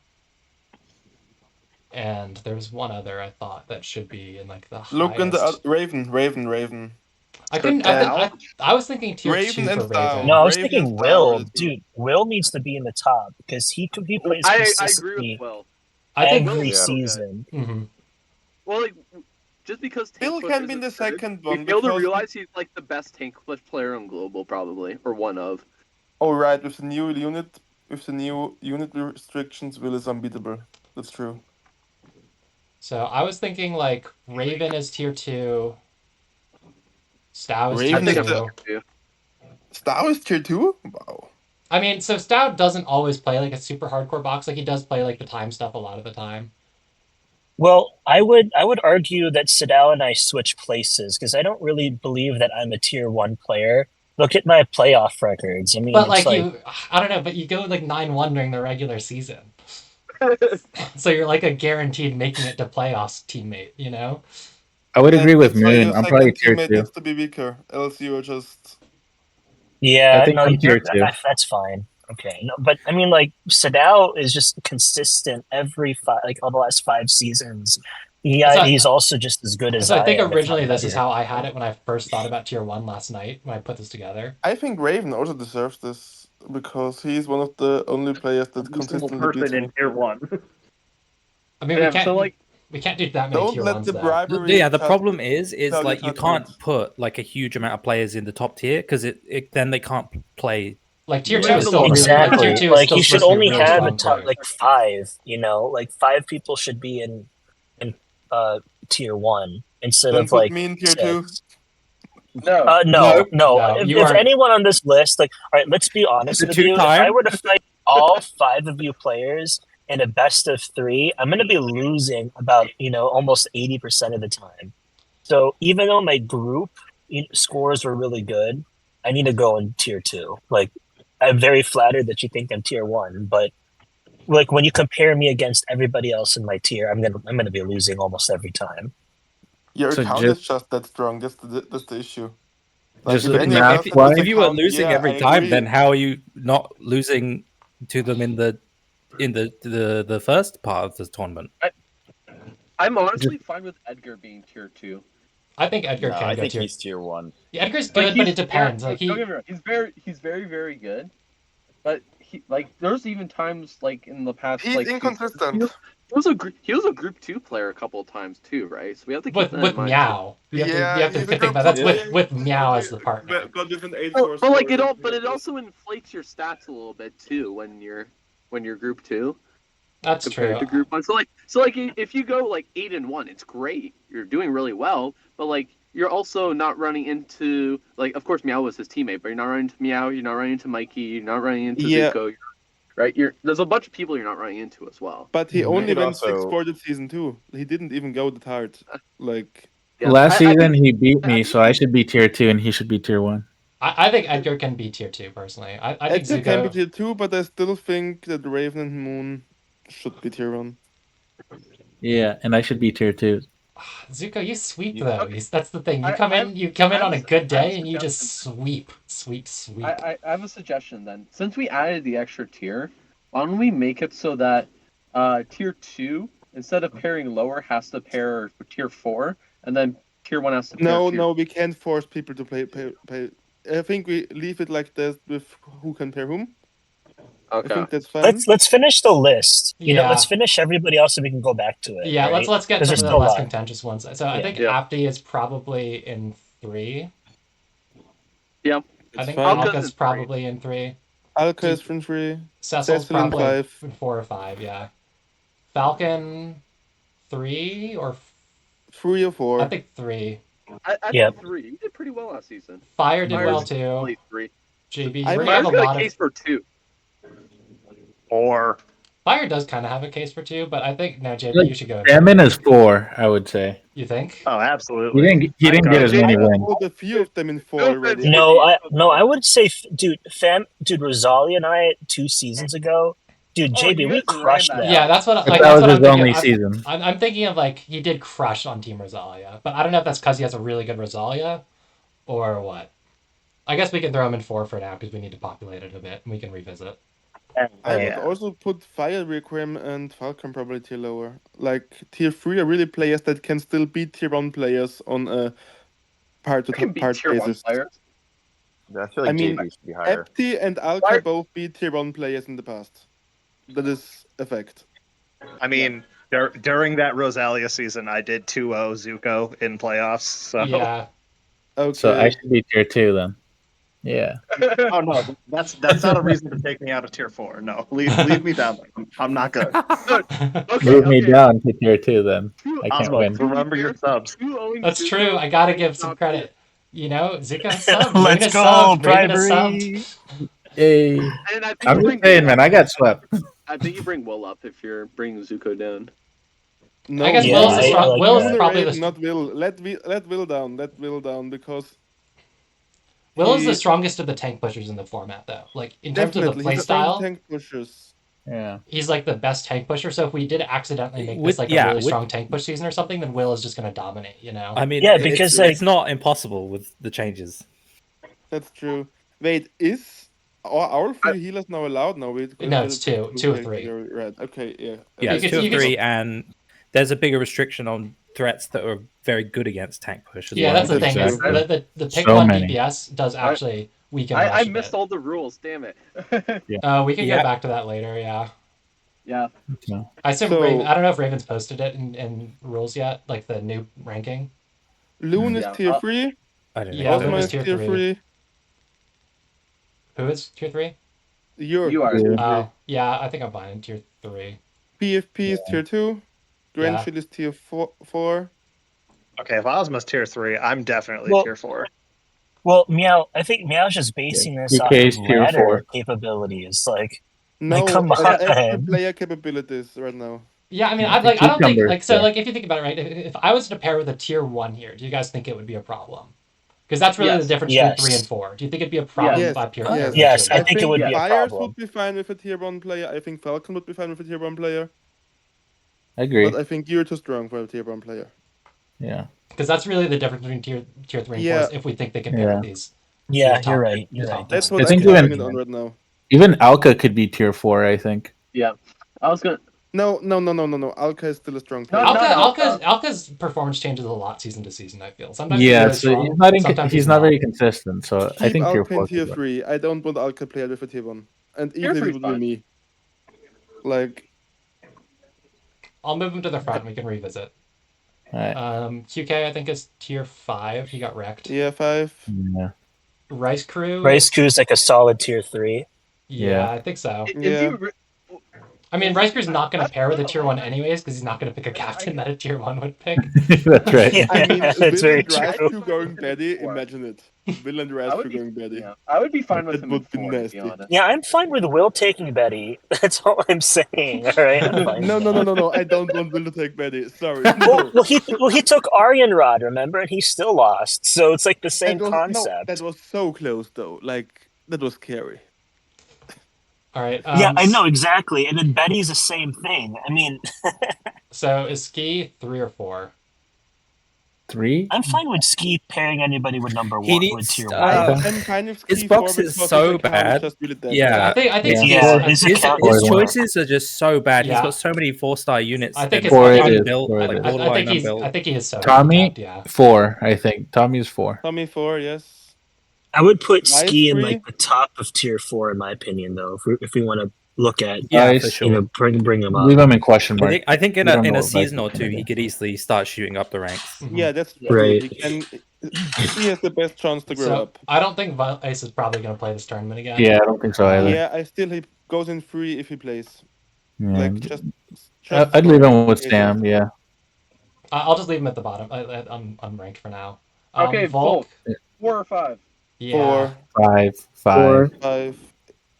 And there was one other I thought that should be in like the Look in the highest. Raven. I couldn't. I was thinking tier Raven 2 and for Star. Raven. No, I was Raven thinking and Star Will. are the Dude, Will needs to be in the top because he plays I agree consistently with Will. I think every Will is okay. season. Mm-hmm. Well, like, just because Will Tank can Flip be in the isn't good, second we one fail to because- realize he's like the best Tank Flip player on Global, probably, or one of. Oh right, with the new unit restrictions, Will is unbeatable. That's true. So I was thinking like Raven is tier 2. Stow is Raven tier is 2. Star is tier 2? Wow. I mean, so Stow doesn't always play like a super hardcore box. Like he does play like the time stuff a lot of the time. Well, I would argue that Sadao and I switch places because I don't really believe that I'm a tier 1 player. Look at my playoff records. I mean, But it's like you, I don't know. But you go like 9-1 during the regular season. So you're like a guaranteed making it to playoffs teammate, you know? I would agree with That's why Moon. your I'm probably second tier teammate 2. needs to be weaker, else you are just. I Yeah, think no, I'm tier 2. that's fine. Okay, no, but I mean, like Sadao is just consistent every all the last 5 seasons. So, He's also just as good as so I I think am, if originally not this is better. how I had it when I first thought about tier 1 last night when I put this together. I think Raven also deserves this because he's one of the only players that Every single consistently beats person me. in tier 1. I mean, Yeah, so like, we can't do that many Don't tier let 1s the though. bribery. Yeah, the just problem is tell your like you judgment. can't put like a huge amount of players in the top tier because then they can't play. Like tier You 2 have is to still lower really like tier Exactly. 2 is Like still you should supposed to be only really have a fun top too. like 5. Like 5 people should be in tier 1 instead Then of put like me in tier 2. 6. no. No. No, you If are anyone on this list, like, all right, let's be honest The with you. If I two-time? were to fight all 5 of you players in a best of 3, I'm going to be losing about almost 80% of the time. So even though my group scores were really good, I need to go in tier 2. Like, I'm very flattered that you think I'm tier 1, but like when you compare me against everybody else in my tier, I'm gonna be losing almost every time. Your So account is just that strong. That's the issue. Like just if anyone math else had this wise, If you were account, losing yeah, every I time, agree. then how are you not losing to them in the first part of the tournament? I'm honestly fine with Edgar being tier 2. I think Edgar No, can I go think tier. he's tier 1. Yeah, Edgar's Like, good, but it depends. Like don't get me wrong, he's very, very good. But there's even times like in the past He's like inconsistent. he was a group 2 player a couple of times too, right? So we have to keep that in with mind. Meow. You have to he's a think group about 2 that's player. with Meow as the partner. Got different 8 But, scores. like it also inflates your stats a little bit too when you're group 2 That's compared true. to group 1. So like if you go like 8-1, it's great. You're doing really well, but like you're also not running into, like, of course Meow was his teammate, but you're not running into Meow, you're not running into Mikey, you're not running into Zuko, right? There's a bunch of people you're not running into as well. But he only could went also- 6-4 this season too. He didn't even go that hard. Like Yeah. last I season think- he beat me, so I should be tier 2 and he should be tier 1. I think Edgar can be tier 2 personally. I think Edgar can be Zuko. tier 2, but I still think that Raven and Moon should be tier 1. Yeah, and I should be tier 2. Zuko, you sweep though. Okay. That's the thing. You I come in on a good I have a day and you just suggestion. sweep. I have a suggestion then. Since we added the extra tier, why don't we make it so that tier 2, instead of pairing lower, has to pair tier 4, and then tier 1 has to pair tier. No, we can't force people to play. I think we leave it like this with who can pair whom. Okay. I think that's fine. Let's finish the list. Yeah. Let's finish everybody else so we can go back to it. Yeah, right? let's get 'Cause some there's of the still a less lot. contentious ones. So I think Yeah. Apti is probably in 3. Yeah. I think fine. Alka's probably in 3. Alka is from 3. Cecil's Cecil in probably 5. in 4 or 5. Yeah. Falcon 3 or 3 or 4. I think 3. I Yep. think 3. You did pretty well last season. Fire did well Fire's too. definitely 3. JB, I we're think- gonna have Fire's a got lot a case of. for 2. Or Fire does kind of have a case for 2, but I think no, JB, Like, you should go. Salmon is 4, I would say. You think? oh, He absolutely. didn't get as many wins. Put a few of them in 4 No already. offense. No, I would say, dude, Rosalia and I 2 seasons ago, dude, Oh, JB, you we guys ran crushed that. that. Yeah, that's what. But Like that that's was what I'm his only thinking. season. I'm thinking of like he did crush on Team Rosalia, but I don't know if that's because he has a really good Rosalia, or what. I guess we can throw him in 4 for now because we need to populate it a bit, and we can revisit. I would Yeah. also put Fire Requiem and Falcon probably tier lower. Like tier 3 are really players that can still beat tier 1 players on a part I can to beat part tier 1 basis. players. I feel like I mean, JB should be higher. Epti and Alka Fire- both beat tier 1 players in the past. That is a fact. I mean, during that Rosalia season, I did 2-0 Zuko in playoffs. So Yeah. Okay. So I should be tier 2 then. Yeah. oh no, that's not a reason to take me out of tier 4. No, leave me down there. I'm not good. Move me down to tier 2 then. I can't Osmo, win. remember your subs. That's true. I gotta give some credit. You know, Zuko subbed. Let's Raven go, subbed. Raven bribery. subbed. Yay. And I think I'm you just bring saying, Will man, up. I got swept. I think you bring Will up if you're bringing Zuko down. No, I guess Yeah, Will's the I strong. like Will's that. probably Raven, the. not Will. Let Will down. Let Will down because Will is the he- strongest of the tank pushers in the format, though. Like in terms of the definitely he's strong playstyle. tank pushers. Yeah. He's like the best tank pusher. So if we did accidentally make this like a really strong tank push season or something, then Will is just going to dominate. You know. I mean, Yeah, because it's not impossible with the changes. That's true. Wait, are our 3 healers now allowed? No, No, it's 2 or 3. Right. Okay, yeah. Yeah, it's 2 or 3, and there's a bigger restriction on threats that are very good against tank push as well. Yeah, that's the thing. Is the pick one DPS does actually weaken. I missed all the rules. Damn it. We can go back to that later. Yeah. Yeah. I assume I don't know if Raven's posted it in rules yet, like the new ranking. Loon is tier 3. I don't know. Yeah, Ozma Loon is tier 3. Who is tier 3? You are tier 3. Oh, yeah, I think I'm fine in tier 3. PFP is tier 2. Drenchel is tier 4. Okay, if Ozma's tier 3, I'm definitely tier 4. Well, Meow, I think Meow's just basing this off DK's of tier ladder 4. capabilities. Like, No, come on. player capabilities right now. Yeah, I mean, I don't think if you think about it, right? If I was to pair with a tier 1 here, do you guys think it would be a problem? Because that's really the difference between 3 and 4. Do you think it'd be a problem if I paired? Yes, I think it would be a Fires problem. would be fine with a tier 1 player. I think Falcon would be fine with a tier 1 player. I agree. But I think you're too strong for a tier 1 player. Yeah. Because that's really the difference between tier 3 and 4 if we think they can pair with these. Yeah, you're right. You're right. That's what I think I'm on right now. even Alka could be tier 4, I think. Yeah. I was gonna. No. Alka is still a strong player. Alka's performance changes a lot season to season, I feel. Sometimes Yeah, really so strong, he's not very consistent, so I think tier Alka 4 in tier could 3. I don't want Alka player with a tier 1. And Tier easily 3 it would be me. Like, I'll move him to the front and we can revisit. Right. QK, I think, is tier 5. He got wrecked. Yeah, 5. Yeah. Rice Crew. Rice Crew's like a solid tier 3. Yeah, I think so. Yeah. I mean, Rice Crew's not going to pair with a tier 1 anyways, because he's not going to pick a captain that a tier 1 would pick. That's right. I mean, That's Will very and Rice true. Crew going Betty, imagine it. Will and Rice Crew going Betty. Yeah, I would be fine with It him in would be 4, to be nasty. honest. Yeah, I'm fine with Will taking Betty. That's all I'm saying. All right, I'm fine. No. I don't want Will to take Betty. Sorry. Well, he took Aryan Rod, remember, and he still lost. So it's like the same concept. That was so close, though. Like, that was scary. All right. Yeah, I know exactly. And then Betty's the same thing. I mean, so is Ski 3 or 4? 3? I'm fine with Ski pairing anybody with number 1 He with needs. tier 1. I'm kind of His Ski box for is because so his account is bad. just really dead. Yeah, I think his choices are just so bad. He's got so many 4-star units. I think that it's are is. unbuilt, like borderline unbuilt. I think he is so Tommy, yeah. 4, I think. Tommy's 4. Tommy 4, yes. I would put Rice Ski in Free? like the top of tier 4, in my opinion, though. If we want to look at, Yeah, for sure. you know, bring him up. Leave him in question mark. I think in We don't know a what season or Vikings two, can he do. could easily start shooting up the ranks. Yeah, that's true. Right. He has the best chance to grow So up. I don't think Ace is probably going to play this tournament again. Yeah, I don't think so either. Yeah, he goes in 3 if he plays. Yeah. Like, just I'd leave him with Sam, yeah. I'll just leave him at the bottom. I'm unranked for now. Okay, Volk. 4 or 5. Yeah. 5. 5.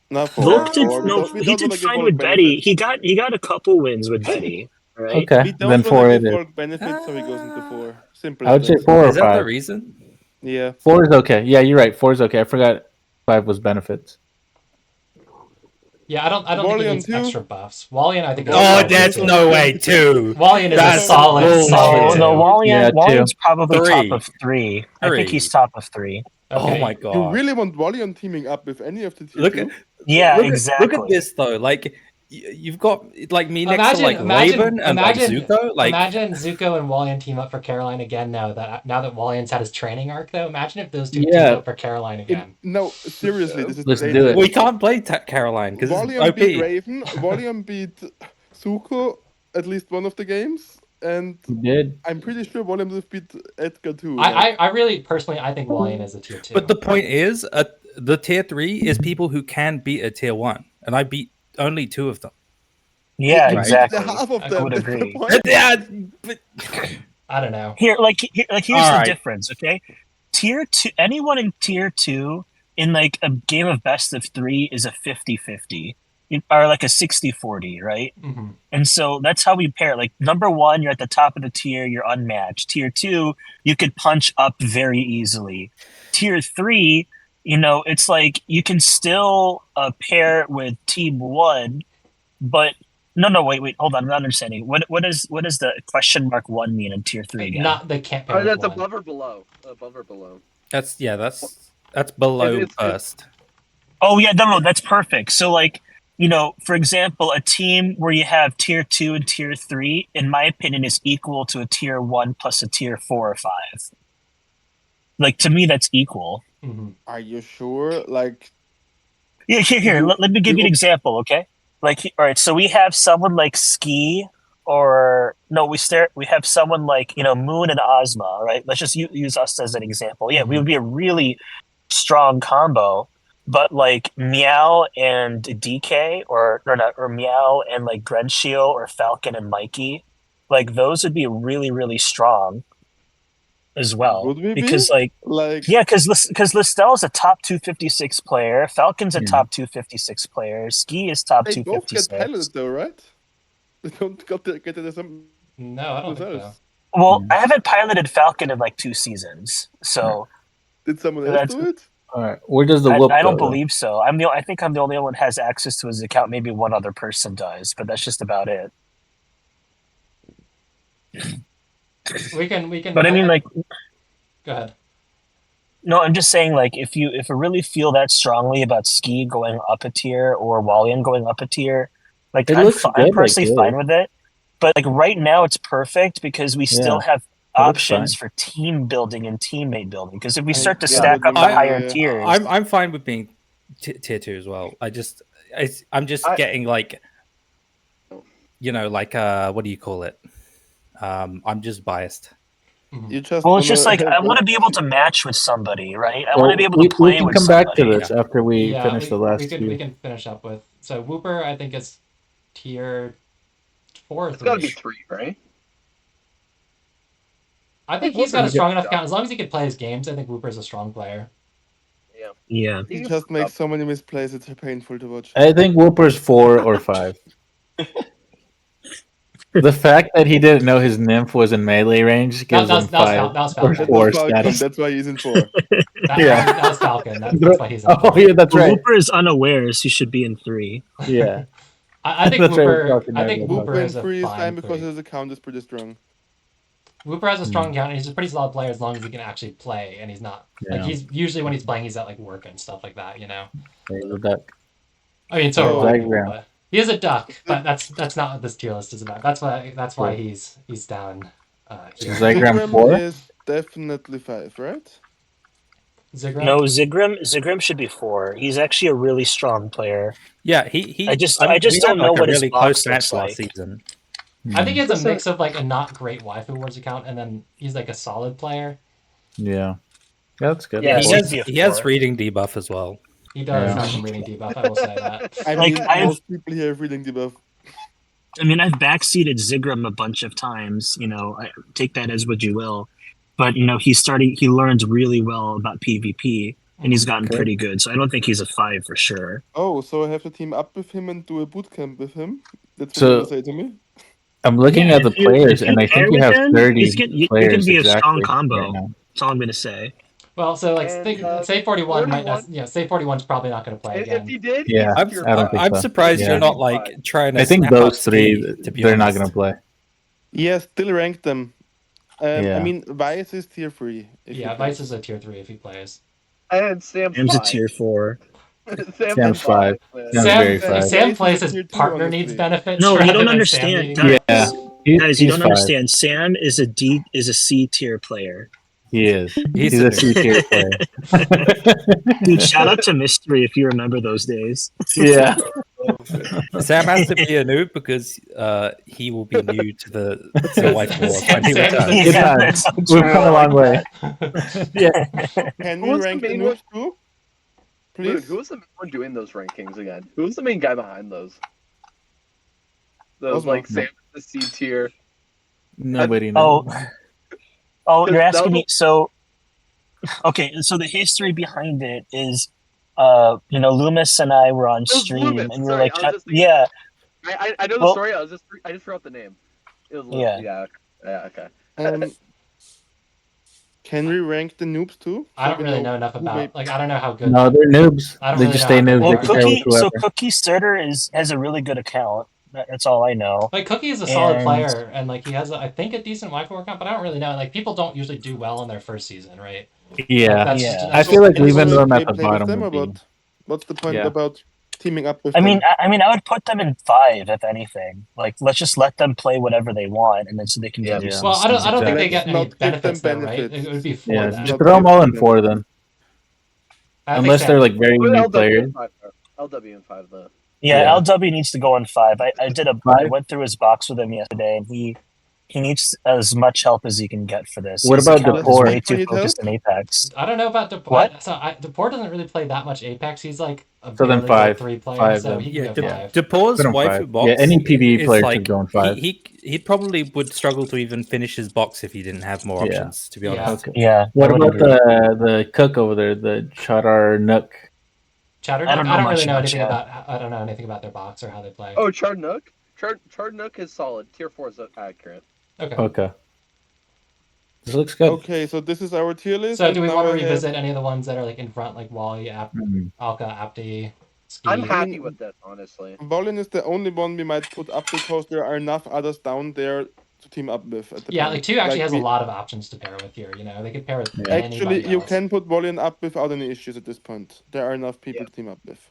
Not 4. Volk did, Four. no, We he don't wanna did give fine Volk with Betty. benefits. He got a couple wins with Betty. Right? Okay, We don't then want 4 to it give is. Volk benefits, so he goes into 4. Simple. I would as say that. 4 or Is that the 5. reason? Yeah. 4 is okay. Yeah, you're right. 4 is okay. I forgot 5 was benefits. Yeah, I don't think he Wallian needs too? extra buffs. Wallian, I think. Is Oh, that's no way, 2. Wallian is That's a solid. bullshit. No, Yeah, Wallian's probably 3. top of 3. I think he's top of 3. Oh my You god! really want Wallian teaming up with any of the tier Look 2? at Yeah, look exactly. At this though. Like you've got like me next to like Raven and like Zuko. Like imagine Zuko and Wallian team up for Caroline again. Now that Wallian's had his training arc, though, imagine if those two teamed up for Caroline again. No, seriously, this is Let's dangerous. do it. we can't play Caroline because it's Wallian beat OP. Raven. Wallian beat Zuko at least one of the games, and He did. I'm pretty sure Wallian will beat Edgar too. I really personally I think Wallian is a tier 2. But the point is, the tier 3 is people who can beat a tier 1, and I beat only 2 of them. Yeah, You beat exactly. half of I them. would That's the agree. point. Yeah, but I don't know. Here's All the right. difference, okay? Tier 2, anyone in tier 2 in like a game of best of 3 is a 50-50 or like a 60-40, right? Mm-hmm. And so that's how we pair. Like number 1, you're at the top of the tier, you're unmatched. Tier 2, you could punch up very easily. Tier 3, you know, it's like you can still pair with team 1, But no, wait, hold on, I'm not understanding. What does the question mark 1 mean in tier 3 again? Not they can't pair with That's one. above or below. Above or below. That's below It's- burst. Oh yeah, no, that's perfect. So like, for example, a team where you have tier 2 and tier 3, in my opinion, is equal to a tier 1 plus a tier 4 or 5. Like, to me, that's equal. Mm-hmm. Are you sure? Like, Yeah, here. Let me give you an example, okay? Like, all right, so we have someone like Ski, or no, we have someone like Moon and Ozma, right? Let's just use us as an example. Yeah, we would be a really strong combo, but like Meow and DK, or not, or Meow and like Grenshiel or Falcon and Mikey, like those would be really, really strong as well. would we Because be? yeah, because Listella's a top 256 player, Falcon's a top 256 player, Ski is top They both get 256. piloted though, right? They don't get the same. No, I don't think so. Well, I haven't piloted Falcon in like 2 seasons, so did someone else do it? All right, where does the whoop I go? don't believe so. I think I'm the only one who has access to his account. Maybe one other person does, but that's just about it. We can. But I mean, like, go ahead. No, I'm just saying, like, if you really feel that strongly about Ski going up a tier or Walian going up a tier, like, It I'm looks good, personally like, fine with it. But like right now, it's perfect because we still have it looks options fine. for team building and teammate building. Because if we I start to get stack what up you the mean, higher yeah. tiers, I'm fine with being tier 2 as well. I'm just getting like, like what do you call it? I'm just biased. You just well, it's just like wanna I have want to a- be able to match with somebody, right? I Well, want to be able to we play can with come somebody. back to this after we finish the last we few. can finish up with. So Whooper, I think is tier 4 or 3. It's gotta be 3, right? I think he's got a strong enough count. As long as he can play his games, I think Whooper's a strong player. Yeah. He just makes so many misplays. It's painful to watch. I think Whooper's 4 or 5. The fact that he didn't know his nymph was in melee range gives him 5 that was or Falcon. 4 Falcon. status. That's why he's in 4. That was Falcon. That's why he's in 4. Oh yeah, that's right. Whooper is unawares. He should be in 3. Yeah. I think That's right, Whooper. Falcon I think knows Whooper Whooper in is a 3 is fine fine because 3. his account is pretty strong. Whooper has a strong count, and he's a pretty solid player as long as he can actually play, and he's not like he's usually when he's playing, he's at like work and stuff like that, He's a duck. I mean, so Zach are Brown. but he is a duck, but that's not what this tier list is about. That's why he's down here. Zygram 4? is definitely 5, right? Zigram? No, Zigrim should be 4. He's actually a really strong player. Yeah, he. I just we don't had, know like, what a his really box close match looks last like. season. I think he has a mix of like a not great Waifu Wars account, and then he's like a solid player. Yeah. That's good. Yeah, he has reading debuff as well. He does have some reading debuff, I will say that. I Like, mean, most people here have reading debuff. I mean, I've backseated Zigrim a bunch of times. I take that as what you will. But he learns really well about PvP, and he's gotten pretty good. So I don't think he's a 5 for sure. Oh, so I have to team up with him and do a boot camp with him? That's what So- you want to say to me? I'm looking at the players, and I think you have 30 you players can be a exactly strong combo. right now. That's all I'm gonna say. Well, so like say 41 might 41. not. Say 41's probably not going to play again. If he did, Yeah, he's tier I don't 5. think I'm so. surprised Yeah. you're not like trying to. I think snap up those three, Ski, to be they're not honest. going to play. Yeah, still rank them. Yeah. I mean, Vice is tier 3. Yeah, Vice is a tier 3 if he plays. And Sam's Sam's a 5. tiir 4. Sam's 5. Sam's very 5. If Sam plays, Vice is his a tier 2, partner needs honestly. benefits. No, you rather don't than understand. Sam needing Yeah. Guys, you He's don't 5. understand. Sam is a C tier player. He is. He's He's a a C tier player. Dude, shout out to Mystery if you remember those days. Yeah. Sam has to be a noob because he will be new to the Waifu Wars when he Sam is returns. Good Yeah, times. that's so We've true. come a long way. Yeah. Can Who we was the rank the main noobs too? Dude, Please? who was the main one doing those rankings again? Who was the main guy behind those? Those Ozma. like Sam the C tier. Nobody knows. Oh, you're That asking was- me. So, okay. So the history behind it is, Loomis and I were on was stream, Loomis, and we were sorry, like, I was just thinking- yeah, I know the Well- story. I just forgot the name. It was Yeah. yeah okay. Can we rank the noobs too? I don't we really know enough who about. Like, I don't know how good. No, they're noobs. I don't They really just know stay how good noobs. they Well, They can play with Cookie. So whoever. Cookie Starter has a really good account. That's all I know. Like Cookie is a solid And player, and like he has, I think, a decent Waifu account, but I don't really know. Like people don't usually do well in their first season, right? Yeah. Like, that's Yeah. just, I that's feel just- like Can we leaving them play at the with bottom them, would or be. what? What's the point Yeah. about teaming up with I them? mean, I would put them in 5 if anything. Like, let's just let them play whatever they want, and then so they can get used to Well, the I don't season. think they Let's get any not give them benefits though, right? benefits. It would be 4 Yeah, then. just not throw them give all them in 4 then. I Unless think they're like very Put new LW players. in 5 though. LW in 5 though. Yeah, Yeah. LW needs to go in 5. I 5? went through his box with him yesterday, and he needs as much help as he can get for this. What His about account is Depor? way too Need focused help? in Apex. I don't know about Depor. What? Depor doesn't really play that much Apex. He's like a So then barely 5. good 3 player, 5 so then. he can Yeah, go 5. Depor's Put him 5. waifu box. Yeah, any PvE is player like, should go in 5. He probably would struggle to even finish his box if he didn't have more Yeah. options. To be honest. Okay. Yeah. What I would about agree. the cook over there, the Chadar Nook? Chatter I don't know I don't much really know about anything Chad. about. I don't know anything about their box or how they play. Oh, Chardnook. Chardnook is solid. Tier 4 is accurate. Okay. This looks good. Okay, so this is our tier list. So do we and want to now I have- revisit any of the ones that are like in front, like Wally, Alka, Apti, Ski? I'm happy with this, honestly. Volin is the only one we might put up because there are enough others down there to team up with at the Yeah, point. like 2 actually has we- a lot of options to pair with here. You know, they could pair with Actually, anybody you else. can put Volin up without any issues at this point. There are enough people to team up with.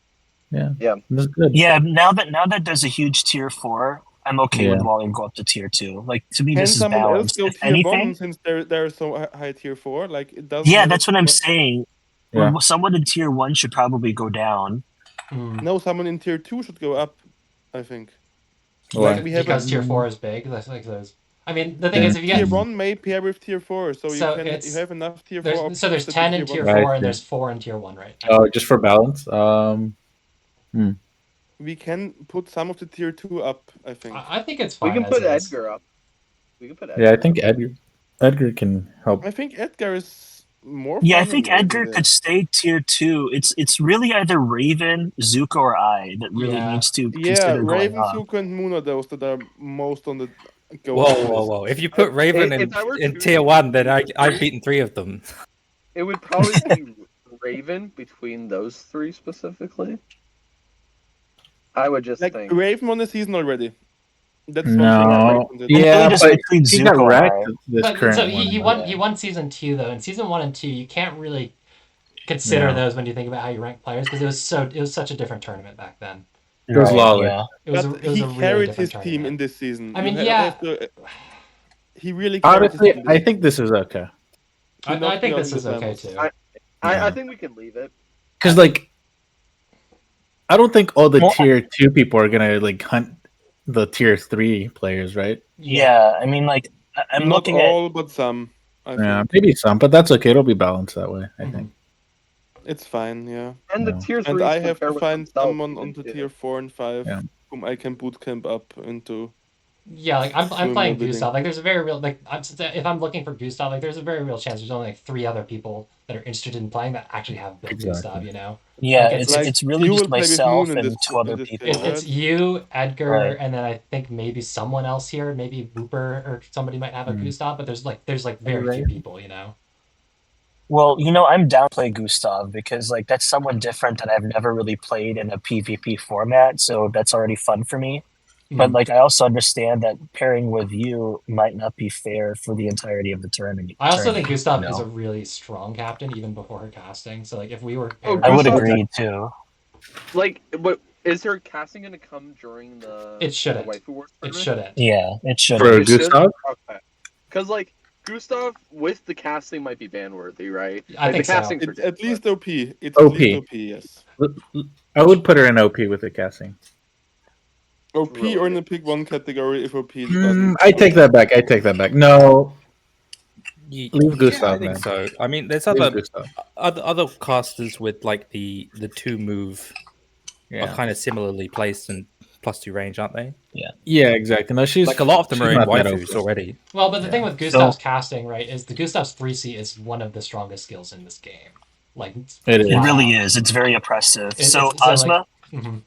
Yeah. Yeah. This is good. Yeah, now that there's a huge tier 4, I'm okay with Yeah. Volume go up to tier 2. Like, to me, Can this is someone else balanced. go If tier 1 anything, since they're so high tier 4? Like it doesn't. yeah, matter that's what I'm what- saying. Yeah. Someone in tier 1 should probably go down. No, someone in tier 2 should go up. I think. Why? Like we have Because a, tier 4 is big. That's like those. I mean, the thing Yeah. is, if you tier get 1 may pair with tier 4, so you can it's- you have enough tier 4 there's options. so there's that 10 the in tier one- 4 Right. and there's 4 in tier 1, right? Oh, just for balance. We can put some of the tier 2 up. I think. I think it's We fine. can put as is. Edgar up. We can put Edgar Yeah, I up. think Edgar can help. I think Edgar is more. Yeah, I fun think than Raven Edgar there. could stay tier 2. It's really either Raven, Zuko, or I that really Yeah. needs to Yeah, consider going Raven, up. Zuko, and Moon are those that are most on the go. Whoa! If you put Raven If I were in choosing- tier 1, then I've beaten 3 of them. It would probably be Raven between those 3 specifically. I would just Like think. Raven won the season already. That's No. one thing I recommended. Yeah, really just but between he got Zuko and wrecked I. this But current so one. he won season 2 though. In season 1 and 2, you can't really consider No. those when you think about how you rank players because it was such a different tournament back then. It was Right, lawless. yeah. It was But a he really carried different his team in this season. I mean, You yeah. have to- he really carried Honestly, his team. I think this is okay. I think this is okay too. I think we can leave it. Because like, I don't think all the Well, tier 2 people are gonna like hunt the tier 3 players, right? Yeah, I mean, like, I'm Not looking all, but some. I Yeah, think. maybe some, but that's okay. It'll be balanced that way. I Mhm. think. It's fine, yeah. And the No. tier 3 And I have to find themselves someone on the too. tier 4 and 5 Yeah. whom I can bootcamp up into. Yeah, like I'm Swim playing everything. Gustav. Like there's a very real if I'm looking for Gustav, like there's a very real chance there's only like 3 other people that are interested in playing that actually have built Exactly. Gustav. You know, Yeah, Like, it's Like, it's really you just will play with myself Moon in and this- 2 other in this people. game, it's right? you, Edgar, Right. and then I think maybe someone else here, maybe Wooper or somebody might have a Gustav, but there's like very few people. You know. Well, I'm down to play Gustav because like that's someone different that I've never really played in a PvP format, so that's already fun for me. But like I also understand that pairing with you might not be fair for the entirety of the tournament. I also think Gustav you is know? a really strong captain even before her casting. So like if we were Oh, paired I would Gustav- agree too. Like, but is her casting going to come during the It shouldn't. the Waifu Wars It tournament? shouldn't. Yeah, it should. For It should? Gustav? Okay. Because like Gustav with the casting might be ban worthy, right? I Like, think the so. casting's It's at least OP. It's OP. at least OP, yes. I would put her in OP with the casting. OP or in the pick 1 category if OP doesn't. I take that back. No, Yeah, Leave Gustav, I think man. so. I mean, there's leave other Gustav. other casters with like the 2 move are Yeah, kind of similarly placed and +2 range, aren't they? yeah, exactly. No, she's Like a lot of them she's are in not that waifus OP. already. Well, but the Yeah. thing with Gustav's casting, right, is the Gustav's 3C is one of the strongest skills in this game. Like It is. It really is. It's very oppressive. It- so it's- so, Ozma, Mhm.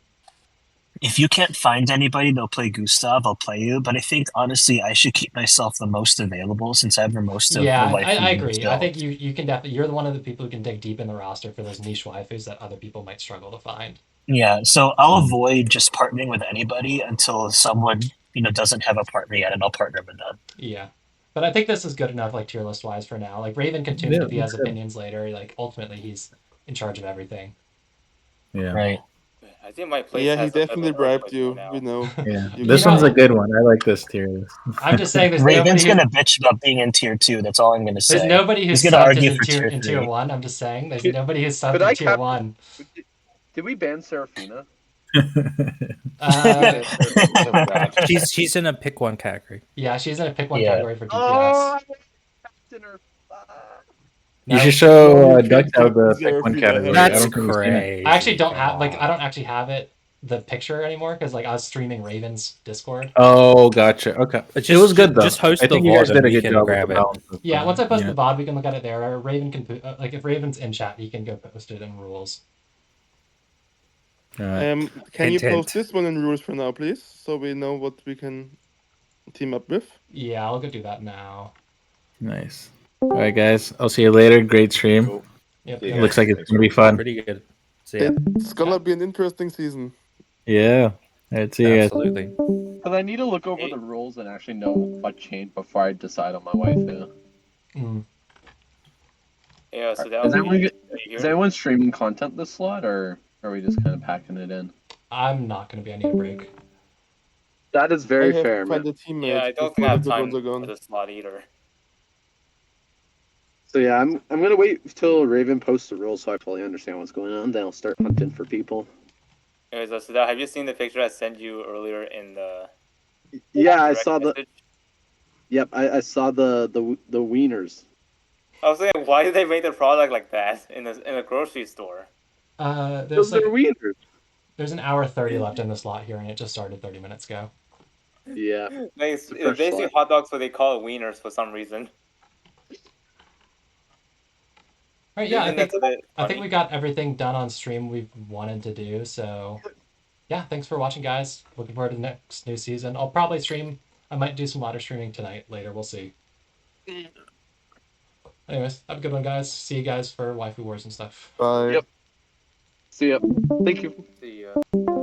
if you can't find anybody, they'll play Gustav. I'll play you, but I think honestly, I should keep myself the most available since I have the most of Yeah, the waifu I agree. I think builds. you can definitely you're one of the people who can dig deep in the roster for those niche waifus that other people might struggle to find. Yeah, so I'll avoid just partnering with anybody until someone doesn't have a partner yet, and I'll partner with them. Yeah. But I think this is good enough, like tier list wise for now. Like Raven can tune it if he has opinions later. Like ultimately, he's in charge of everything. Yeah. Right. I think my place Yeah, he has a bit of definitely an bribed earthquake you. now. We know. Yeah. You This can one's a go. good one. I like this tier list. I'm just saying, there's Raven's nobody. gonna bitch about being in tier 2. That's all I'm gonna say. There's nobody who's He's gonna sucked argue in for tier 3. 1. I'm just saying, there's Could- nobody who's sucked Could in I tier cap? 1. Did we ban Serafina? So bad. She's in a pick one category. Yeah, she's in a pick one Yeah. category for DPS. Oh, I captain her. You No, should show No, you Duck can't out the keep pick one Zerafina. category. I That's don't think we've seen it. I actually don't Come have on. I don't actually have it the picture anymore because like I was streaming Raven's Discord. Oh, gotcha. Okay. It was good though. Just host I the think you guys VOD did and a we good can job with the grab it. balance. Yeah, once I post Yeah. the VOD, we can look at it there. Or Raven can like if Raven's in chat, he can go post it in rules. All right. Can you Hint, post hint. this one in rules for now, please, so we know what we can team up with? Yeah, I'll go do that now. Nice. All right, guys. I'll see you later. Great stream. Cool. Yep. See you It looks guys. like it's Thanks, gonna be Rick. fun. Pretty good. See ya. It's gonna be an interesting season. Yeah. All right. See you guys. Absolutely. Because I need to look over the rules and actually know what changed before I decide on my waifu. Mm. Yeah, so that Is would anyone, be. is anyone streaming content this slot, or are we just kind of packing it in? I'm not gonna be. I need a break. That is very I have fair, to find man. a teammate Yeah, I don't think before I the have good time ones are for gone. this slot either. So yeah, I'm gonna wait till Raven posts the rules so I fully understand what's going on. Then I'll start hunting for people. Anyways, so have you seen the picture I sent you earlier in the Yeah, I direct saw the. message? Yep, I saw the wieners. I was thinking, why did they make the product like that in a grocery store? There's Those like are wieners. there's an hour 30 left in the slot here, and it just started 30 minutes ago. Yeah. It's The first basically slot. hot dogs, but they call it wieners for some reason. All right, yeah, Isn't that a bit I think funny? we got everything done on stream we've wanted to do. So yeah, thanks for watching, guys. Looking forward to the next new season. I'll probably stream. I might do some ladder streaming tonight. Later, we'll see. Anyways, have a good one, guys. See you guys for Waifu Wars and stuff. Bye. Yep. See ya. Thank you. See ya.